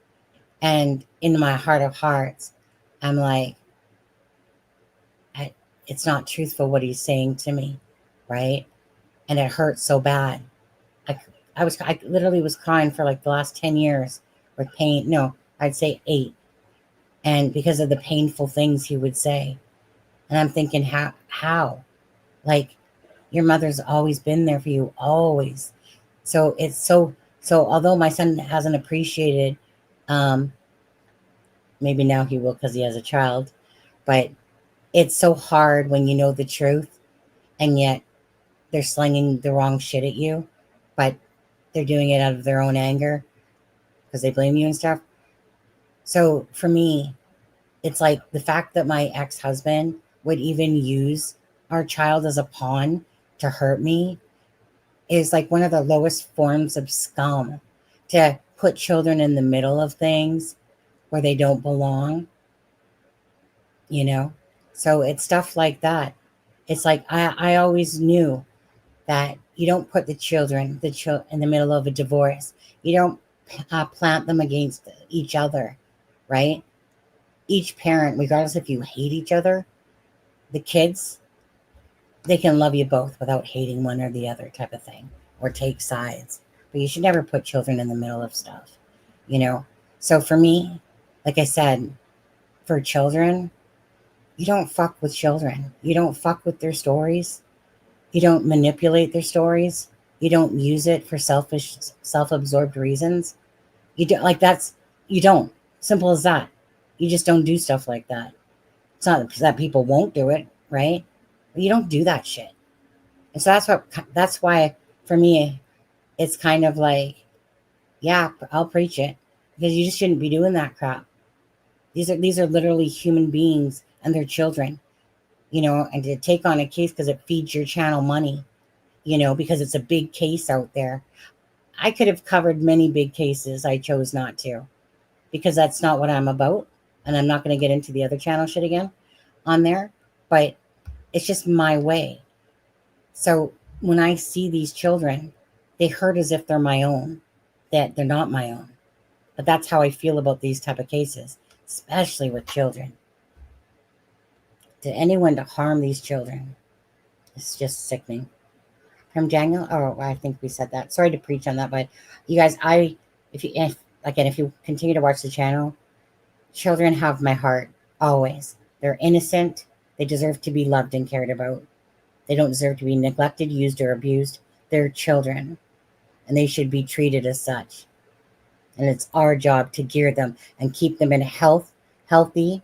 And in my heart of hearts, I'm like, it's not truthful what he's saying to me, right? And it hurts so bad. I literally was crying for like the last 10 years with pain. No, I'd say 8. And because of the painful things he would say. And I'm thinking, how? Like, your mother's always been there for you, always. So it's so although my son hasn't appreciated Maybe now he will because he has a child. But it's so hard when you know the truth and yet they're slinging the wrong shit at you, but they're doing it out of their own anger because they blame you and stuff. So for me, it's like the fact that my ex-husband would even use our child as a pawn to hurt me is like one of the lowest forms of scum, to put children in the middle of things where they don't belong, you know? So it's stuff like that. It's like I always knew that you don't put the children in the middle of a divorce. You don't plant them against each other, right? Each parent, regardless if you hate each other, the kids, they can love you both without hating one or the other type of thing, or take sides. But you should never put children in the middle of stuff, you know? So for me, like I said, for children, you don't fuck with children. You don't fuck with their stories. You don't manipulate their stories. You don't use it for selfish, self-absorbed reasons. You don't like that's you don't. Simple as that. You just don't do stuff like that. It's not that people won't do it, right? But you don't do that shit. And so that's why for me it's kind of like, yeah, I'll preach it because you just shouldn't be doing that crap. These are literally human beings and their children, you know, and to take on a case because it feeds your channel money, you know, because it's a big case out there. I could have covered many big cases. I chose not to because that's not what I'm about. And I'm not going to get into the other channel shit again on there, but it's just my way. So when I see these children, they hurt as if they're my own, that they're not my own. But that's how I feel about these type of cases, especially with children. To anyone to harm these children, it's just sickening. From Daniel, oh, I think we said that. Sorry to preach on that, but you guys, if you continue to watch the channel, children have my heart always. They're innocent. They deserve to be loved and cared about. They don't deserve to be neglected, used, or abused. They're children, and they should be treated as such. And it's our job to gear them and keep them in a healthy,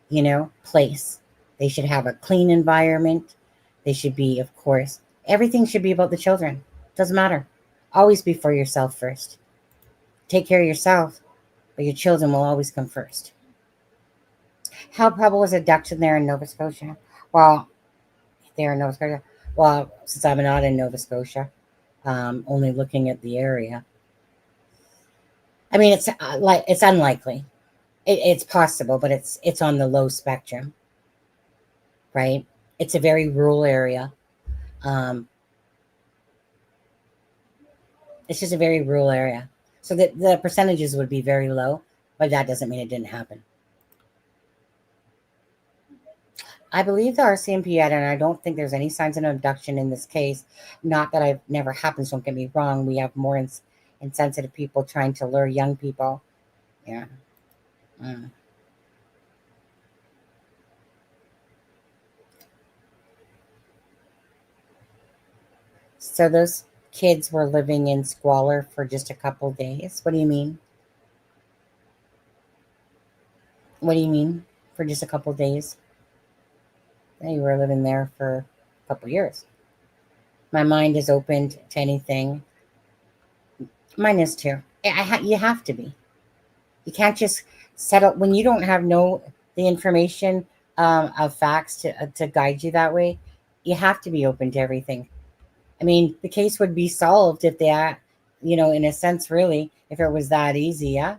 you know, place. They should have a clean environment. They should be, of course, everything should be about the children. Doesn't matter. Always be for yourself first. Take care of yourself, but your children will always come first. How probable is abduction there in Nova Scotia? Well, there in Nova Scotia. Well, since I'm not in Nova Scotia, only looking at the area. I mean, it's unlikely. It's possible, but it's on the low spectrum, right? It's a very rural area. It's just a very rural area. So the percentages would be very low, but that doesn't mean it didn't happen. I believe the RCMP had, and I don't think there's any signs of an abduction in this case. Not that I've never happened, so don't get me wrong. We have more insensitive people trying to lure young people. Yeah. So those kids were living in squalor for just a couple days. What do you mean? What do you mean for just a couple days? They were living there for a couple years. My mind is open to anything. Mine is too. You have to be. You can't just settle when you don't have the information of facts to guide you that way. You have to be open to everything. I mean, the case would be solved if they, you know, in a sense, really, if it was that easy, yeah.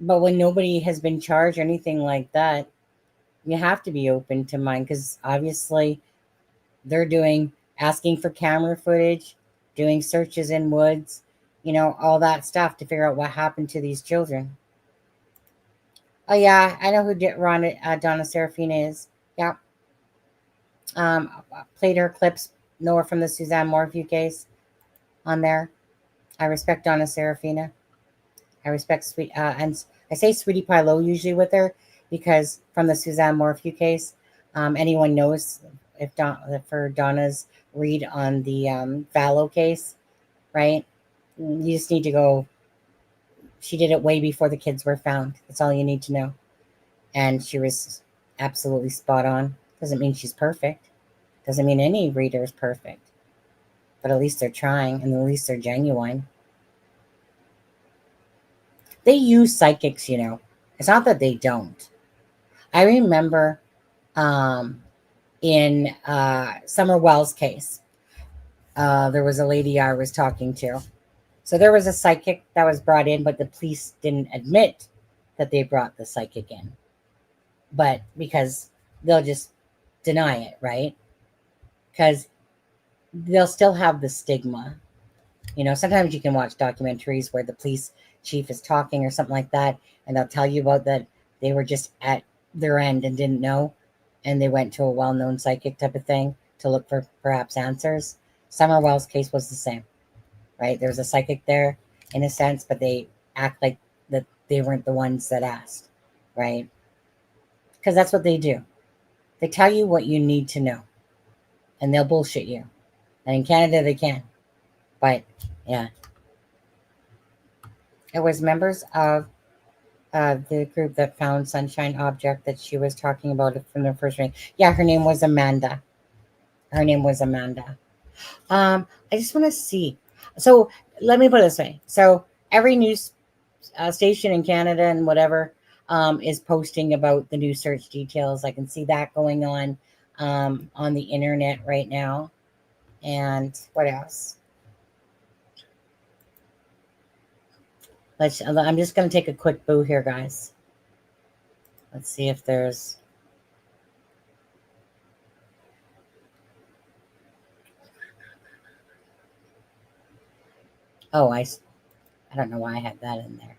But when nobody has been charged or anything like that, you have to be open to mine because obviously they're asking for camera footage, doing searches in woods, you know, all that stuff to figure out what happened to these children. Oh yeah, I know who Donna Serafina is. Yeah. Played her clips, know her from the Suzanne Morphew case on there. I respect Donna Serafina. I respect and I say Sweetie Pie Low usually with her because from the Suzanne Morphew case, anyone knows for Donna's read on the Fallow case, right? You just need to go She did it way before the kids were found. That's all you need to know. And she was absolutely spot on. Doesn't mean she's perfect. Doesn't mean any reader is perfect. But at least they're trying, and at least they're genuine. They use psychics, you know. It's not that they don't. I remember in Summer Wells' case, there was a lady I was talking to. So there was a psychic that was brought in, but the police didn't admit that they brought the psychic in. But because they'll just deny it, right? Because they'll still have the stigma. You know, sometimes you can watch documentaries where the police chief is talking or something like that, and they'll tell you about that they were just at their end and didn't know, and they went to a well-known psychic type of thing to look for perhaps answers. Summer Wells' case was the same, right? There was a psychic there in a sense, but they act like that they weren't the ones that asked, right? Because that's what they do. They tell you what you need to know, and they'll bullshit you. And in Canada, they can. But yeah, it was members of the group that found Sunshine Object that she was talking about from the first ring. Yeah, her name was Amanda. Her name was Amanda. I just want to see. So let me put it this way. So every news station in Canada and whatever is posting about the new search details. I can see that going on the internet right now. And what else? I'm just going to take a quick boo here, guys. Let's see if there's... Oh, I don't know why I had that in there.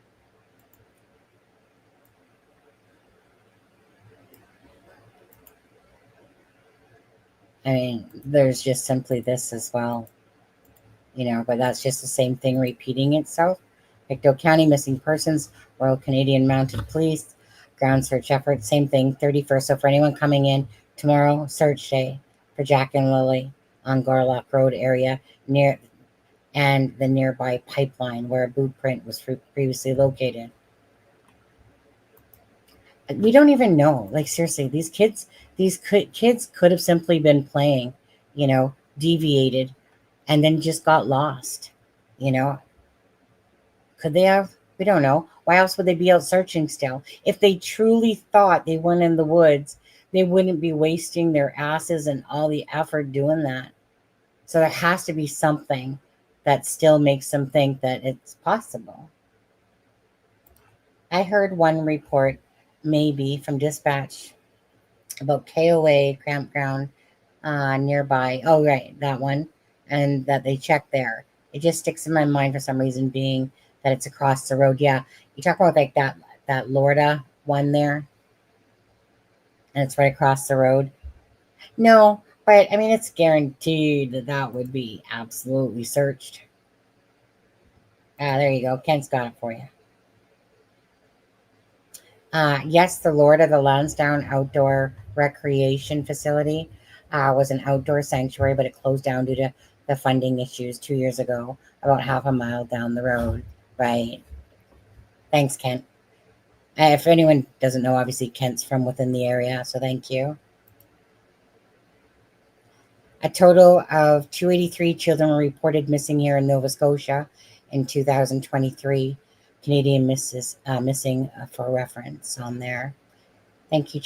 I mean, there's just simply this as well. You know, but that's just the same thing repeating itself. Pictou County missing persons, Royal Canadian Mounted Police, ground search effort, same thing, 31st. So for anyone coming in tomorrow, search day for Jack and Lily on Gairloch Road area near and the nearby pipeline where a boot print was previously located. We don't even know. Like seriously, these kids could have simply been playing, you know, deviated, and then just got lost. You know, could they have? We don't know. Why else would they be out searching still? If they truly thought they went in the woods, they wouldn't be wasting their asses and all the effort doing that. So there has to be something that still makes them think that it's possible. I heard one report, maybe from dispatch, about KOA campground nearby. Oh, right, that one. And that they checked there. It just sticks in my mind for some reason, being that it's across the road. Yeah, you talk about like that Lorda one there, and it's right across the road. No, but I mean, it's guaranteed that that would be absolutely searched. There you go. Kent's got it for you. Yes, the Lorda, the Lansdowne Outdoor Recreation Facility, was an outdoor sanctuary, but it closed down due to the funding issues 2 years ago, about half a mile down the road. Right. Thanks, Kent. If anyone doesn't know, obviously Kent's from within the area, so thank you. A total of 283 children were reported missing here in Nova Scotia in 2023. Canadian missing for reference on there. Thank you,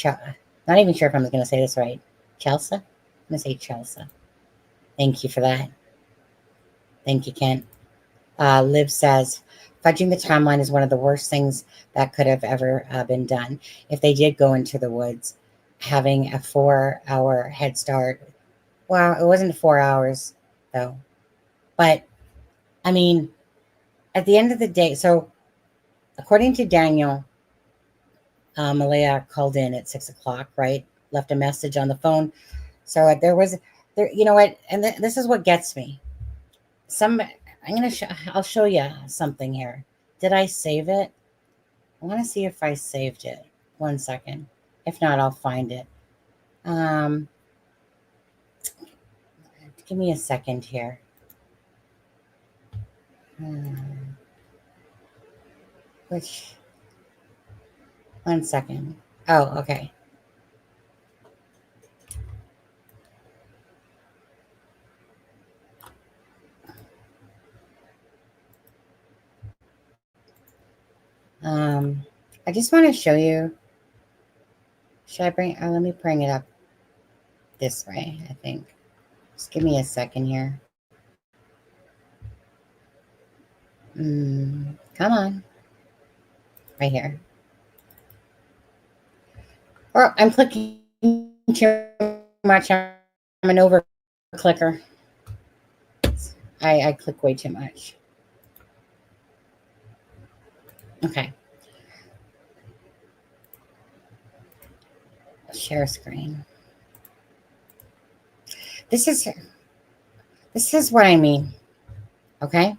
not even sure if I'm going to say this right. Chelsea? I'm going to say Chelsea. Thank you for that. Thank you, Kent. Liv says, fudging the timeline is one of the worst things that could have ever been done. If they did go into the woods, having a 4-hour head start. Well, it wasn't 4 hours, though. But, I mean, at the end of the day, so according to Daniel, Malaya called in at 6 o'clock, right? Left a message on the phone. So you know what? And this is what gets me. I'll show you something here. Did I save it? I want to see if I saved it. 1 second. If not, I'll find it. Give me a second here. Which, 1 second. Oh, okay. I just want to show you. Should I bring, let me bring it up this way, I think. Just give me a second here. Come on. Right here. Or I'm clicking too much. I'm an over clicker. I click way too much. Okay. Share screen. This is what I mean. Okay?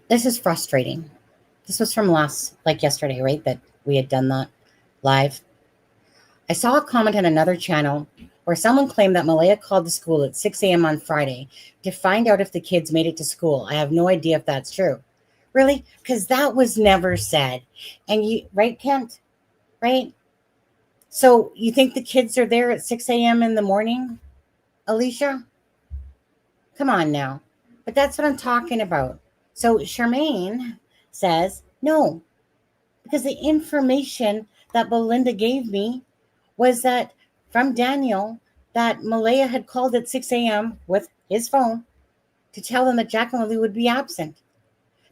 This is frustrating. This was from yesterday, right? That we had done that live. I saw a comment on another channel where someone claimed that Malaya called the school at 6 a.m. on Friday to find out if the kids made it to school. I have no idea if that's true. Really? Because that was never said. And you, right, Kent? Right? So you think the kids are there at 6 a.m. in the morning, Alicia? Come on now. But that's what I'm talking about. So Charmaine says, no, because the information that Belinda gave me was that from Daniel that Malaya had called at 6 a.m. with his phone to tell them that Jack and Lily would be absent.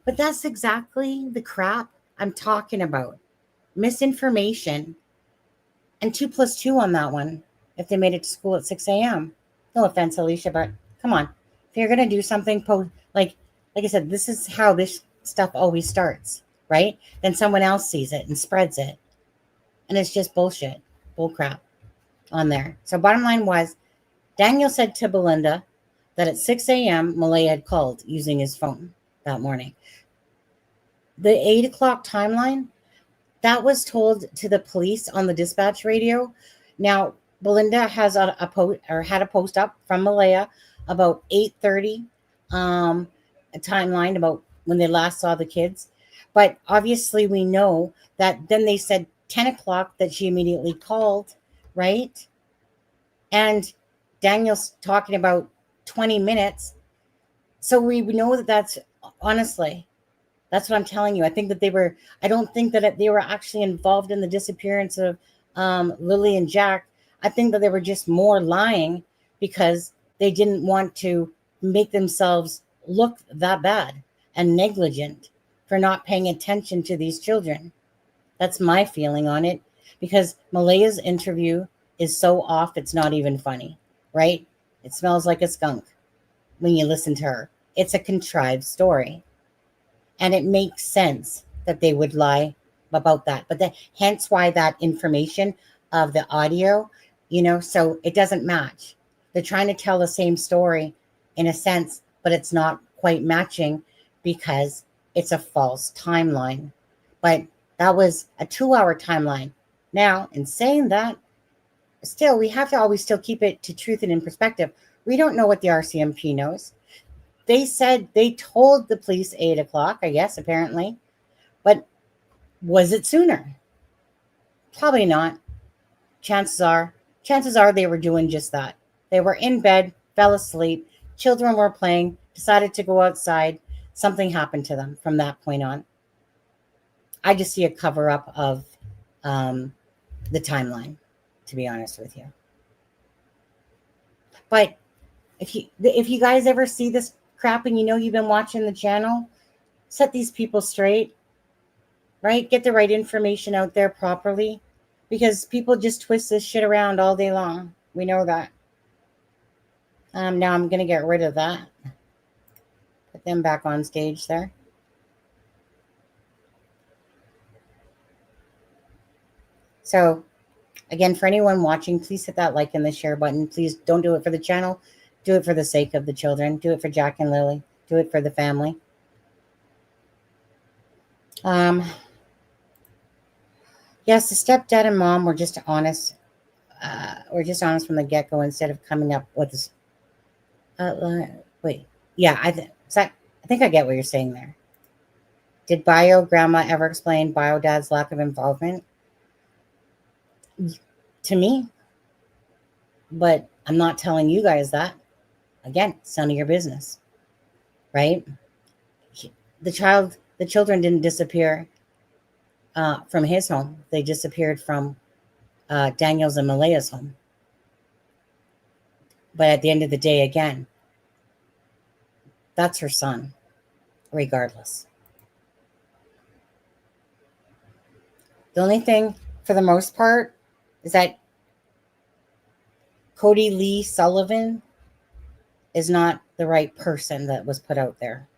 But that's exactly the crap I'm talking about. Misinformation. And 2 + 2 on that one, if they made it to school at 6 a.m. No offense, Alicia, but come on. If you're going to do something, like I said, this is how this stuff always starts, right? Then someone else sees it and spreads it. And it's just bullshit, bull crap on there. So bottom line was, Daniel said to Belinda that at 6 a.m. Malaya had called using his phone that morning. The 8 o'clock timeline, that was told to the police on the dispatch radio. Now, Belinda has had a post up from Malaya about 8:30, a timeline about when they last saw the kids. But obviously we know that then they said 10 o'clock that she immediately called, right? And Daniel's talking about 20 minutes. So we know that that's, honestly, that's what I'm telling you. I think that I don't think that they were actually involved in the disappearance of Lily and Jack. I think that they were just more lying because they didn't want to make themselves look that bad and negligent for not paying attention to these children. That's my feeling on it, because Malaya's interview is so off, it's not even funny, right? It smells like a skunk when you listen to her. It's a contrived story. And it makes sense that they would lie about that. But hence why that information of the audio, so it doesn't match. They're trying to tell the same story in a sense, but it's not quite matching because it's a false timeline. But that was a 2-hour timeline. Now, in saying that, still, we have to always still keep it to truth and in perspective. We don't know what the RCMP knows. They said they told the police 8 o'clock, I guess, apparently. But was it sooner? Probably not. Chances are they were doing just that. They were in bed, fell asleep, children were playing, decided to go outside. Something happened to them from that point on. I just see a cover-up of the timeline, to be honest with you. But if you guys ever see this crap and you've been watching the channel, set these people straight, right? Get the right information out there properly, because people just twist this shit around all day long. We know that. Now I'm going to get rid of that. Put them back on stage there. So again, for anyone watching, please hit that like and the share button. Please don't do it for the channel. Do it for the sake of the children. Do it for Jack and Lily. Do it for the family. Yes, the stepdad and mom were just honest. We're just honest from the get-go instead of coming up with this. Wait. Yeah, I think I get what you're saying there. Did Bio Grandma ever explain Bio Dad's lack of involvement? To me, but I'm not telling you guys that. Again, it's none of your business, right? The children didn't disappear from his home. They disappeared from Daniel's and Malaya's home. But at the end of the day, again, that's her son, regardless. The only thing, for the most part, is that Cody Lee Sullivan is not the right person that was put out there.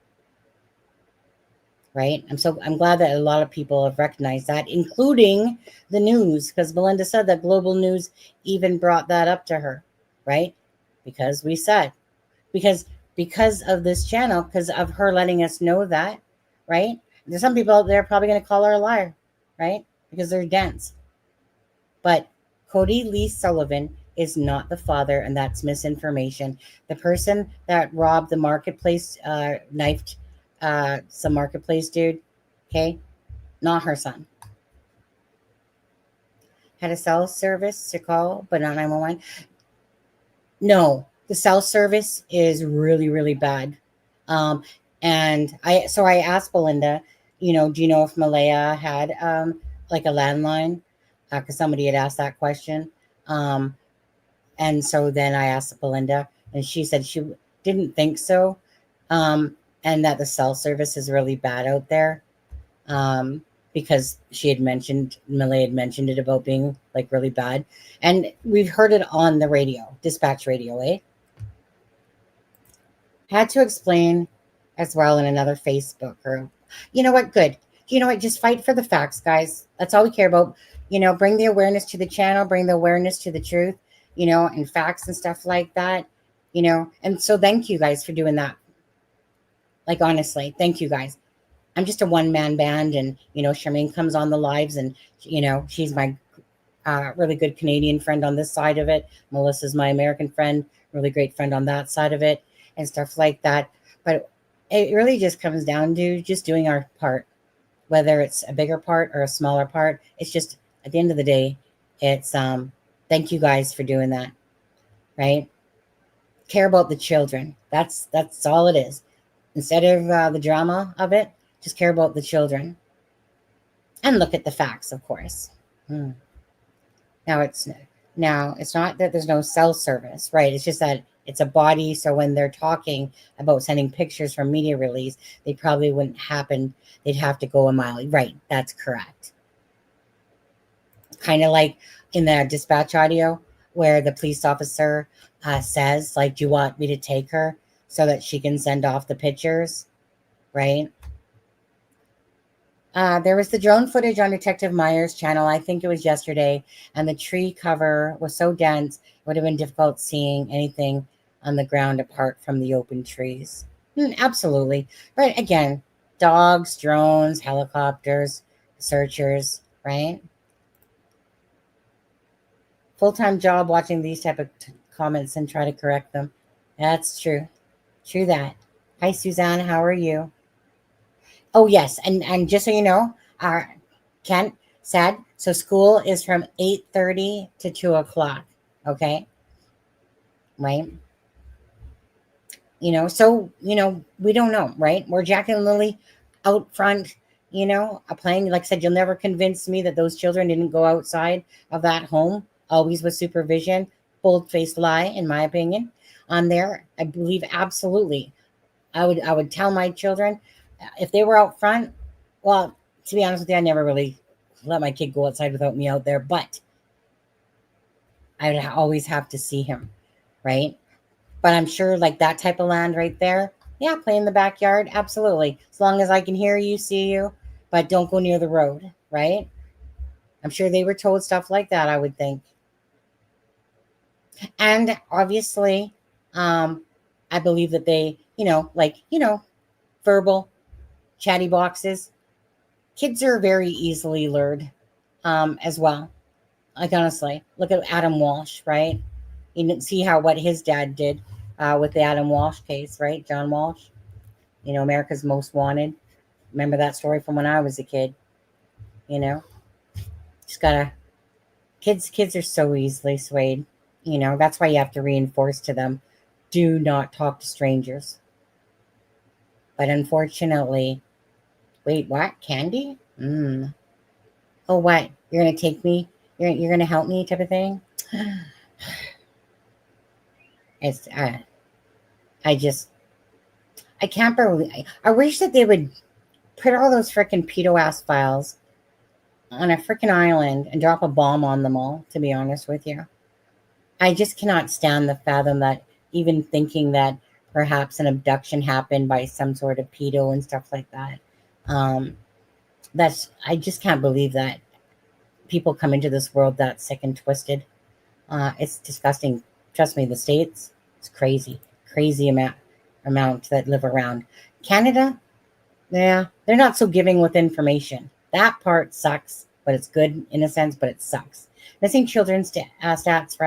Right? I'm glad that a lot of people have recognized that, including the news, because Belinda said that Global News even brought that up to her, right? Because we said, because of this channel, because of her letting us know that, right? There's some people out there probably going to call her a liar, right? Because they're dense. But Cody Lee Sullivan is not the father, and that's misinformation. The person that robbed the marketplace, knifed some marketplace dude, okay, not her son. Had a cell service to call, but not 911. No, the cell service is really, really bad. And I asked Belinda, do you know if Malaya had like a landline? Because somebody had asked that question. And so then I asked Belinda, and she said she didn't think so. And that the cell service is really bad out there. Because Malay had mentioned it about being like really bad. And we've heard it on the radio, dispatch radio, eh? Had to explain as well in another Facebook group. You know what? Good. You know what? Just fight for the facts, guys. That's all we care about. Bring the awareness to the channel, bring the awareness to the truth, and facts and stuff like that, And so thank you guys for doing that. Like, honestly, thank you guys. I'm just a one-man band, and, Charmaine comes on the lives, and, she's my really good Canadian friend on this side of it. Melissa's my American friend, really great friend on that side of it, and stuff like that. But it really just comes down to just doing our part, whether it's a bigger part or a smaller part. It's just, at the end of the day, it's thank you guys for doing that, right? Care about the children. That's all it is. Instead of the drama of it, just care about the children. And look at the facts, of course. Now it's not that there's no cell service, right? It's just that it's a body. So when they're talking about sending pictures from media release, they probably wouldn't happen. They'd have to go a mile. Right. That's correct. Kind of like in the dispatch audio where the police officer says, like, do you want me to take her so that she can send off the pictures? Right. There was the drone footage on Detective Meyer's channel. I think it was yesterday. And the tree cover was so dense, it would have been difficult seeing anything on the ground apart from the open trees. Absolutely. But again, dogs, drones, helicopters, searchers, right? Full-time job watching these type of comments and try to correct them. That's true. True that. Hi, Suzanne. How are you? Oh, yes. And just so you know, Kent said, so school is from 8:30 to 2 o'clock. Okay. Right. So, we don't know, right? We're Jack and Lily out front, playing. Like I said, you'll never convince me that those children didn't go outside of that home, always with supervision. Bold-faced lie, in my opinion, on there. I believe absolutely. I would tell my children, if they were out front, well, to be honest with you, I never really let my kid go outside without me out there, but I would always have to see him, right? But I'm sure like that type of land right there, yeah, play in the backyard, absolutely. As long as I can hear you, see you, but don't go near the road, right? I'm sure they were told stuff like that, I would think. And obviously, I believe that they, verbal chatty boxes. Kids are very easily lured as well. Like, honestly, look at Adam Walsh, right? You didn't see what his dad did with the Adam Walsh case, right? John Walsh, America's Most Wanted, remember that story from when I was a kid. You know, just gotta kids are so easily swayed. You know, that's why you have to reinforce to them, do not talk to strangers. But unfortunately, wait, what? Candy? Oh, what? You're gonna take me? You're gonna help me, type of thing. It's I can't believe. I wish that they would put all those freaking pedo ass files on a freaking island and drop a bomb on them all. To be honest with you, I just cannot stand the fathom that even thinking that perhaps an abduction happened by some sort of pedo and stuff like that. I just can't believe that people come into this world that sick and twisted. It's disgusting. Trust me, the States, it's crazy amount that live around. Canada, yeah, they're not so giving with information. That part sucks, but it's good in a sense, but it sucks. Missing children stats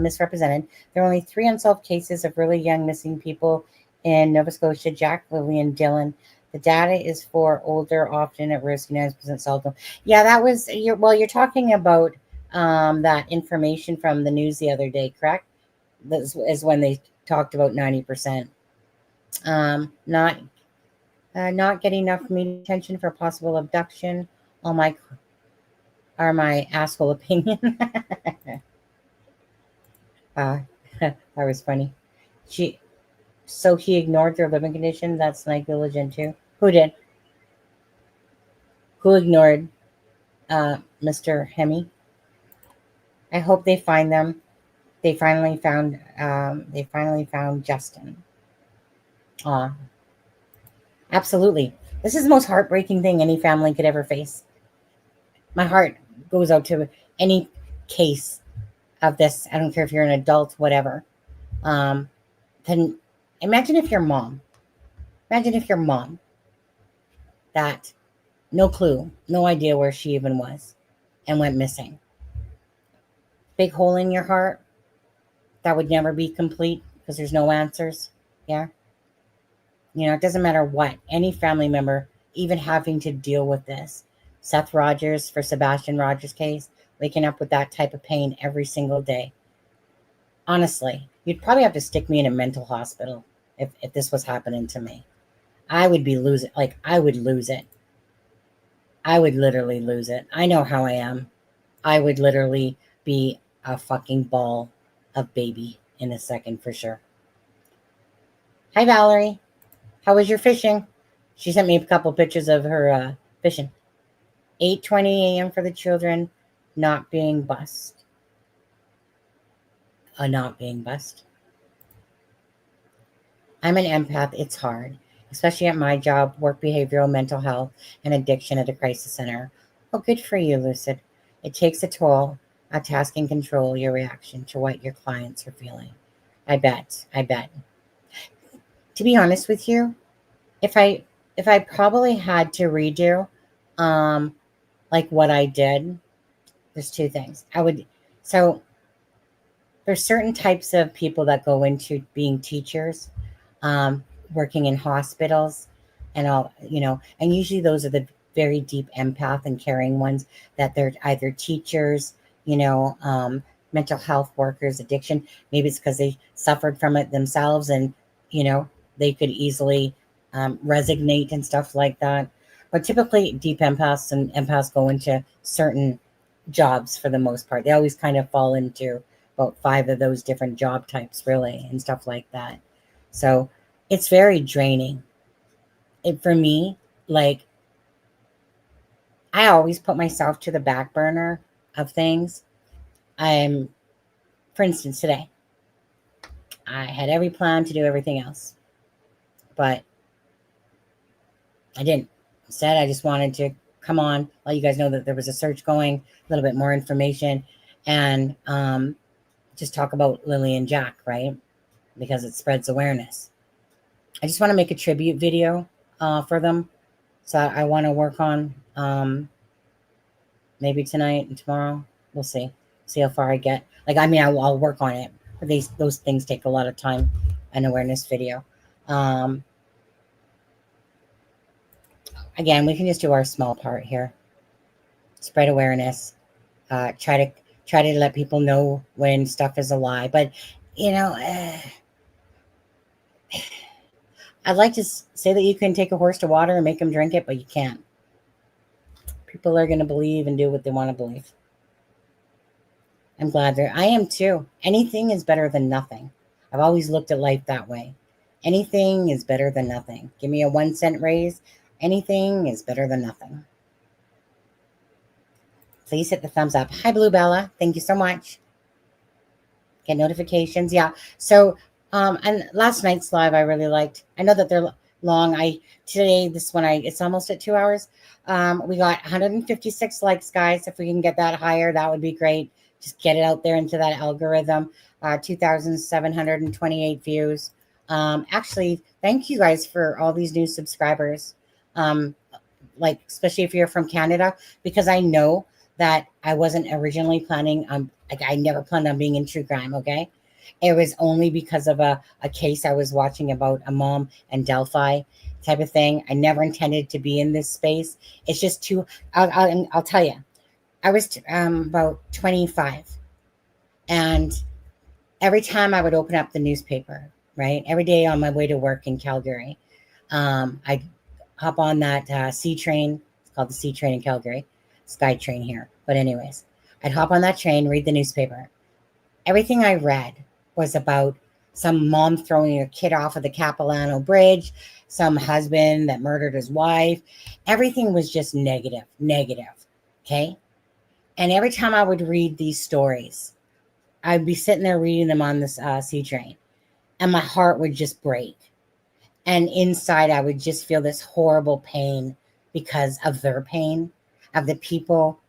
misrepresented. There are only 3 unsolved cases of really young missing people in Nova Scotia: Jack, Lily, and Dylan. The data is for older, often at risk, 90% solved. Yeah, that was you're talking about that information from the news the other day, correct? This is when they talked about 90%. Not getting enough media attention for possible abduction. All my asshole opinion. That was funny. So he ignored their living conditions. That's negligent too. Who did? Who ignored Mr. Hemi? I hope they find them. They finally found Justin. Absolutely. This is the most heartbreaking thing any family could ever face. My heart goes out to any case of this. I don't care if you're an adult, whatever. Then imagine if your mom that no clue, no idea where she even was and went missing. Big hole in your heart that would never be complete because there's no answers. Yeah. You know, it doesn't matter what, any family member, even having to deal with this. Seth Rogers, for Sebastian Rogers' case, waking up with that type of pain every single day. Honestly, you'd probably have to stick me in a mental hospital if this was happening to me. I would be losing, I would lose it. I would literally lose it. I know how I am. I would literally be a fucking ball of baby in a second for sure. Hi, Valerie. How was your fishing? She sent me a couple pictures of her fishing. 8:20 a.m. for the children not being bussed. Not being bussed. I'm an empath. It's hard, especially at my job, work, behavioral, mental health, and addiction at a crisis center. Oh, good for you, Lucid. It takes a toll at task and control your reaction to what your clients are feeling. I bet. To be honest with you, if I probably had to redo like what I did, there's 2 things. There's certain types of people that go into being teachers, working in hospitals and all, and usually those are the very deep empath and caring ones, that they're either teachers, mental health workers, addiction. Maybe it's because they suffered from it themselves and, they could easily resignate and stuff like that. But typically deep empaths and empaths go into certain jobs for the most part. They always kind of fall into about 5 of those different job types, really, and stuff like that. So it's very draining. For me, I always put myself to the back burner of things. For instance, today, I had every plan to do everything else, but I didn't. Instead, I just wanted to come on, let you guys know that there was a search going, a little bit more information, and just talk about Lily and Jack, right? Because it spreads awareness. I just want to make a tribute video for them. So I want to work on maybe tonight and tomorrow. We'll see how far I get. I'll work on it. But those things take a lot of time. An awareness video. again, we can just do our small part here. Spread awareness. Try to let people know when stuff is a lie. But you know, I'd like to say that you can take a horse to water and make them drink it, but you can't. People are going to believe and do what they want to believe. I'm glad I am too. Anything is better than nothing. I've always looked at life that way. Anything is better than nothing. Give me a 1 cent raise. Anything is better than nothing. Please hit the thumbs up. Hi, Blue Bella. Thank you so much. Get notifications. Yeah. So, and last night's live I really liked. I know that they're long. It's almost at 2 hours. We got 156 likes, guys. If we can get that higher, that would be great. Just get it out there into that algorithm. 2,728 views. Actually, thank you guys for all these new subscribers. Like, especially if you're from Canada, because I know that I wasn't originally planning on, like, I never planned on being in true crime, okay? It was only because of a case I was watching about a mom and Delphi type of thing. I never intended to be in this space. It's just too, I'll tell you, I was about 25. And every time I would open up the newspaper, right? Every day on my way to work in Calgary, I'd hop on that C train. It's called the C train in Calgary. Sky train here. But anyways, I'd hop on that train, read the newspaper. Everything I read was about some mom throwing her kid off of the Capilano Bridge, some husband that murdered his wife. Everything was just negative. Okay? And every time I would read these stories, I'd be sitting there reading them on this C train, and my heart would just break. And inside, I would just feel this horrible pain because of their pain, of the people,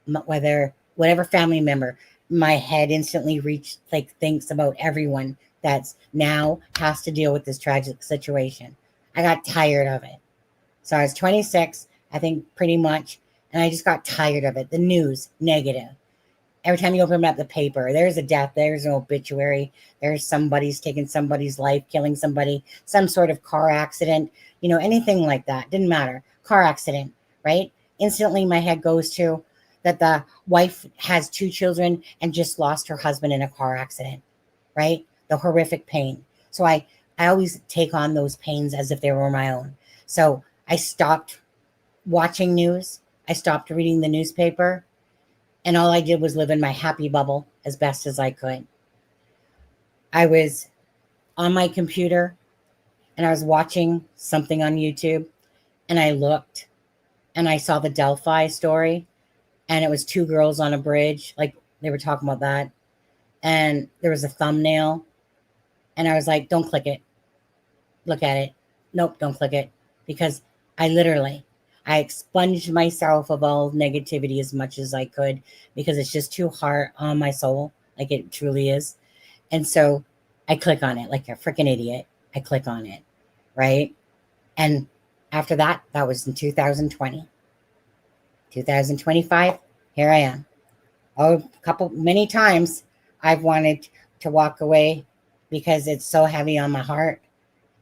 whatever family member. My head instantly thinks about everyone that's now has to deal with this tragic situation. I got tired of it. So I was 26, I think, pretty much, and I just got tired of it. The news, negative. Every time you open up the paper, there's a death, there's an obituary, there's somebody's taking somebody's life, killing somebody, some sort of car accident, anything like that. Didn't matter. Car accident, right? Instantly my head goes to that the wife has 2 children and just lost her husband in a car accident, right? The horrific pain. So I always take on those pains as if they were my own. So I stopped watching news. I stopped reading the newspaper. And all I did was live in my happy bubble as best as I could. I was on my computer and I was watching something on YouTube, and I looked and I saw the Delphi story, and it was 2 girls on a bridge. Like, they were talking about that. And there was a thumbnail, and I was like, don't click it. Look at it. Nope, don't click it. Because I expunged myself of all negativity as much as I could, because it's just too hard on my soul, like it truly is. And so I click on it like a freaking idiot. I click on it, right? And after that was in 2020. 2025, here I am. Many times I've wanted to walk away because it's so heavy on my heart,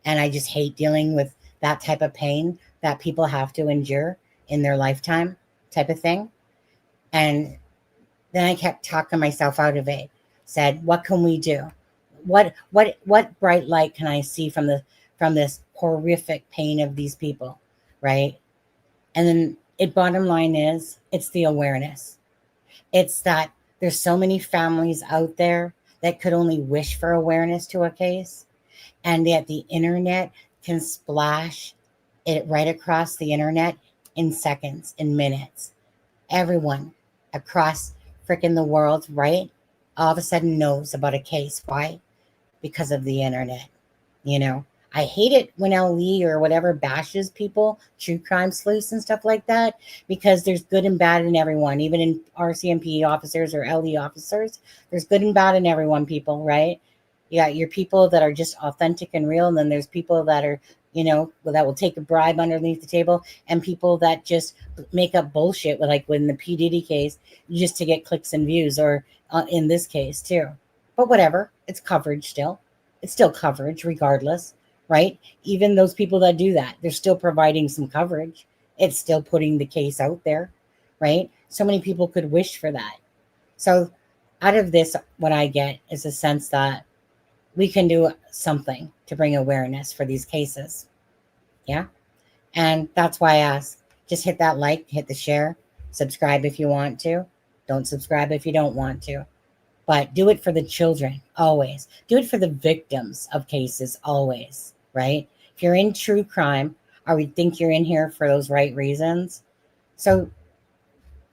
and I just hate dealing with that type of pain that people have to endure in their lifetime type of thing. And then I kept talking myself out of it. Said, what can we do? What bright light can I see from this horrific pain of these people, right? And then bottom line is, it's the awareness. It's that there's so many families out there that could only wish for awareness to a case, and yet the internet can splash it right across the internet in seconds, in minutes. Everyone across freaking the world, right, all of a sudden knows about a case. Why? Because of the internet. I hate it when LE or whatever bashes people, true crime sleuths and stuff like that, because there's good and bad in everyone. Even in RCMP officers or LE officers, there's good and bad in everyone, people, right? You got your people that are just authentic and real, and then there's people that are, that will take a bribe underneath the table, and people that just make up bullshit, like when the P. Diddy case, just to get clicks and views, or in this case too. But whatever, it's coverage still. It's still coverage regardless, right? Even those people that do that, they're still providing some coverage it's still putting the case out there, right? So many people could wish for that. So out of this, what I get is a sense that we can do something to bring awareness for these cases. Yeah. And that's why I ask, just hit that like, hit the share, subscribe if you want to. Don't subscribe if you don't want to. But do it for the children, always. Do it for the victims of cases, always, right? If you're in true crime, I would think you're in here for those right reasons. So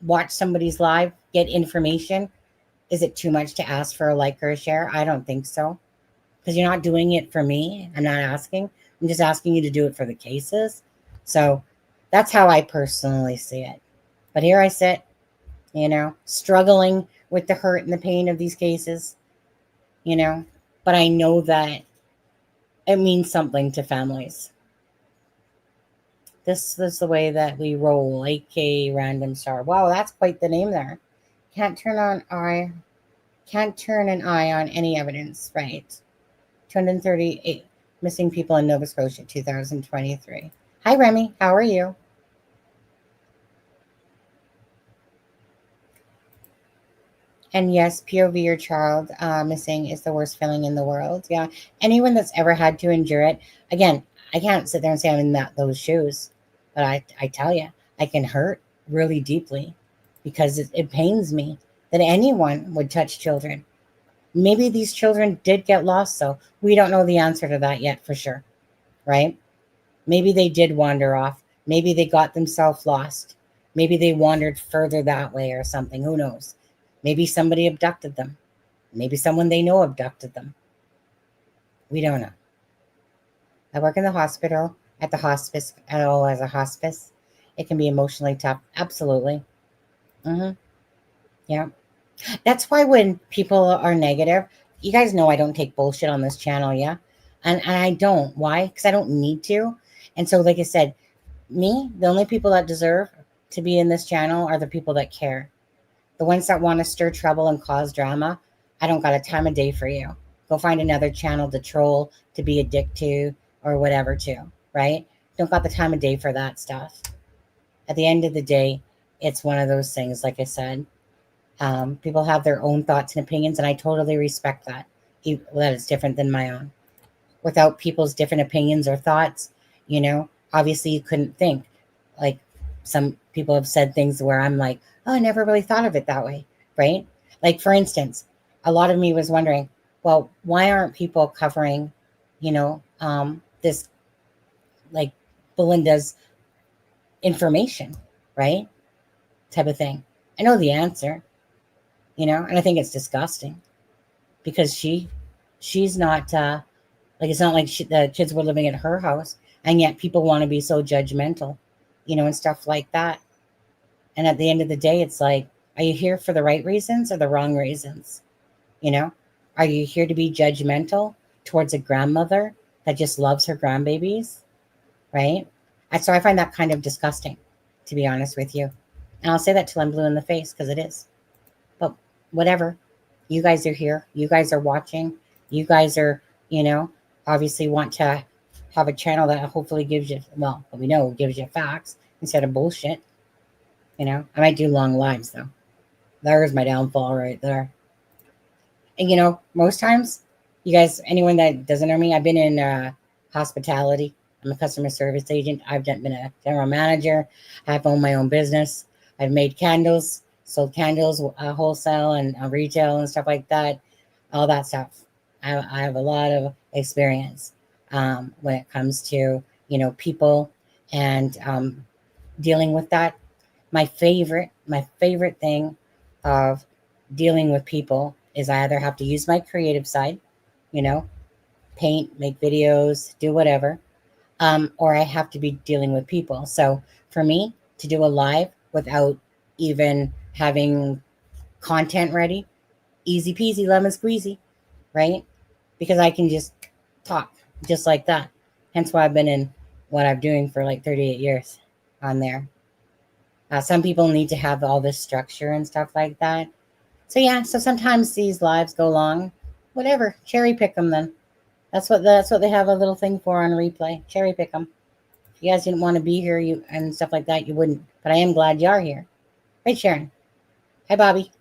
watch somebody's live, get information. Is it too much to ask for a like or a share? I don't think so. Because you're not doing it for me. I'm not asking. I'm just asking you to do it for the cases. So that's how I personally see it. But here I sit, struggling with the hurt and the pain of these cases, but I know that it means something to families. This is the way that we roll, AK Random Star. Wow, that's quite the name there. Can't turn an eye on any evidence, right? 238 missing people in Nova Scotia, 2023. Hi, Remy. How are you? And yes, POV or child missing is the worst feeling in the world. Yeah. Anyone that's ever had to endure it. Again, I can't sit there and say I'm in those shoes. But I tell you, I can hurt really deeply because it pains me that anyone would touch children. Maybe these children did get lost, so we don't know the answer to that yet for sure, right? Maybe they did wander off. Maybe they got themselves lost. Maybe they wandered further that way or something. Who knows? Maybe somebody abducted them. Maybe someone they know abducted them. We don't know. I work in the hospital, at the hospice, as a hospice. It can be emotionally tough. Absolutely. Yeah. That's why when people are negative, you guys know I don't take bullshit on this channel, yeah? And I don't. Why? Because I don't need to. And so, like I said, the only people that deserve to be in this channel are the people that care. The ones that want to stir trouble and cause drama, I don't got a time of day for you. Go find another channel to troll, to be a dick to, or whatever to, right? Don't got the time of day for that stuff. At the end of the day, it's one of those things, like I said. People have their own thoughts and opinions, and I totally respect that. That is different than my own. Without people's different opinions or thoughts, obviously you couldn't think. Like some people have said things where I'm like, oh, I never really thought of it that way, right? Like, for instance, a lot of me was wondering, well, why aren't people covering, this, like, Belinda's information, right? Type of thing. I know the answer, and I think it's disgusting because she's not, it's not like the kids were living at her house, and yet people want to be so judgmental, and stuff like that. And at the end of the day, it's like, are you here for the right reasons or the wrong reasons? Are you here to be judgmental towards a grandmother that just loves her grandbabies, right? And so I find that kind of disgusting, to be honest with you. And I'll say that till I'm blue in the face, because it is. But whatever. You guys are here. You guys are watching. You guys are, obviously want to have a channel that hopefully gives you, we know gives you facts instead of bullshit. I might do long lives, though. There's my downfall right there. And, most times, you guys, anyone that doesn't know me, I've been in hospitality. I'm a customer service agent. I've been a general manager. I've owned my own business. I've made candles, sold candles, wholesale and retail and stuff like that. All that stuff. I have a lot of experience when it comes to, people and dealing with that. My favorite thing of dealing with people is I either have to use my creative side, paint, make videos, do whatever, or I have to be dealing with people. So for me to do a live without even having content ready, easy peasy, lemon squeezy, right? Because I can just talk just like that. Hence why I've been in what I'm doing for like 38 years on there. Some people need to have all this structure and stuff like that. So yeah, so sometimes these lives go long. Whatever, cherry pick them then. That's what they have a little thing for on replay. Cherry pick them. you guys didn't want to be here, and stuff like that, you wouldn't. But I am glad you are here. Right, Sharon? Hi, Bobby.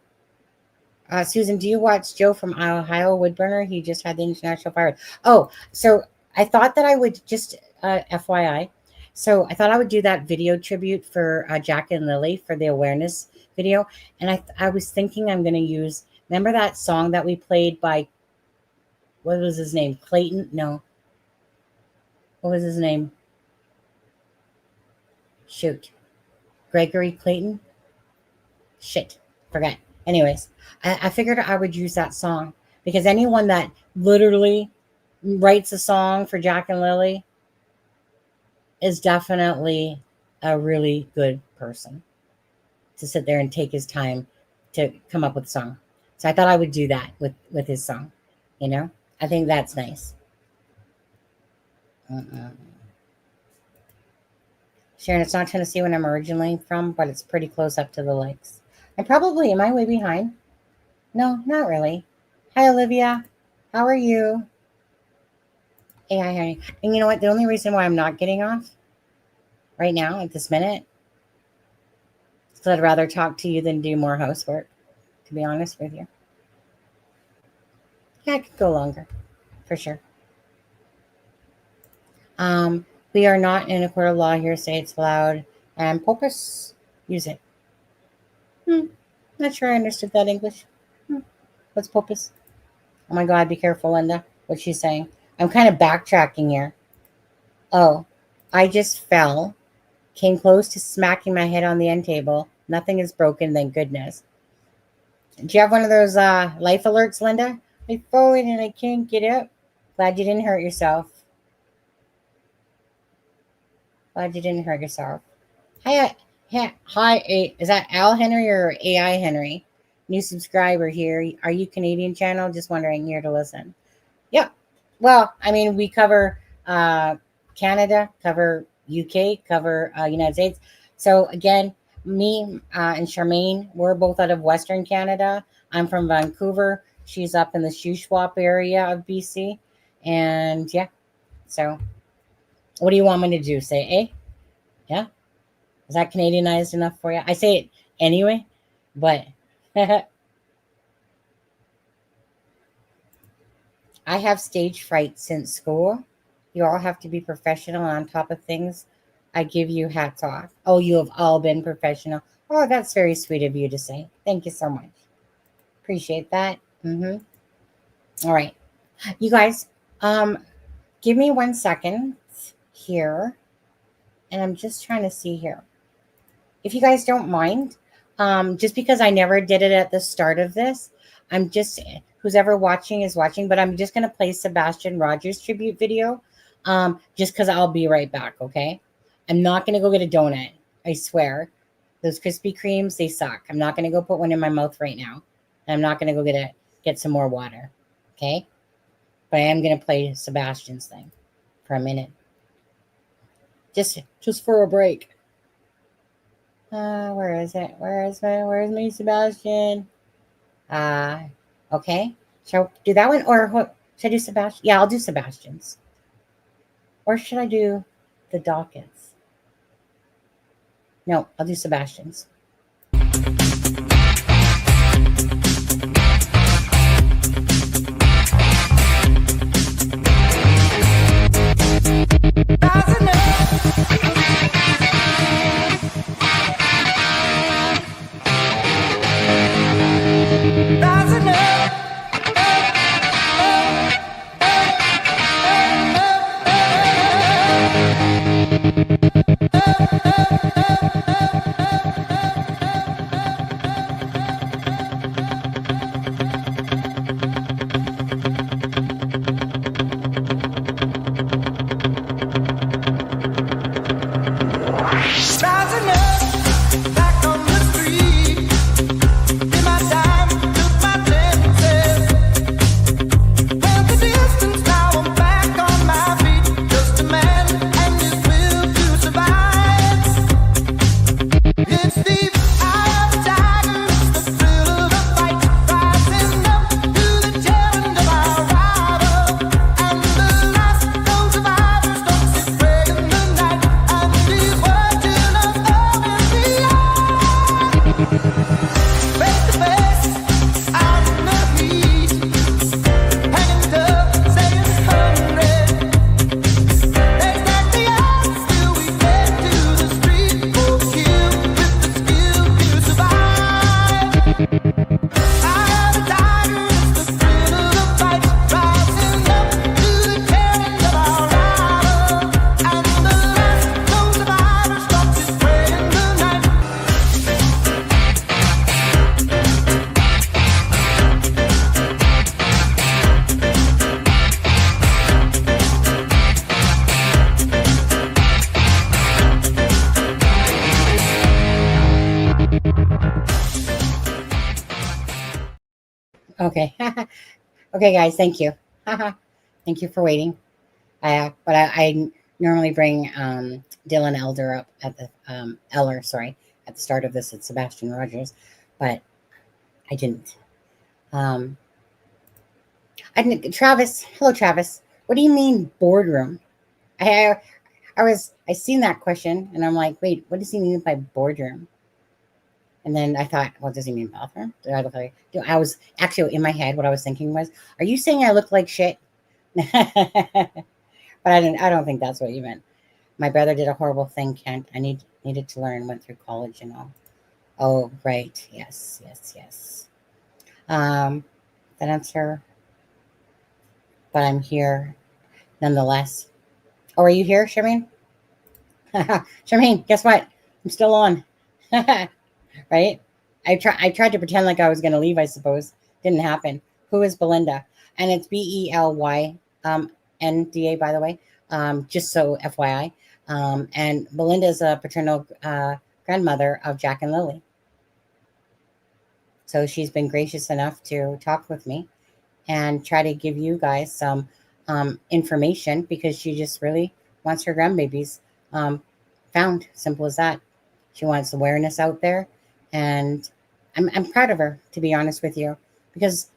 Susan, do you watch Joe from Ohio Woodburner? He just had the International Fire. Oh, so I thought that I would just, FYI, so I thought I would do that video tribute for Jack and Lily for the awareness video. And I was thinking I'm going to use, remember that song that we played by, what was his name? Clayton? No. What was his name? Shoot. Gregory Clayton? Shit. Forget. Anyways, I figured I would use that song because anyone that literally writes a song for Jack and Lily is definitely a really good person to sit there and take his time to come up with a song. So I thought I would do that with his song. You know, I think that's nice. Sharon, it's not Tennessee when I'm originally from, but it's pretty close up to the lakes. And probably, am I way behind? No, not really. Hi, Olivia. How are you? Hey, hi, honey. And you know what? The only reason why I'm not getting off right now at this minute is because I'd rather talk to you than do more housework, to be honest with you. Yeah, I could go longer, for sure. We are not in a court of law here. Say it's allowed. And purpose, use it. Not sure I understood that English. What's purpose? Oh my God, be careful, Linda. What she's saying. I'm kind of backtracking here. Oh, I just fell. Came close to smacking my head on the end table. Nothing is broken, thank goodness. Do you have one of those life alerts, Linda? I fallen and I can't get up. Glad you didn't hurt yourself. Glad you didn't hurt yourself. Hi, is that Al Henry or AI Henry? New subscriber here. Are you Canadian channel? Just wondering, here to listen. Yep. Well, I mean, we cover Canada, cover UK, cover United States. So again, me and Charmaine, we're both out of Western Canada. I'm from Vancouver. She's up in the Shuswap area of BC. And yeah, so what do you want me to do? Say, eh? Yeah? Is that Canadianized enough for you? I say it anyway, but I have stage fright since school. You all have to be professional on top of things. I give you hats off. Oh, you have all been professional. Oh, that's very sweet of you to say. Thank you so much. Appreciate that. All right. You guys, give me 1 second here. And I'm just trying to see here. If you guys don't mind, just because I never did it at the start of this, I'm just, who's ever watching is watching, but I'm just going to play Sebastian Rogers tribute video, just because I'll be right back, okay? I'm not going to go get a donut, I swear. Those Krispy Kremes, they suck. I'm not going to go put one in my mouth right now. And I'm not going to go get some more water, okay? But I am going to play Sebastian's thing for a minute. Just for a break. Where is it? Where's my Sebastian? Okay. Shall I do that one? Or what? Should I do Sebastian? Yeah, I'll do Sebastian's. Or should I do the Dawkins? No, I'll do Sebastian's. Okay. Okay, guys. Thank you. Thank you for waiting. I normally bring Dylan Elder up at the Eller, sorry, at the start of this at Sebastian Rogers, but I didn't. I didn't. Travis, hello, Travis. What do you mean boardroom? I seen that question and I'm like, wait, what does he mean by boardroom? And then I thought, what does he mean bathroom? Did I look like? I was actually in my head. What I was thinking was, are you saying I look like shit? But I don't think that's what you meant. My brother did a horrible thing, Kent. I needed to learn. Went through college and all. Oh, right. Yes. That answer. But I'm here nonetheless. Oh, are you here, Shameen? Shameen, guess what? I'm still on. Right? I tried to pretend like I was going to leave, I suppose. Didn't happen. Who is Belinda? And it's Bely NDA, by the way. Just so FYI. And Belinda is a paternal grandmother of Jack and Lily. So she's been gracious enough to talk with me and try to give you guys some information because she just really wants her grandbabies found. Simple as that. She wants awareness out there. And I'm proud of her, to be honest with you. Because,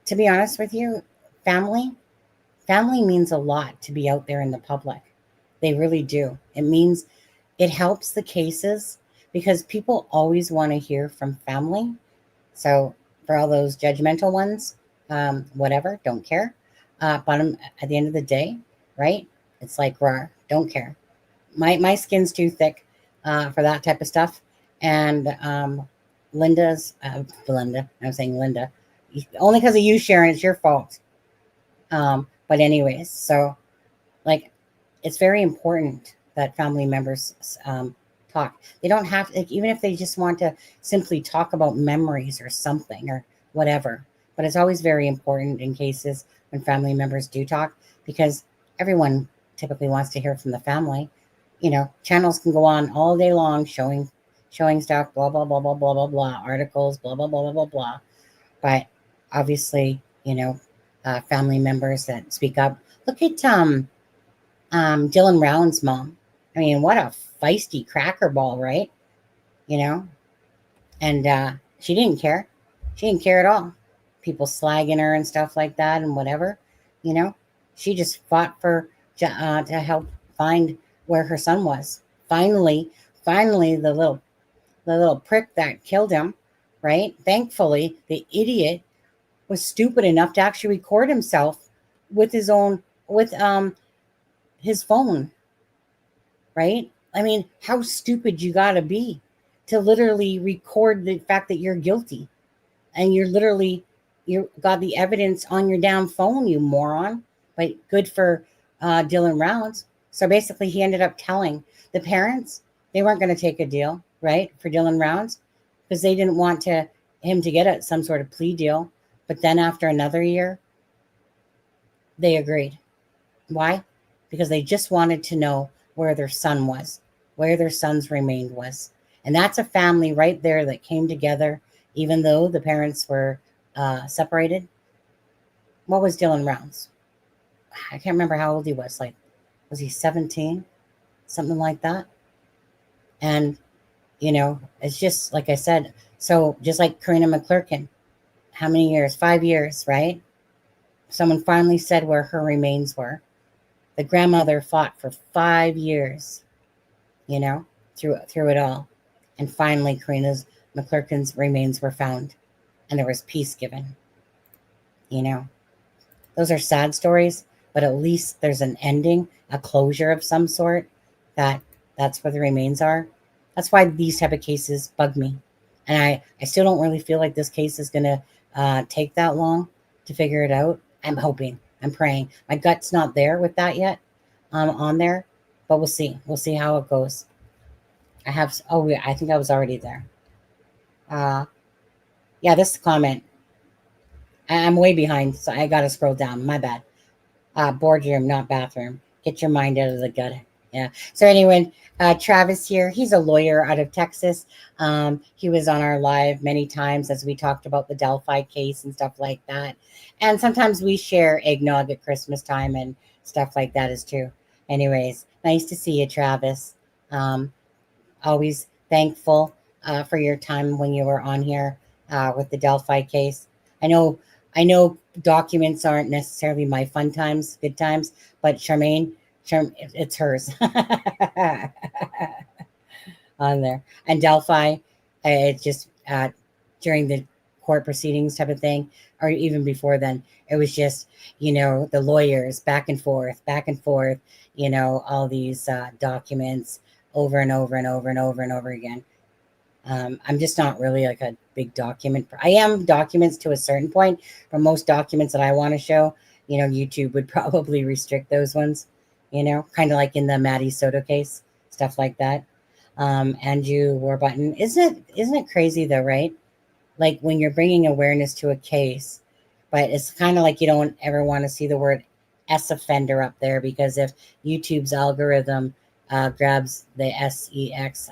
to be honest with you, family means a lot to be out there in the public. They really do. It means it helps the cases because people always want to hear from family. So for all those judgmental ones, whatever, don't care. Bottom at the end of the day, right? It's like raw, don't care. My skin's too thick for that type of stuff. And Belinda, I'm saying Linda, only because of you, Sharon, it's your fault. But anyways, so like, it's very important that family members talk. They don't have, like, even if they just want to simply talk about memories or something or whatever. But it's always very important in cases when family members do talk because everyone typically wants to hear from the family. Channels can go on all day long showing stuff, blah, blah, blah, blah, blah, blah, blah, articles, blah, blah, blah, blah, blah, blah. But obviously, family members that speak up. Look at Dylan Round's mom. I mean, what a feisty cracker ball, right? And she didn't care. She didn't care at all. People slagging her and stuff like that and whatever, she just fought to help find where her son was. Finally, the little prick that killed him, right? Thankfully, the idiot was stupid enough to actually record himself with his phone, right? I mean, how stupid you gotta be to literally record the fact that you're guilty and you got the evidence on your damn phone, you moron. But good for Dylan Rounds. So basically he ended up telling the parents they weren't going to take a deal, right, for Dylan Rounds because they didn't want him to get some sort of plea deal. But then after another year, they agreed. Why? Because they just wanted to know where their son was, where their son's remained was. And that's a family right there that came together, even though the parents were separated. What was Dylan Rounds? I can't remember how old he was. Like, was he 17? Something like that. And, it's just like I said. So just like Karina McClurkin, how many years? 5 years, right? Someone finally said where her remains were. The grandmother fought for 5 years, through it all. And finally, Karina McClurkin's remains were found. And there was peace given. Those are sad stories, but at least there's an ending, a closure of some sort. That's where the remains are. That's why these type of cases bug me. And I still don't really feel like this case is going to take that long to figure it out. I'm hoping. I'm praying. My gut's not there with that yet on there, but we'll see. We'll see how it goes. I think I was already there. Yeah, this comment. I'm way behind, so I got to scroll down. My bad. Boardroom, not bathroom. Get your mind out of the Yeah. So anyway, Travis here, he's a lawyer out of Texas. He was on our live many times as we talked about the Delphi case and stuff like that. And sometimes we share eggnog at Christmas time and stuff like that as too. Anyways, nice to see you, Travis. Always thankful for your time when you were on here with the Delphi case. I know documents aren't necessarily my fun times, good times, but Charmaine, it's hers on there. And Delphi, it's just during the court proceedings type of thing, or even before then, it was just, the lawyers back and forth, all these documents over and over and over and over and over again. I'm just not really like a big document. I am documents to a certain point, but most documents that I want to show, YouTube would probably restrict those ones, kind of like in the Maddie Soto case, stuff like that. Andrew Warbutton, isn't it crazy though, right? Like when you're bringing awareness to a case, but it's kind of like you don't ever want to see the word S offender up there, because if YouTube's algorithm grabs the SEX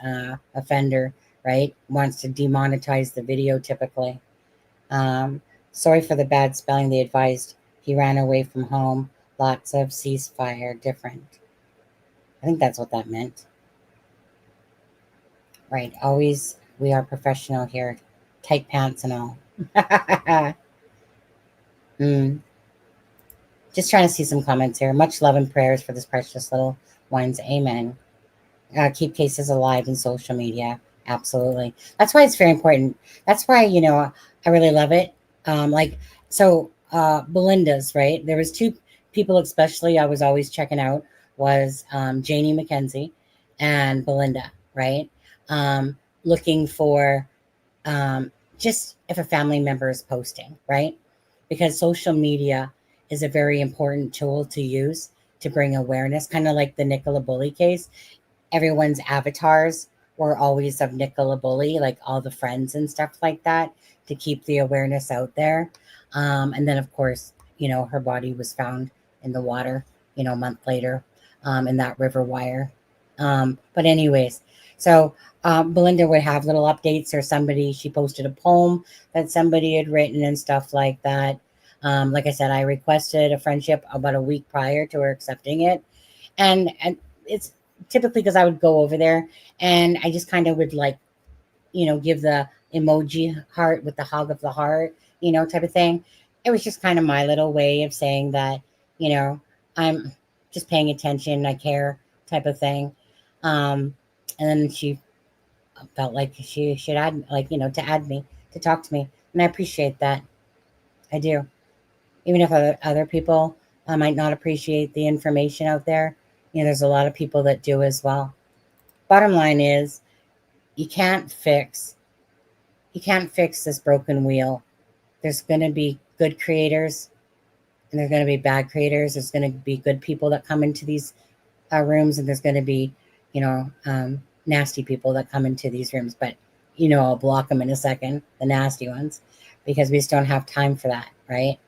offender, right, wants to demonetize the video typically. Sorry for the bad spelling. They advised he ran away from home. Lots of ceasefire different. I think that's what that meant. Right. Always, we are professional here. Tight pants and all. Just trying to see some comments here. Much love and prayers for this precious little ones. Amen. Keep cases alive in social media. Absolutely. That's why it's very important. That's why, I really love it. Belinda's, right? There was two people, especially I was always checking out, was Janie McKenzie and Belinda, right? Looking for just if a family member is posting, right? Because social media is a very important tool to use to bring awareness, kind of like the Nicola Bully case. Everyone's avatars were always of Nicola Bully, like all the friends and stuff like that, to keep the awareness out there. And then, of course, her body was found in the water, a month later in that river wire. But anyways, so Belinda would have little updates, or she posted a poem that somebody had written and stuff like that. Like I said, I requested a friendship about a week prior to her accepting it. And it's typically because I would go over there and I just kind of would give the emoji heart with the hug of the heart, type of thing. It was just kind of my little way of saying that, I'm just paying attention, I care, type of thing. And then she felt like she should add, to add me, to talk to me. And I appreciate that. I do. Even if other people might not appreciate the information out there, there's a lot of people that do as well. Bottom line is, you can't fix this broken wheel. There's going to be good creators and there's going to be bad creators. There's going to be good people that come into these rooms, and there's going to be, nasty people that come into these rooms. But, I'll block them in a second, the nasty ones, because we just don't have time for that, right?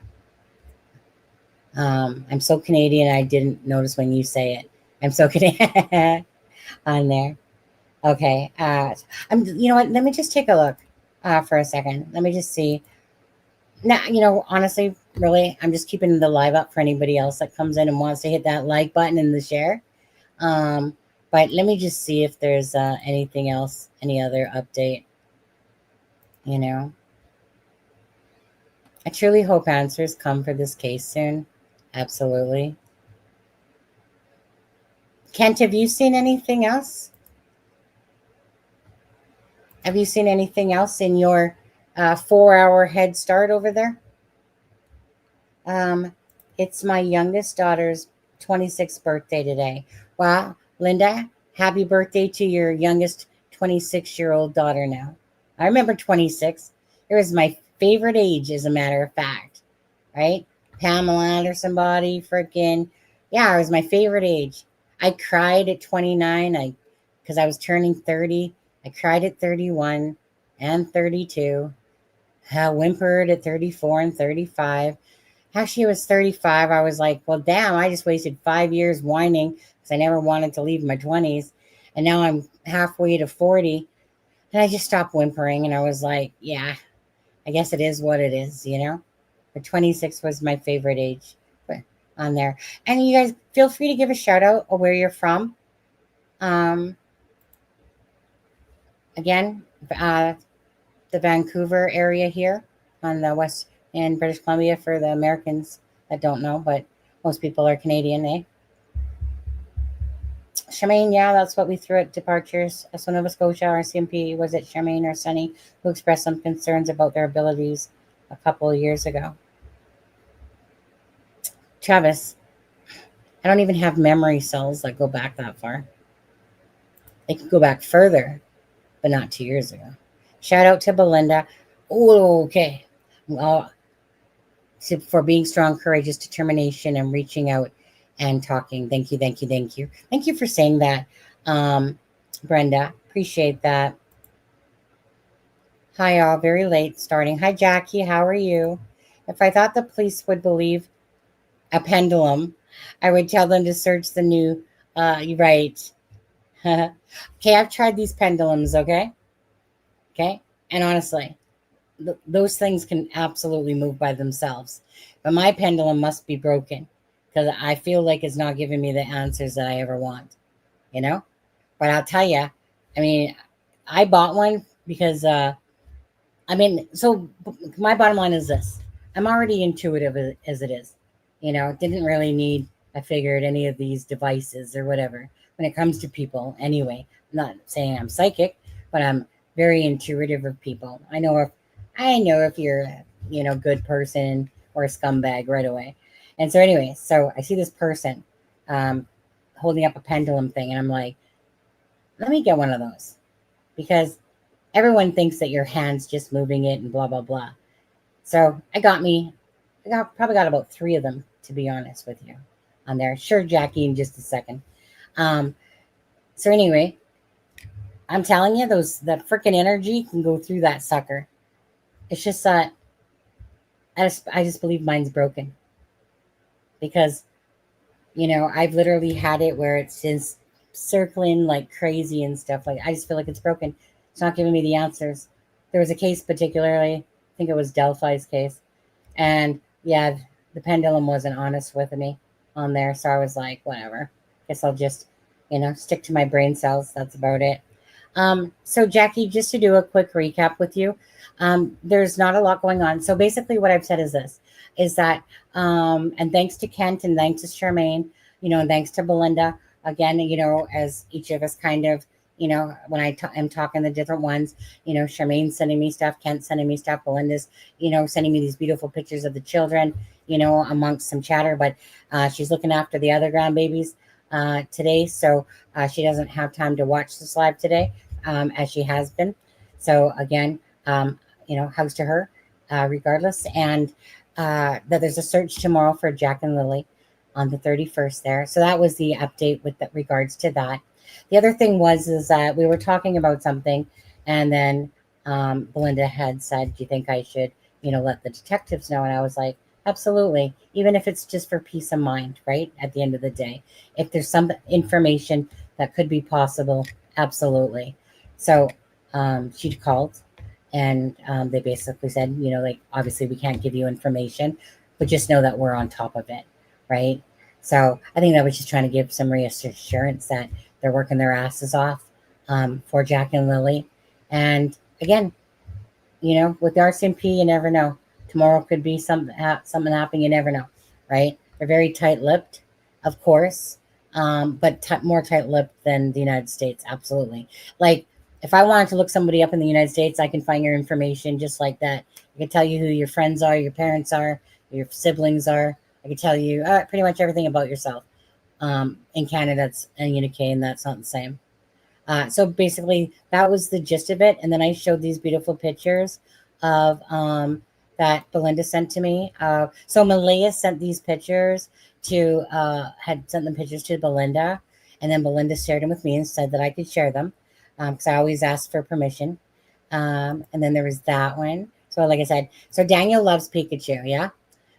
I'm so Canadian, I didn't notice when you say it. I'm so Canadian on there. Okay. You know what? Let me just take a look for a second. Let me just see. Now, honestly, really, I'm just keeping the live up for anybody else that comes in and wants to hit that like button and the share. But let me just see if there's anything else, any other update. I truly hope answers come for this case soon. Absolutely. Kent, have you seen anything else? Have you seen anything else in your 4-hour head start over there? It's my youngest daughter's 26th birthday today. Wow, Linda, happy birthday to your youngest 26-year-old daughter now. I remember 26. It was my favorite age, as a matter of fact, right? Pamela or somebody, freaking, yeah, it was my favorite age. I cried at 29 because I was turning 30. I cried at 31 and 32. I whimpered at 34 and 35. Actually, it was 35. I was like, well, damn, I just wasted 5 years whining because I never wanted to leave my 20s. And now I'm halfway to 40. And I just stopped whimpering. And I was like, yeah, I guess it is what it is, you know? But 26 was my favorite age on there. And you guys feel free to give a shout out of where you're from. Again, the Vancouver area here on the west in British Columbia for the Americans that don't know, but most people are Canadian, eh? Charmaine, yeah, that's what we threw at departures. So Nova Scotia, RCMP, was it Charmaine or Sunny who expressed some concerns about their abilities a couple of years ago? Travis, I don't even have memory cells that go back that far. They can go back further, but not 2 years ago. Shout out to Belinda. Oh, okay. Well, for being strong, courageous, determination, and reaching out and talking. Thank you, thank you, thank you. Thank you for saying that, Brenda. Appreciate that. Hi, all. Very late starting. Hi, Jackie. How are you? If I thought the police would believe a pendulum, I would tell them to search the new. Right. Okay, I've tried these pendulums. Okay. And honestly, those things can absolutely move by themselves. But my pendulum must be broken because I feel like it's not giving me the answers that I ever want, you know? But I'll tell you, I mean, I bought one because, so my bottom line is this. I'm already intuitive as it is, you know, didn't really need, I figured, any of these devices or whatever when it comes to people anyway. I'm not saying I'm psychic, but I'm very intuitive of people. I know if you're a, good person or a scumbag right away. And so anyway, so I see this person holding up a pendulum thing, and I'm like, let me get one of those because everyone thinks that your hand's just moving it and blah, blah, blah. So probably got about 3 of them, to be honest with you, on there. Sure, Jackie, in just a second. So anyway, I'm telling you, that freaking energy can go through that sucker. It's just that I just believe mine's broken because, I've literally had it where it's just circling like crazy and stuff. Like, I just feel like it's broken. It's not giving me the answers. There was a case particularly, I think it was Delphi's case. And yeah, the pendulum wasn't honest with me on there. So I was like, whatever. Guess I'll just, stick to my brain cells. That's about it. So Jackie, just to do a quick recap with you, there's not a lot going on. So basically what I've said is that, and thanks to Kent and thanks to Charmaine, and thanks to Belinda, again, as each of us kind of, when I'm talking the different ones, Charmaine's sending me stuff, Kent's sending me stuff, Belinda's, sending me these beautiful pictures of the children, amongst some chatter, but she's looking after the other grandbabies today. So she doesn't have time to watch this live today, as she has been. So again, hugs to her, regardless. And that there's a search tomorrow for Jack and Lily on the 31st there. So that was the update with regards to that. The other thing is that we were talking about something, and then Belinda had said, do you think I should, let the detectives know? And I was like, absolutely. Even if it's just for peace of mind, right? At the end of the day, if there's some information that could be possible, absolutely. So she called, and they basically said, obviously we can't give you information, but just know that we're on top of it, right? So I think that was just trying to give some reassurance that they're working their asses off for Jack and Lily. And again, with the RCMP, you never know. Tomorrow could be something happening. You never know, right? They're very tight-lipped, of course, but more tight-lipped than the United States. Absolutely. Like, if I wanted to look somebody up in the United States, I can find your information just like that. I can tell you who your friends are, your parents are, your siblings are. I can tell you pretty much everything about yourself. In Canada and UK, and that's not the same. So basically, that was the gist of it. And then I showed these beautiful pictures of that Belinda sent to me. So Malaya sent these pictures had sent them pictures to Belinda, and then Belinda shared them with me and said that I could share them because I always ask for permission. And then there was that one. So like I said, so Daniel loves Pikachu, yeah.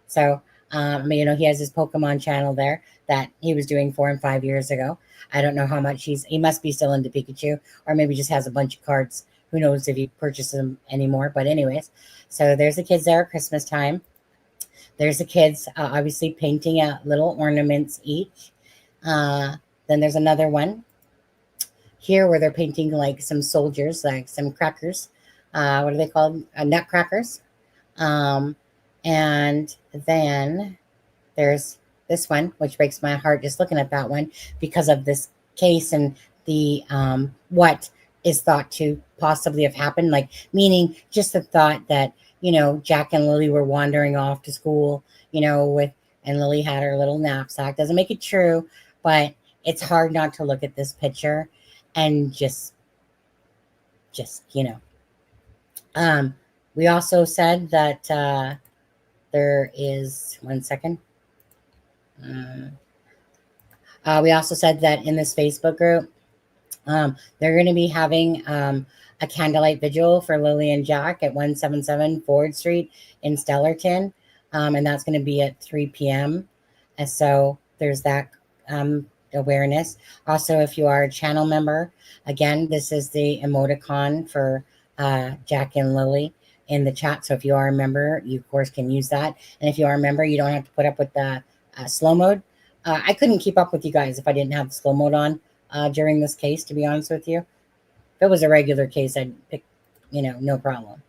So He has his Pokemon channel there that he was doing 4 and 5 years ago. I don't know how much he must be still into Pikachu, or maybe just has a bunch of cards. Who knows if he purchases them anymore? But anyways, so there's the kids there at Christmas time. There's the kids obviously painting out little ornaments each. Then there's another one here where they're painting like some soldiers, like some crackers. What are they called? Nutcrackers. And then there's this one, which breaks my heart just looking at that one because of this case and the what is thought to possibly have happened. Like, meaning just the thought that, Jack and Lily were wandering off to school, and Lily had her little knapsack. Doesn't make it true, but it's hard not to look at this picture and just we also said that there is, one second. We also said that in this Facebook group, they're going to be having a candlelight vigil for Lily and Jack at 177 Ford Street in Stellarton. And that's going to be at 3 p.m. And so there's that awareness. Also, if you are a channel member, again, this is the emoticon for Jack and Lily in the chat. So if you are a member, you of course can use that. And if you are a member, you don't have to put up with the slow mode. I couldn't keep up with you guys if I didn't have the slow mode on during this case, to be honest with you. If it was a regular case, I'd pick, no problem.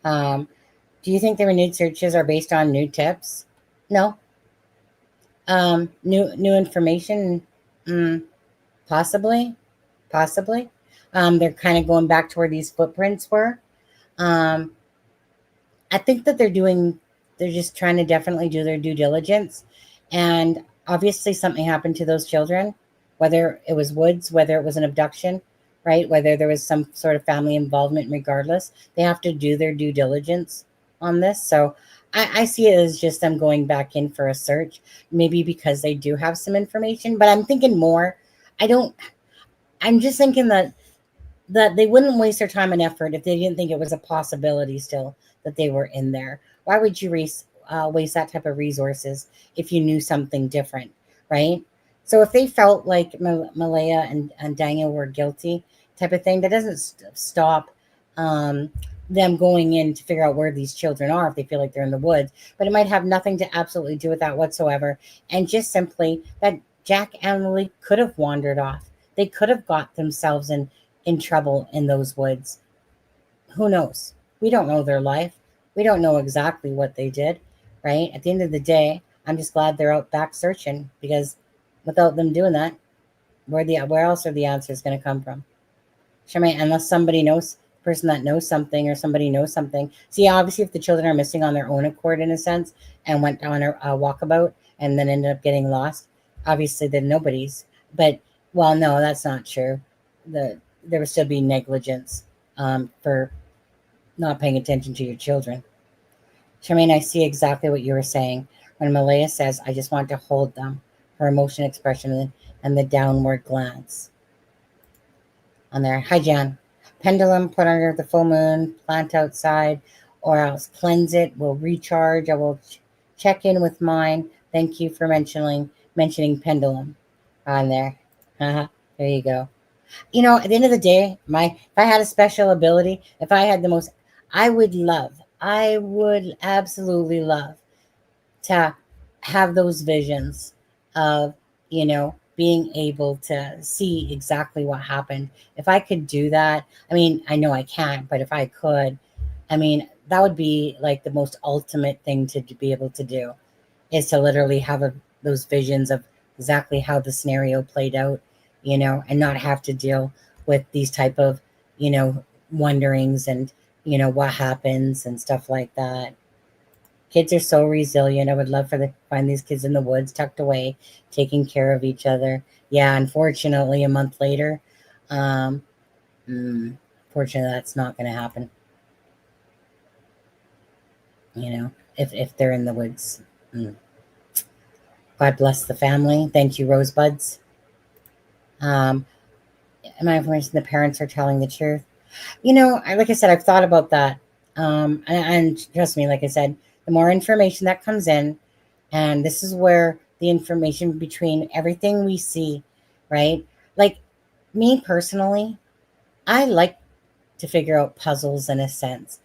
Do you think the renewed searches are based on new tips? No. New information? Possibly. They're kind of going back to where these footprints were. I think that they're just trying to definitely do their due diligence. And obviously something happened to those children, whether it was Woods, whether it was an abduction, right? Whether there was some sort of family involvement, regardless, they have to do their due diligence on this. So I see it as just them going back in for a search, maybe because they do have some information, but I'm thinking more, I'm just thinking that they wouldn't waste their time and effort if they didn't think it was a possibility still that they were in there. Why would you waste that type of resources if you knew something different, right? So if they felt like Malaya and Daniel were guilty type of thing, that doesn't stop them going in to figure out where these children are if they feel like they're in the woods. But it might have nothing to absolutely do with that whatsoever. And just simply that Jack and Lily could have wandered off. They could have got themselves in trouble in those woods. Who knows? We don't know their life. We don't know exactly what they did, right? At the end of the day, I'm just glad they're out back searching, because without them doing that, where else are the answers going to come from? Unless somebody knows, person that knows something, or somebody knows something. See, obviously, if the children are missing on their own accord, in a sense, and went on a walkabout and then ended up getting lost, obviously they're nobody's. But, well, no, that's not true. There would still be negligence for not paying attention to your children. Charmaine, I see exactly what you were saying. When Malaya says, I just want to hold them, her emotion expression and the downward glance on there. Hi, Jan. Pendulum put under the full moon, plant outside, or else cleanse it, will recharge. I will check in with mine. Thank you for mentioning pendulum on there. There you go. At the end of the day, if I had a special ability, if I had the most, I would absolutely love to have those visions of, being able to see exactly what happened. If I could do that, I know I can't, but if I could, that would be like the most ultimate thing to be able to do, is to literally have those visions of exactly how the scenario played out, and not have to deal with these type of, wonderings and, what happens and stuff like that. Kids are so resilient. I would love to find these kids in the woods, tucked away, taking care of each other. Yeah, unfortunately, a month later, fortunately, that's not going to happen. If they're in the woods. God bless the family. Thank you, Rosebuds. My information, the parents are telling the truth. Like I said, I've thought about that. And trust me, like I said, the more information that comes in And this is where the information between everything we see, right? Like me personally, I like to figure out puzzles in a sense.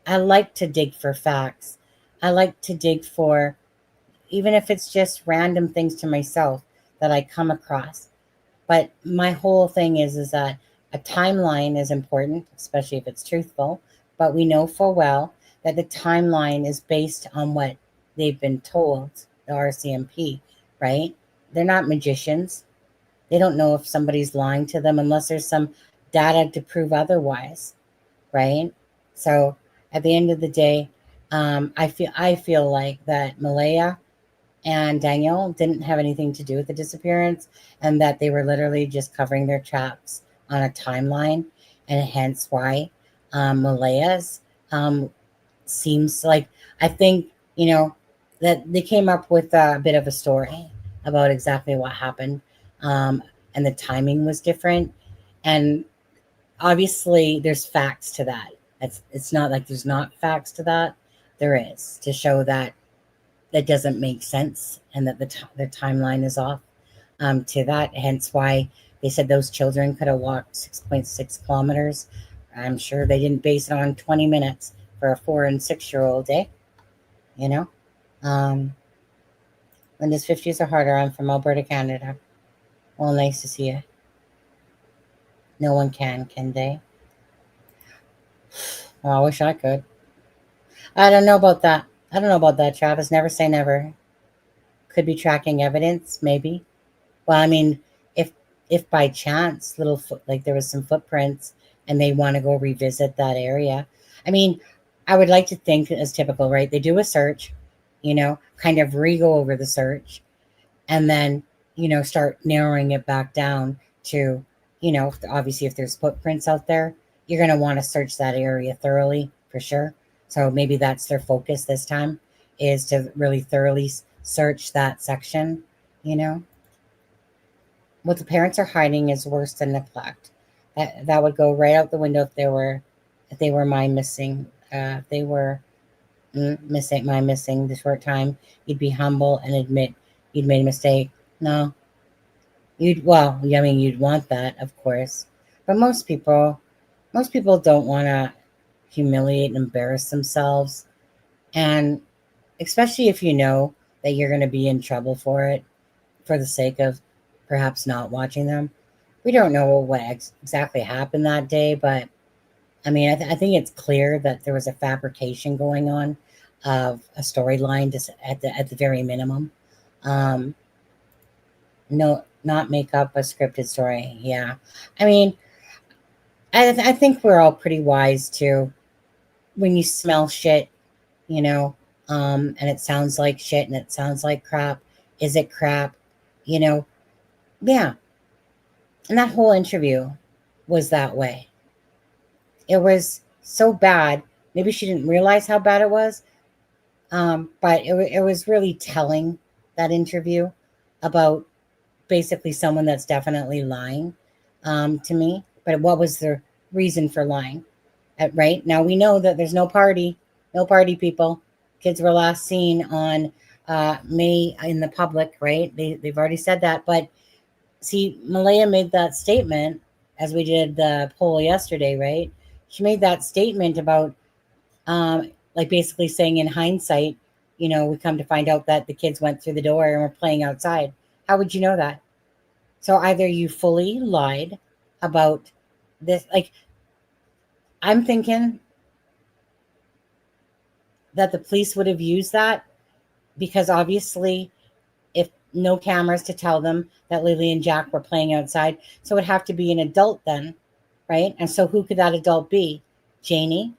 I like to dig for facts. I like to dig for, even if it's just random things to myself that I come across. But my whole thing is that a timeline is important, especially if it's truthful. But we know full well that the timeline is based on what they've been told, the RCMP, right? They're not magicians. They don't know if somebody's lying to them unless there's some data to prove otherwise, right? So at the end of the day, I feel like that Malaya and Daniel didn't have anything to do with the disappearance, and that they were literally just covering their tracks on a timeline, and hence why Malaya's seems like, I think, that they came up with a bit of a story about exactly what happened, and the timing was different, and obviously there's facts to that. It's not like there's not facts to that. There is, to show that that doesn't make sense and that the timeline is off, to that. Hence why they said those children could have walked 6.6 kilometers. I'm sure they didn't base it on 20 minutes for a 4 and 6-year-old, eh? You know? Linda's 50s are harder. I'm from Alberta, Canada. Well, nice to see you. No one can they? Well, I wish I could. I don't know about that. Travis. Never say never. Could be tracking evidence, maybe. Well, I mean, if by chance like there was some footprints and they want to go revisit that area, I mean, I would like to think, as typical, right? They do a search, kind of re-go over the search, and then start narrowing it back down to, obviously if there's footprints out there, you're going to want to search that area thoroughly for sure. So maybe that's their focus this time, is to really thoroughly search that section. What the parents are hiding is worse than neglect. That would go right out the window if they were my missing. If they were missing the short time, you'd be humble and admit you'd made a mistake. No, you'd want that, of course, but most people don't want to humiliate and embarrass themselves, and especially if you know that you're going to be in trouble for it, for the sake of perhaps not watching them. We don't know what exactly happened that day, but I mean, I think it's clear that there was a fabrication going on of a storyline, just at the very minimum. No, not make up a scripted story. Yeah, I mean, I think we're all pretty wise too. When you smell shit, and it sounds like shit and it sounds like crap. Is it crap? Yeah. And that whole interview was that way. It was so bad. Maybe she didn't realize how bad it was. But it was really telling, that interview, about basically someone that's definitely lying, to me. But what was the reason for lying? Right now, we know that there's no party people. Kids were last seen on May in the public, right? They've already said that. But see, Malaya made that statement, as we did the poll yesterday, right? She made that statement about, like, basically saying, in hindsight, we come to find out that the kids went through the door and were playing outside. How would you know that? So either you fully lied about this, like, I'm thinking that the police would have used that, because obviously, if no cameras to tell them that Lily and Jack were playing outside, so it would have to be an adult then, right? And so who could that adult be? Janie?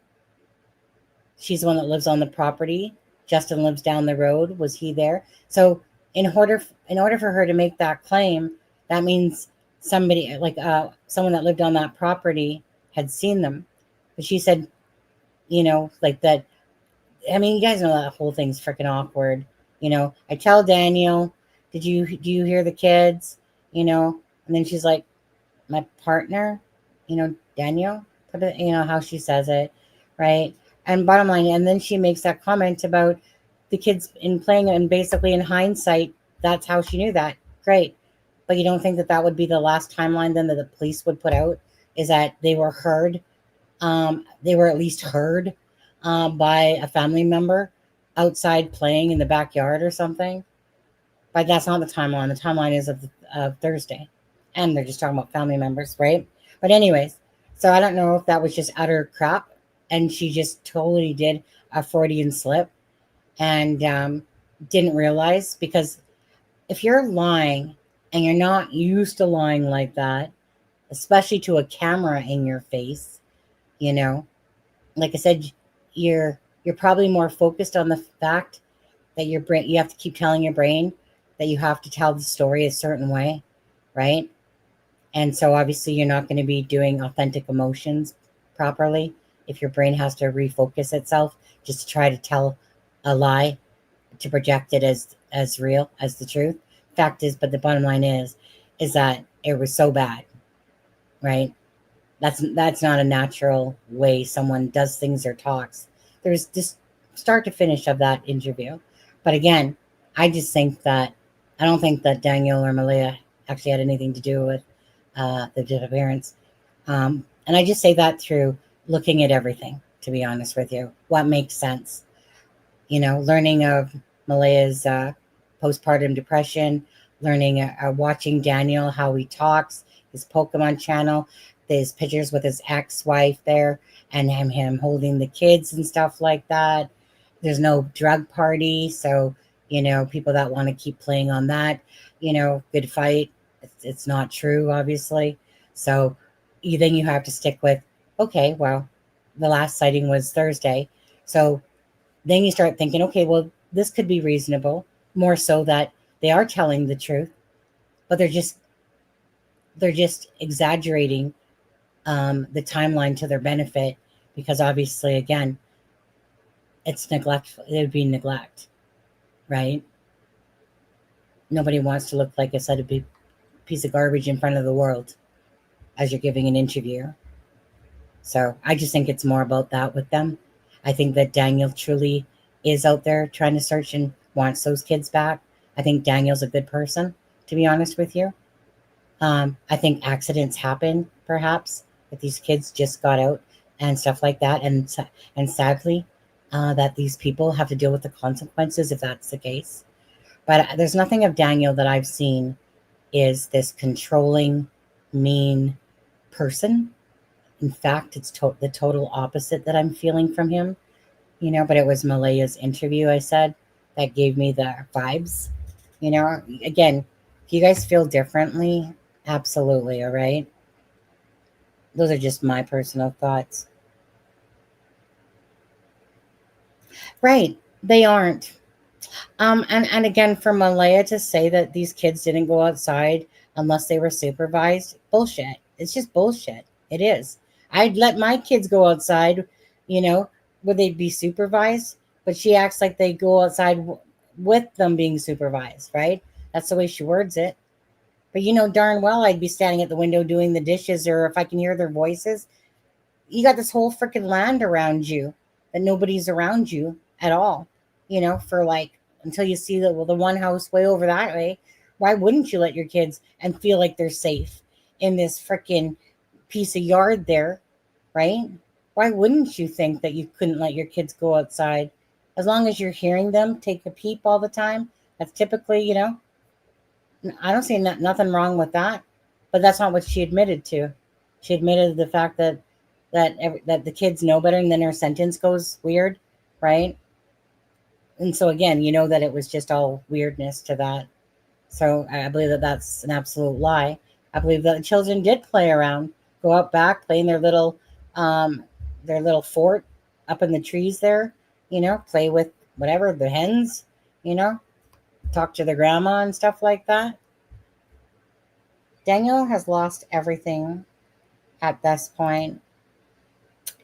She's the one that lives on the property. Justin lives down the road. Was he there? So in order for her to make that claim, that means somebody, like someone that lived on that property, had seen them. But she said, like that. I mean, you guys know that whole thing's freaking awkward. I tell Daniel, do you hear the kids? And then she's like, my partner, Daniel, put it, how she says it, right? And bottom line, and then she makes that comment about the kids in playing, and basically in hindsight, that's how she knew that. Great. But you don't think that that would be the last timeline then that the police would put out, is that they were heard, they were at least heard by a family member outside playing in the backyard or something. But that's not the timeline. The timeline is of Thursday. And they're just talking about family members, right? But anyways, so I don't know if that was just utter crap and she just totally did a Freudian slip and didn't realize, because if you're lying and you're not used to lying like that, especially to a camera in your face, you know, like I said, you're probably more focused on the fact that your brain, you have to keep telling your brain that you have to tell the story a certain way, right? And so obviously you're not going to be doing authentic emotions properly if your brain has to refocus itself just to try to tell a lie, to project it as real, as the truth. Fact is, but the bottom line is that it was so bad, right? That's not a natural way someone does things or talks. There's just start to finish of that interview. But again, I just think that I don't think that Daniel or Malia actually had anything to do with the disappearance. And I just say that through looking at everything, to be honest with you. What makes sense? You know, learning of Malia's postpartum depression, learning, watching Daniel, how he talks, his Pokemon channel, his pictures with his ex-wife there, and him holding the kids and stuff like that. There's no drug party, so, you know, people that want to keep playing on that, you know, good fight. It's not true, obviously. So then you have to stick with, okay, well, the last sighting was Thursday. So then you start thinking, okay, well, this could be reasonable, more so that they are telling the truth, but they're just exaggerating the timeline to their benefit, because obviously, again, it's neglectful. It would be neglect, right? Nobody wants to look like a piece of garbage in front of the world as you're giving an interview. So I just think it's more about that with them. I think that Daniel truly is out there trying to search and wants those kids back. I think Daniel's a good person, to be honest with you. I think accidents happen, perhaps, if these kids just got out and stuff like that. And sadly, that these people have to deal with the consequences if that's the case. But there's nothing of Daniel that I've seen is this controlling, mean person. In fact, it's the total opposite that I'm feeling from him, you know, but it was Malia's interview, I said, that gave me the vibes, you know. Again, if you guys feel differently, absolutely, all right? Those are just my personal thoughts. Right, they aren't. And again, for Malia to say that these kids didn't go outside unless they were supervised, bullshit. It's just bullshit. It is. I'd let my kids go outside, you know, would they be supervised? But she acts like they go outside with them being supervised, right? That's the way she words it. But you know darn well I'd be standing at the window doing the dishes, or if I can hear their voices. You got this whole freaking land around you that nobody's around you at all, you know, for like until you see the one house way over that way. Why wouldn't you let your kids and feel like they're safe in this freaking piece of yard there, right? Why wouldn't you think that you couldn't let your kids go outside? As long as you're hearing them take a peep all the time, that's typically, you know, I don't see nothing wrong with that. But that's not what she admitted to. She admitted the fact that the kids know better, and then her sentence goes weird, right? And so again, you know that it was just all weirdness to that. So I believe that that's an absolute lie. I believe that the children did play around, go out back, play in their little fort up in the trees there, you know, play with whatever, the hens, you know, talk to their grandma and stuff like that. Daniel has lost everything at this point,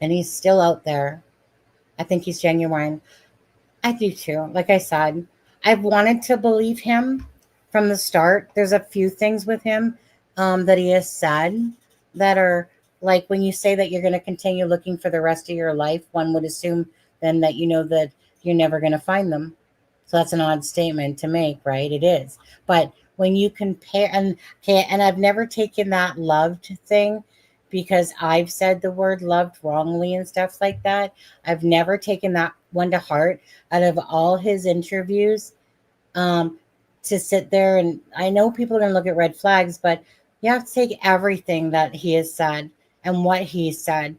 and he's still out there. I think he's genuine. I do too. Like I said, I've wanted to believe him from the start. There's a few things with him that he has said that are like, when you say that you're going to continue looking for the rest of your life, one would assume then that you know that you're never going to find them. So that's an odd statement to make, right? It is. But when you compare, and okay, and I've never taken that loved thing because I've said the word loved wrongly and stuff like that. I've never taken that one to heart out of all his interviews. Um, to sit there, and I know people are going to look at red flags, but you have to take everything that he has said and what he said.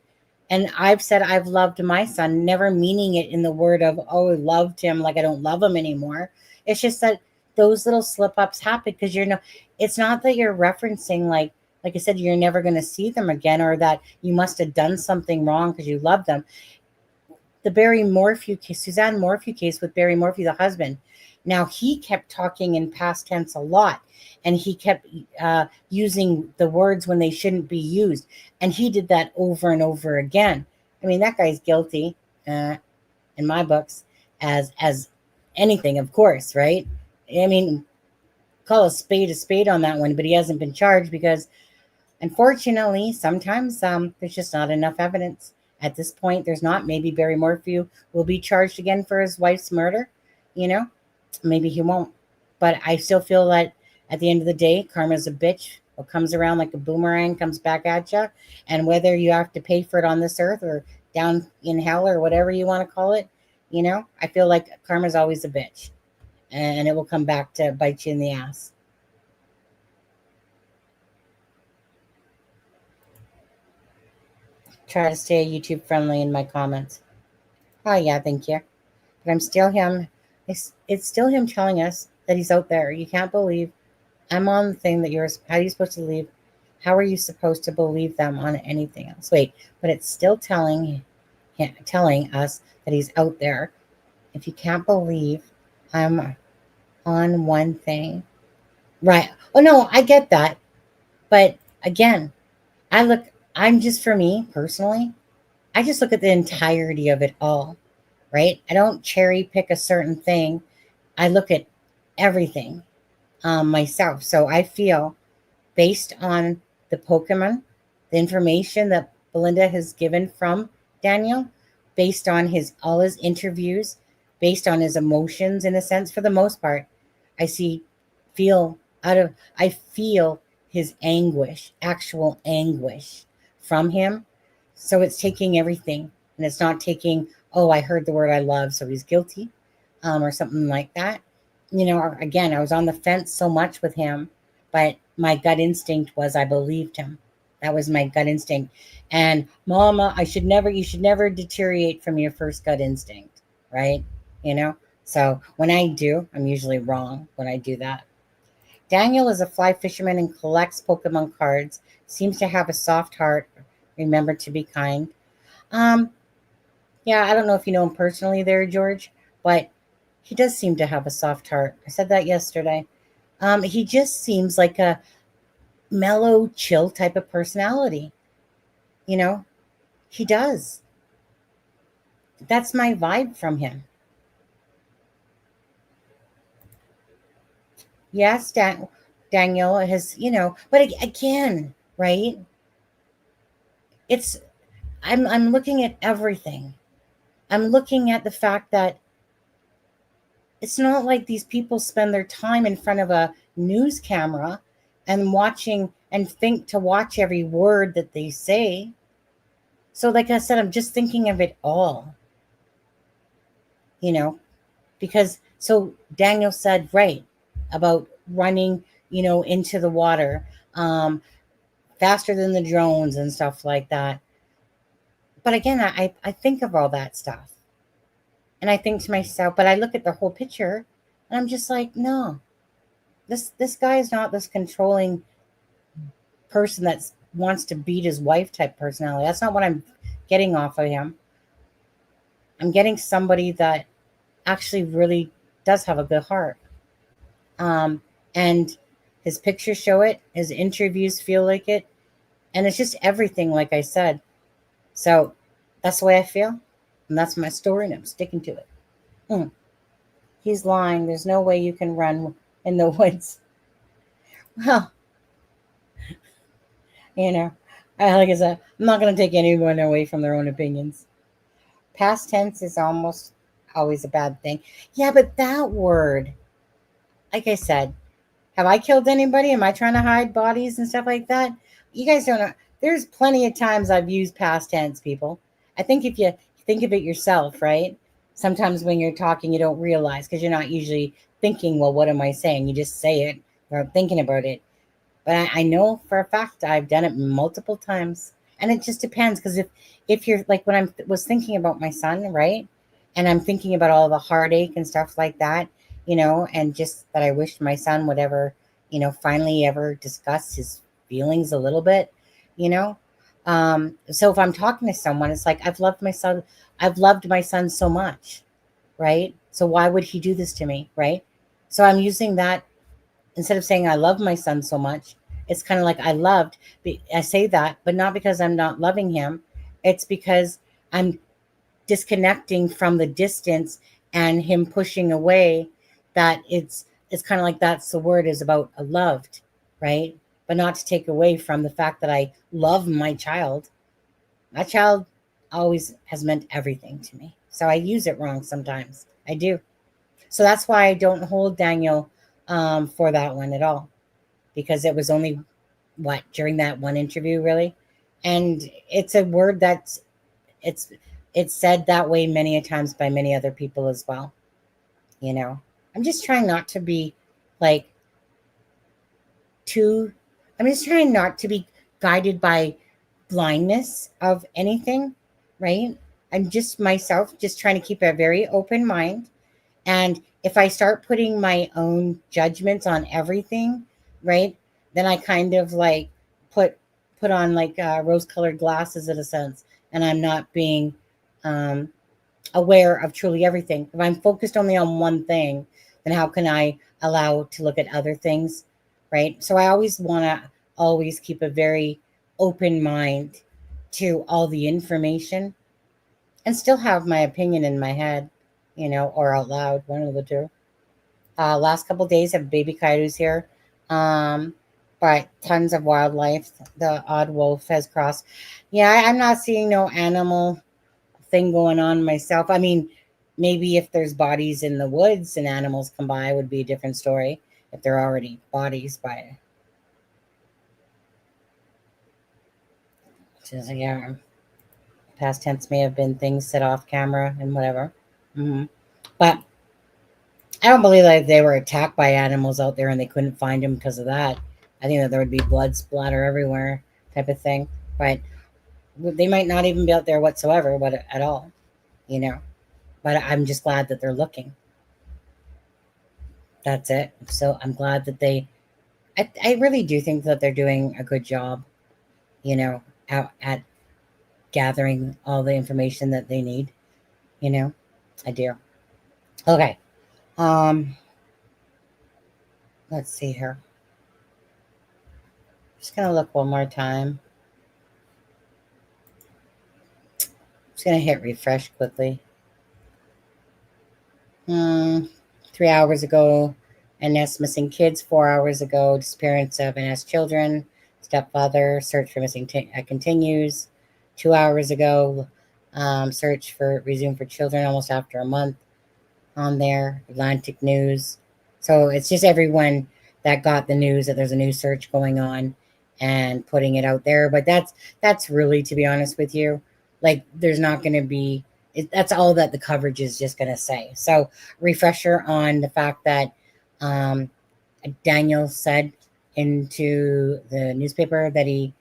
And I've said I've loved my son, never meaning it in the word of, oh, I loved him like I don't love him anymore. It's just that those little slip ups happen because it's not that you're referencing like I said, you're never going to see them again, or that you must have done something wrong because you love them. The Barry Morphew case, Suzanne Morphew case with Barry Morphew, the husband. Now, he kept talking in past tense a lot, and he kept using the words when they shouldn't be used. And he did that over and over again. I mean, that guy's guilty in my books as anything, of course, right? I mean, call a spade on that one, but he hasn't been charged because, unfortunately, sometimes there's just not enough evidence. At this point, there's not. Maybe Barry Morphew will be charged again for his wife's murder, Maybe he won't. But I still feel that at the end of the day, karma's a bitch. What comes around like a boomerang comes back at you. And whether you have to pay for it on this earth or down in hell or whatever you want to call it, I feel like karma's always a bitch. And it will come back to bite you in the ass. Try to stay YouTube friendly in my comments. Oh, yeah, thank you. But I'm still him. It's still him telling us that he's out there. You can't believe. I'm on the thing that how are you supposed to believe? How are you supposed to believe them on anything else? Wait, but it's still telling us that he's out there. If you can't believe I'm on one thing. Right. Oh, no, I get that. But again, I'm just, for me personally, I just look at the entirety of it all, right? I don't cherry pick a certain thing. I look at everything myself. So I feel, based on the Pokemon, the information that Belinda has given from Daniel, based on all his interviews, based on his emotions, in a sense, for the most part, I feel his anguish, actual anguish from him. So it's taking everything, and it's not taking, oh, I heard the word I love, so he's guilty, or something like that. Again, I was on the fence so much with him, but my gut instinct was I believed him. That was my gut instinct. And Mama, you should never deteriorate from your first gut instinct, right? So when I do, I'm usually wrong when I do that. Daniel is a fly fisherman and collects Pokemon cards. Seems to have a soft heart. Remember to be kind. Yeah, I don't know if you know him personally there, George, but he does seem to have a soft heart. I said that yesterday. He just seems like a mellow, chill type of personality. He does. That's my vibe from him. Yes, Daniel has, but again, right? I'm looking at everything. I'm looking at the fact that it's not like these people spend their time in front of a news camera and watching and think to watch every word that they say. So like I said, I'm just thinking of it all, because so Daniel said, right, about running, into the water, faster than the drones and stuff like that. But again, I think of all that stuff. And I think to myself, but I look at the whole picture and I'm just like, no, this guy is not this controlling person that wants to beat his wife type personality. That's not what I'm getting off of him. I'm getting somebody that actually really does have a good heart. And his pictures show it. His interviews feel like it. And it's just everything, like I said. So that's the way I feel. And that's my story, and I'm sticking to it. He's lying. There's no way you can run in the woods. Well, like I said, I'm not going to take anyone away from their own opinions. Past tense is almost always a bad thing. Yeah, but that word, like I said, have I killed anybody? Am I trying to hide bodies and stuff like that? You guys don't know. There's plenty of times I've used past tense, people. I think if you think of it yourself, right? Sometimes when you're talking, you don't realize because you're not usually thinking, well, what am I saying? You just say it without thinking about it. But I know for a fact I've done it multiple times. And it just depends because if you're like when I was thinking about my son, right? And I'm thinking about all the heartache and stuff like that, and just that I wish my son would ever, finally ever discuss his feelings a little bit, you know. So if I'm talking to someone, it's like I've loved my son so much, right? So why would he do this to me, right? So I'm using that instead of saying I love my son so much, it's kind of like I say that, but not because I'm not loving him. It's because I'm disconnecting from the distance and him pushing away. That it's kind of like that's the word is about a loved, right? But not to take away from the fact that I love my child. My child always has meant everything to me. So I use it wrong sometimes. I do. So that's why I don't hold Daniel for that one at all, because it was only during that one interview, really. And it's a word that's it's said that way many a times by many other people as well. I'm just trying not to be like too. I'm just trying not to be guided by blindness of anything, right? I'm just myself, just trying to keep a very open mind. And if I start putting my own judgments on everything, right, then I kind of like put on like rose-colored glasses in a sense, and I'm not being aware of truly everything. If I'm focused only on one thing, then how can I allow to look at other things, right? So I always want to always keep a very open mind to all the information and still have my opinion in my head, or out loud, one of the two. Last couple of days have baby coyotes here, but tons of wildlife. The odd wolf has crossed. Yeah, I'm not seeing no animal thing going on myself. I mean, maybe if there's bodies in the woods and animals come by, would be a different story. If they're already bodies by, yeah, past tense may have been things set off camera and whatever. But I don't believe that they were attacked by animals out there and they couldn't find them because of that. I think that there would be blood splatter everywhere, type of thing. But they might not even be out there whatsoever, at all, But I'm just glad that they're looking. That's it. So I'm glad that I really do think that they're doing a good job, out at gathering all the information that they need. I do. Okay. Let's see here. Just gonna look one more time. Just gonna hit refresh quickly. 3 hours ago, NS missing kids. 4 hours ago, disappearance of NS children. Stepfather, search for missing continues. 2 hours ago, search for resume for children almost after a month on there. Atlantic News. So it's just everyone that got the news that there's a new search going on and putting it out there. But that's really, to be honest with you, like there's not going to be, that's all that the coverage is just going to say. So refresher on the fact that Daniel said into the newspaper that he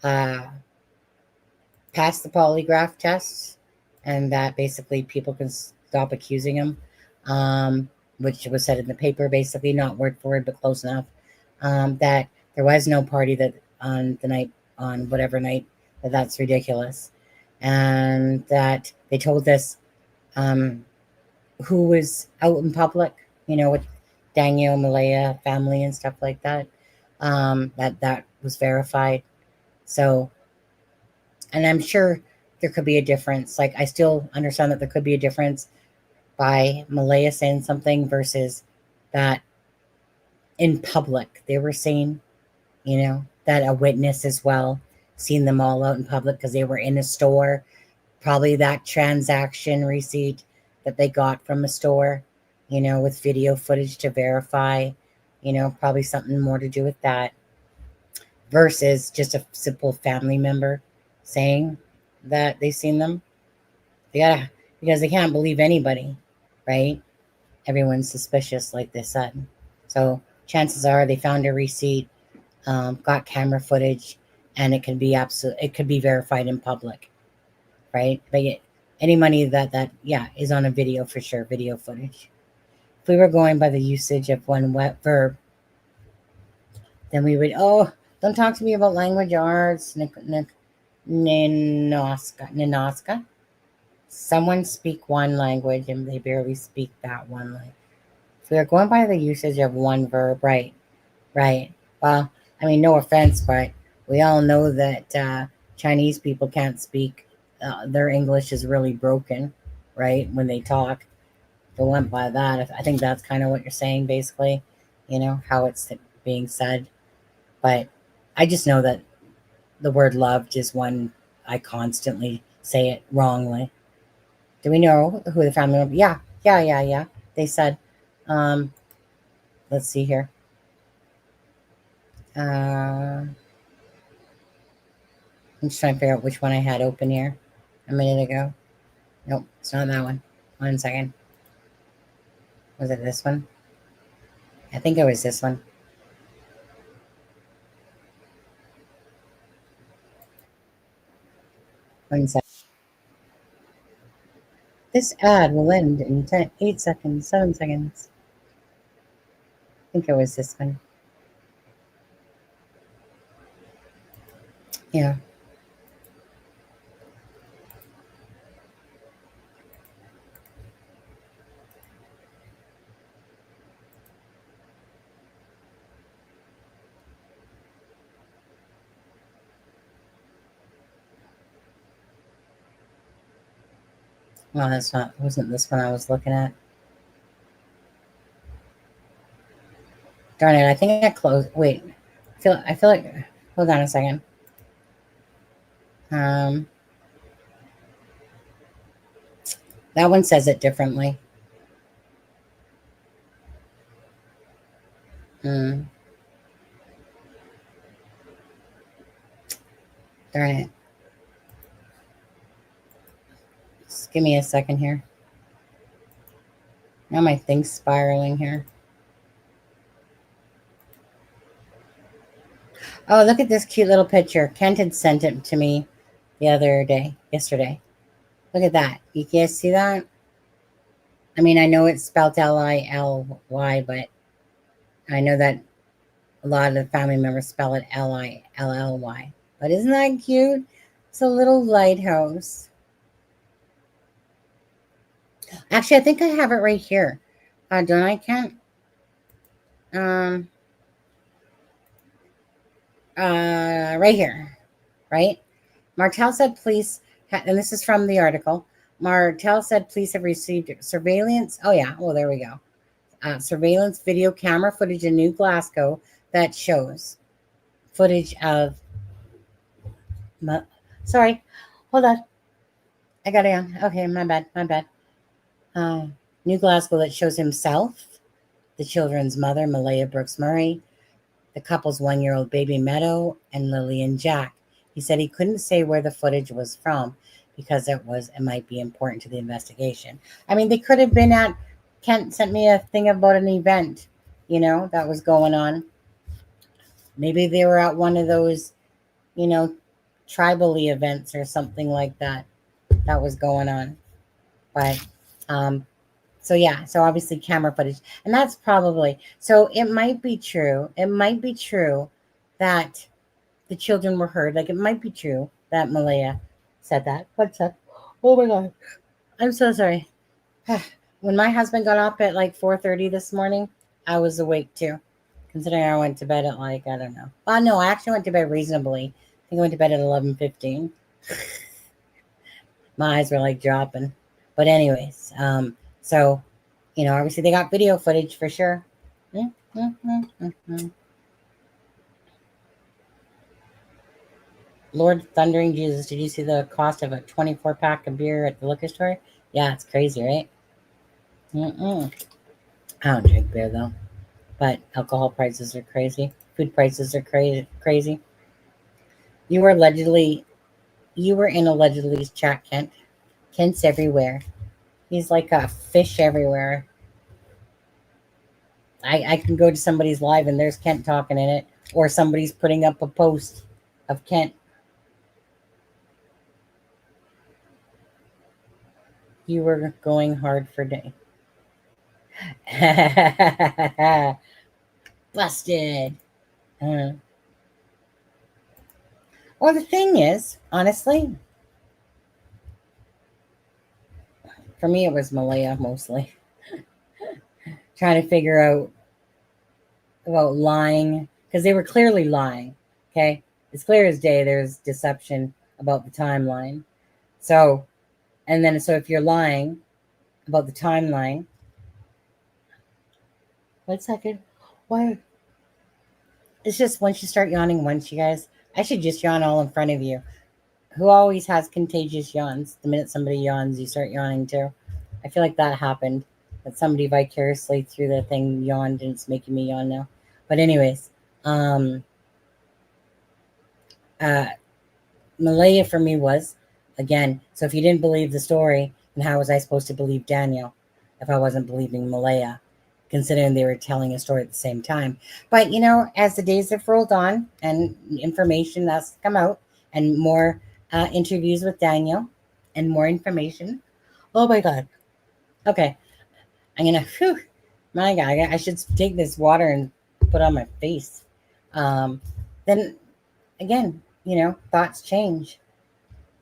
passed the polygraph test and that basically people can stop accusing him, which was said in the paper, basically not word for word, but close enough, that there was no party that on whatever night, that's ridiculous. And that they told us who was out in public, with Daniel, Malaya family and stuff like that, that was verified. So, and I'm sure there could be a difference. Like, I still understand that there could be a difference by Malaya saying something versus that in public they were saying, that a witness as well seen them all out in public because they were in a store. Probably that transaction receipt that they got from a store, with video footage to verify, probably something more to do with that versus just a simple family member saying that they've seen them. Because they can't believe anybody, right? Everyone's suspicious, like they said. So chances are they found a receipt, got camera footage, and it could be verified in public, right? But any money that is on a video for sure, video footage. If we were going by the usage of one wet verb, then we would, don't talk to me about language arts, Ninoska. Someone speak one language and they barely speak that one language. So they're going by the usage of one verb, right? Right. Well, I mean, no offense, but we all know that Chinese people can't speak. Their English is really broken, right? When they talk. They went by that. I think that's kind of what you're saying, basically, how it's being said. But I just know that the word loved is one I constantly say it wrongly. Do we know who the family member? Yeah. They said, let's see here. I'm just trying to figure out which one I had open here a minute ago. Nope, it's not that one. 1 second. Was it this one? I think it was this one. One second. This ad will end in 8 seconds, 7 seconds. I think it was this one. Yeah. Well, wasn't this one I was looking at. Darn it, I think I closed. Wait, I feel like, hold on a second. That one says it differently. Darn it. Just give me a second here. Now my thing's spiraling here. Oh, look at this cute little picture. Kent had sent it to me yesterday. Look at that. You guys see that? I mean, I know it's spelled Lily, but I know that a lot of the family members spell it Lilly. But isn't that cute? It's a little lighthouse. Actually, I think I have it right here. Don't I, Kent? Right here, right? Martell said police, and this is from the article. Martell said police have received surveillance. Oh yeah, well there we go. Surveillance video camera footage in New Glasgow that shows footage of. Sorry, hold on. I got it on. Okay, my bad. New Glasgow that shows himself, the children's mother, Malaya Brooks Murray, the couple's 1-year-old baby Meadow, and Lily and Jack. He said he couldn't say where the footage was from because it might be important to the investigation. I mean, they could have been at. Kent sent me a thing about an event, that was going on. Maybe they were at one of those, tribally events or something like that was going on. But so yeah, so obviously camera footage, and that's probably, so it might be true that the children were heard. Like, it might be true that Malaya said that. What's up? Oh my god, I'm so sorry. When my husband got up at like 4:30 this morning, I was awake too, considering I went to bed at like, I don't know. Well, no, I actually went to bed reasonably. I think I went to bed at 11:15. My eyes were like dropping. But anyways, so, obviously they got video footage for sure. Lord Thundering Jesus, did you see the cost of a 24-pack of beer at the liquor store? Yeah, it's crazy, right? I don't drink beer though, but alcohol prices are crazy. Food prices are crazy. You were in allegedly chat, Kent. Kent's everywhere. He's like a fish everywhere. I can go to somebody's live and there's Kent talking in it, or somebody's putting up a post of Kent. You were going hard for day. Busted. Well, the thing is, honestly, for me, it was Malaya mostly. Trying to figure out about lying, because they were clearly lying. Okay. It's clear as day there's deception about the timeline. So, and then, so if you're lying about the timeline, 1 second. Why? It's just once you start yawning once, you guys, I should just yawn all in front of you. Who always has contagious yawns? The minute somebody yawns, you start yawning too. I feel like that happened. That somebody vicariously through the thing yawned and it's making me yawn now. But anyways, Malaya for me was, again, so if you didn't believe the story, then how was I supposed to believe Daniel if I wasn't believing Malaya, considering they were telling a story at the same time? But, as the days have rolled on and information that's come out and more interviews with Daniel and more information. Oh my God. Okay. I'm going to, my God, I should take this water and put on my face. Then again, thoughts change.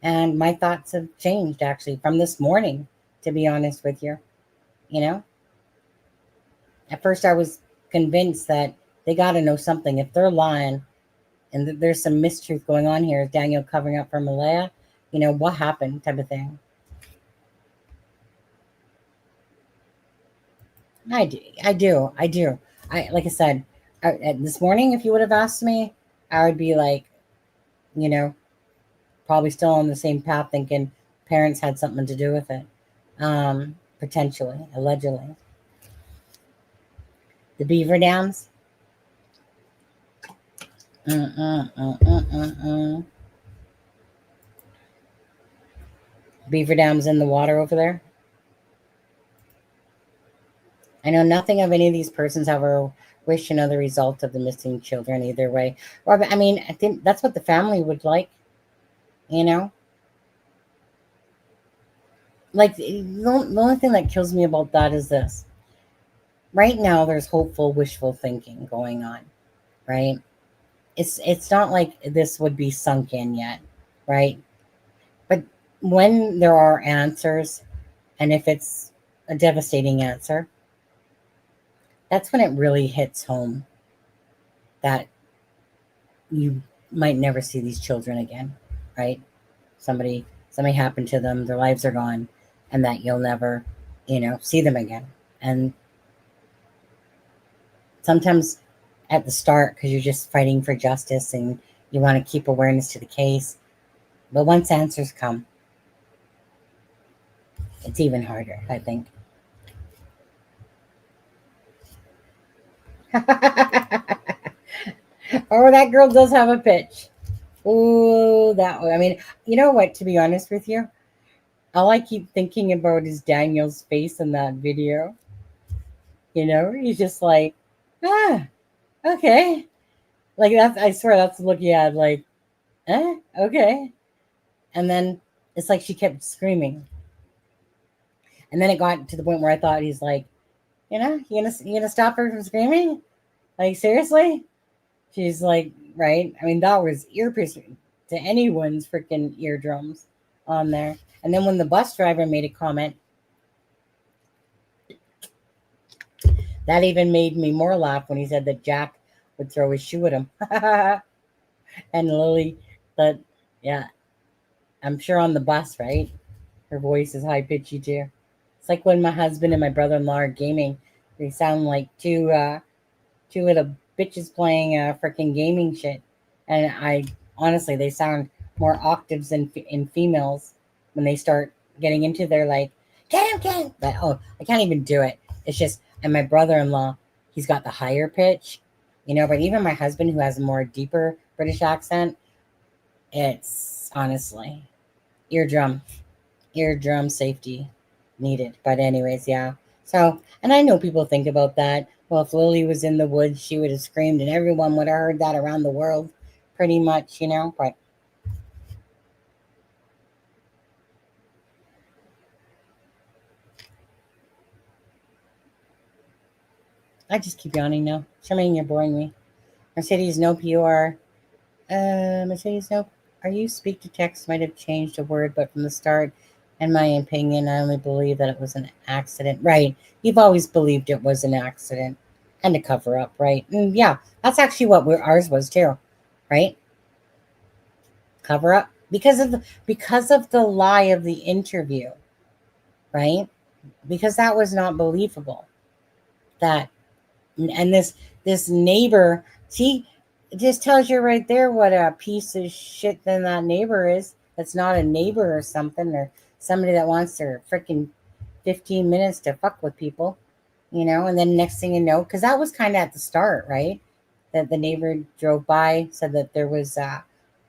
And my thoughts have changed actually from this morning, to be honest with you. At first I was convinced that they got to know something. If they're lying and there's some mistruth going on here, is Daniel covering up for Malaya? What happened type of thing. I do. Like I said, this morning, if you would have asked me, I would be like, probably still on the same path, thinking parents had something to do with it. Potentially, allegedly. The beaver dams. Beaver dams in the water over there. I know nothing of any of these persons ever wish to know the result of the missing children either way. Or, I mean, I think that's what the family would like, Like, the only thing that kills me about that is this. Right now, there's hopeful, wishful thinking going on, right? It's not like this would be sunk in yet, right? But when there are answers, and if it's a devastating answer, that's when it really hits home that you might never see these children again, right? Something happened to them, their lives are gone, and that you'll never, see them again. And sometimes at the start, because you're just fighting for justice and you want to keep awareness to the case, but once answers come, it's even harder, I think. Oh, that girl does have a pitch. Oh, that one. I mean, you know what, to be honest with you, all I keep thinking about is Daniel's face in that video. He's just like, okay. Like, I swear that's the look he had, like, okay. And then it's like she kept screaming. And then it got to the point where I thought he's like, you gonna stop her from screaming? Like, seriously? She's like, right? I mean, that was ear-piercing to anyone's freaking eardrums on there. And then when the bus driver made a comment, that even made me more laugh when he said that Jack would throw his shoe at him. And Lily, but yeah, I'm sure on the bus, right? Her voice is high-pitchy too. It's like when my husband and my brother-in-law are gaming. They sound like two little bitches playing freaking gaming shit. And honestly, they sound more octaves in females when they start getting into their, like, get him. But I can't even do it. It's just, and my brother-in-law, he's got the higher pitch, but even my husband, who has a more deeper British accent, it's honestly eardrum safety needed. But anyways, yeah. So, and I know people think about that. Well, if Lily was in the woods, she would have screamed and everyone would have heard that around the world pretty much, but I just keep yawning now. Charmaine, you're boring me. Mercedes, nope, you are. Mercedes, nope. Are you speak to text might have changed a word, but from the start, in my opinion, I only believe that it was an accident. Right. You've always believed it was an accident and a cover up, right? And yeah, that's actually what ours was too, right? Cover up because of the lie of the interview, right? Because that was not believable. That and this neighbor, see, it just tells you right there what a piece of shit then that neighbor is. That's not a neighbor or something, or somebody that wants their freaking 15 minutes to fuck with people, and then next thing you know, because that was kind of at the start, right? That the neighbor drove by, said that there was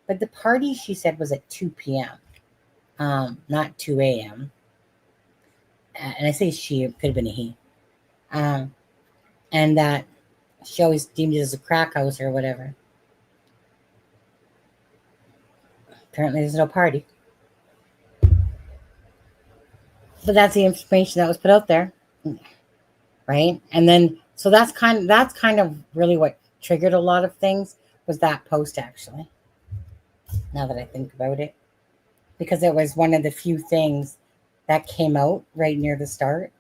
but the party, she said, was at 2 p.m. Not 2 a.m. And I say she, it could have been a he. And that she always deemed it as a crack house or whatever. Apparently there's no party. But that's the information that was put out there. Right? And then so that's kind of really what triggered a lot of things, was that post, actually. Now that I think about it. Because it was one of the few things that came out right near the start.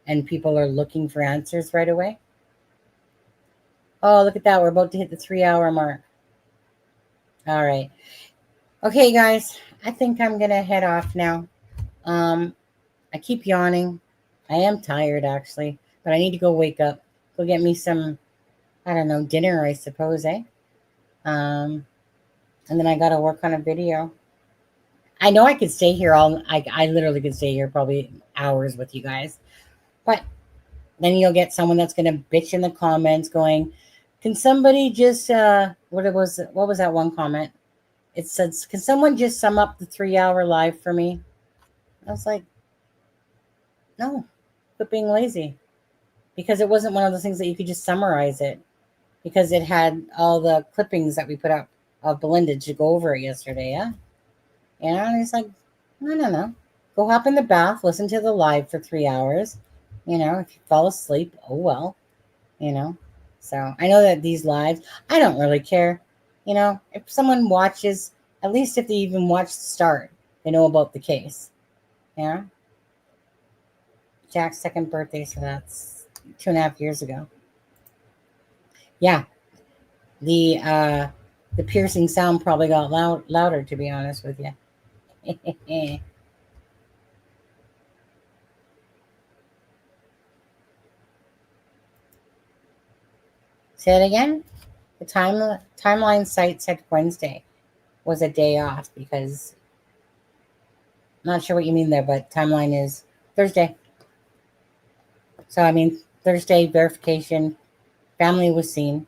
And people are looking for answers right away. Oh, look at that. We're about to hit the 3-hour mark. All right. Okay, guys. I think I'm going to head off now. I keep yawning. I am tired, actually. But I need to go wake up. Go get me some, I don't know, dinner, I suppose, eh? And then I got to work on a video. I know I could stay here I literally could stay here probably hours with you guys. But then you'll get someone that's going to bitch in the comments going, can somebody just, what was that one comment? It says, can someone just sum up the 3-hour live for me? I was like, no, quit being lazy. Because it wasn't one of those things that you could just summarize it. Because it had all the clippings that we put up of Belinda to go over it yesterday, yeah? And it's like, no. Go hop in the bath, listen to the live for 3 hours. If you fall asleep, oh well. So I know that these lives, I don't really care. If someone watches, at least if they even watch the start, they know about the case. Yeah. Jack's second birthday, so that's 2.5 years ago. Yeah. The piercing sound probably got louder, to be honest with you. Say it again. The timeline site said Wednesday was a day off because I'm not sure what you mean there, but timeline is Thursday. So I mean Thursday verification, family was seen.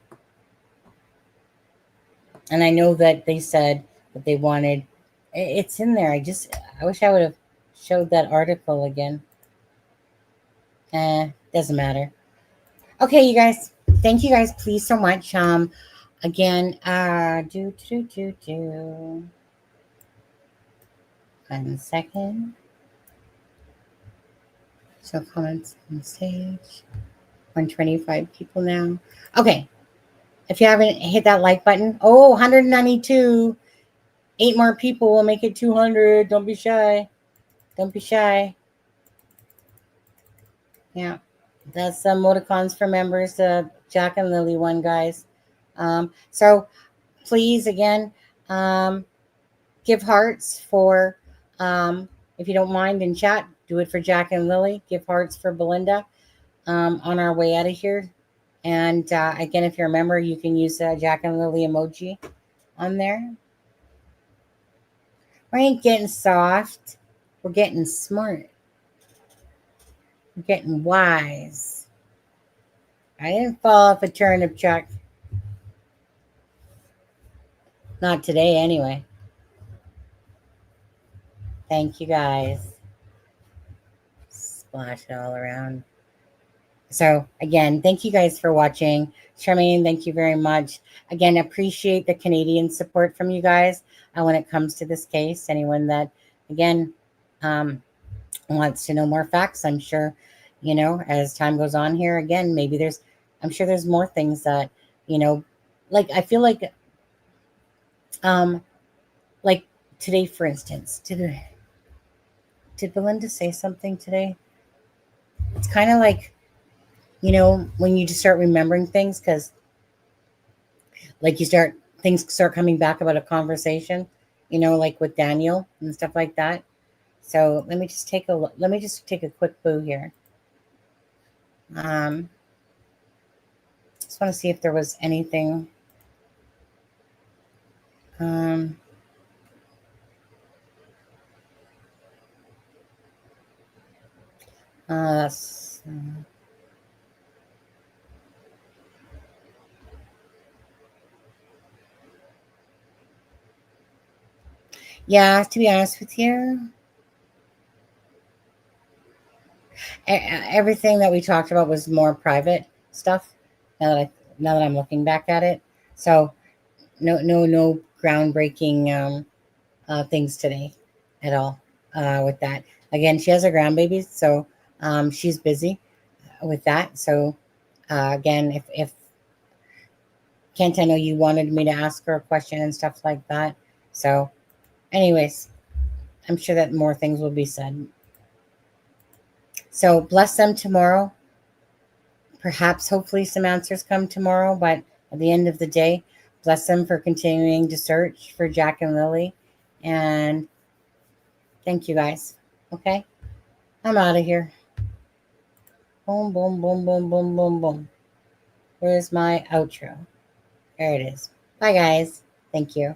And I know that they said that they wanted, it's in there. I wish I would have showed that article again. Doesn't matter. Okay, you guys. Thank you guys, please, so much. Again, 1 second. So comments on stage. 125 people now. Okay. If you haven't hit that like button, 192. 8 more people will make it 200. Don't be shy. Don't be shy. Yeah. That's some emoticons for members, the Jack and Lily one, guys. So please, again, give hearts for, if you don't mind in chat, do it for Jack and Lily. Give hearts for Belinda on our way out of here. And again, if you're a member, you can use Jack and Lily emoji on there. We ain't getting soft. We're getting smart. We're getting wise. I didn't fall off a turnip truck. Not today, anyway. Thank you, guys. Splash it all around. So, again, thank you guys for watching. Charmaine, thank you very much. Again, appreciate the Canadian support from you guys when it comes to this case. Anyone that, again, wants to know more facts, I'm sure, you know, as time goes on here, again, maybe I'm sure there's more things that, you know, like, I feel like today, for instance, did Belinda say something today? It's kind of like, you know, when you just start remembering things, because like things start coming back about a conversation, you know, like with Daniel and stuff like that. So let me just take a quick boo here. Just want to see if there was anything. Yeah, to be honest with you, everything that we talked about was more private stuff. Now that I'm looking back at it, so no groundbreaking things today at all with that. Again, she has her grandbabies, so she's busy with that. So again, if Kent, I know you wanted me to ask her a question and stuff like that. So, anyways, I'm sure that more things will be said. So bless them tomorrow. Perhaps, hopefully, some answers come tomorrow. But at the end of the day, bless them for continuing to search for Jack and Lily. And thank you, guys. Okay? I'm out of here. Boom, boom, boom, boom, boom, boom, boom. Where's my outro? There it is. Bye, guys. Thank you.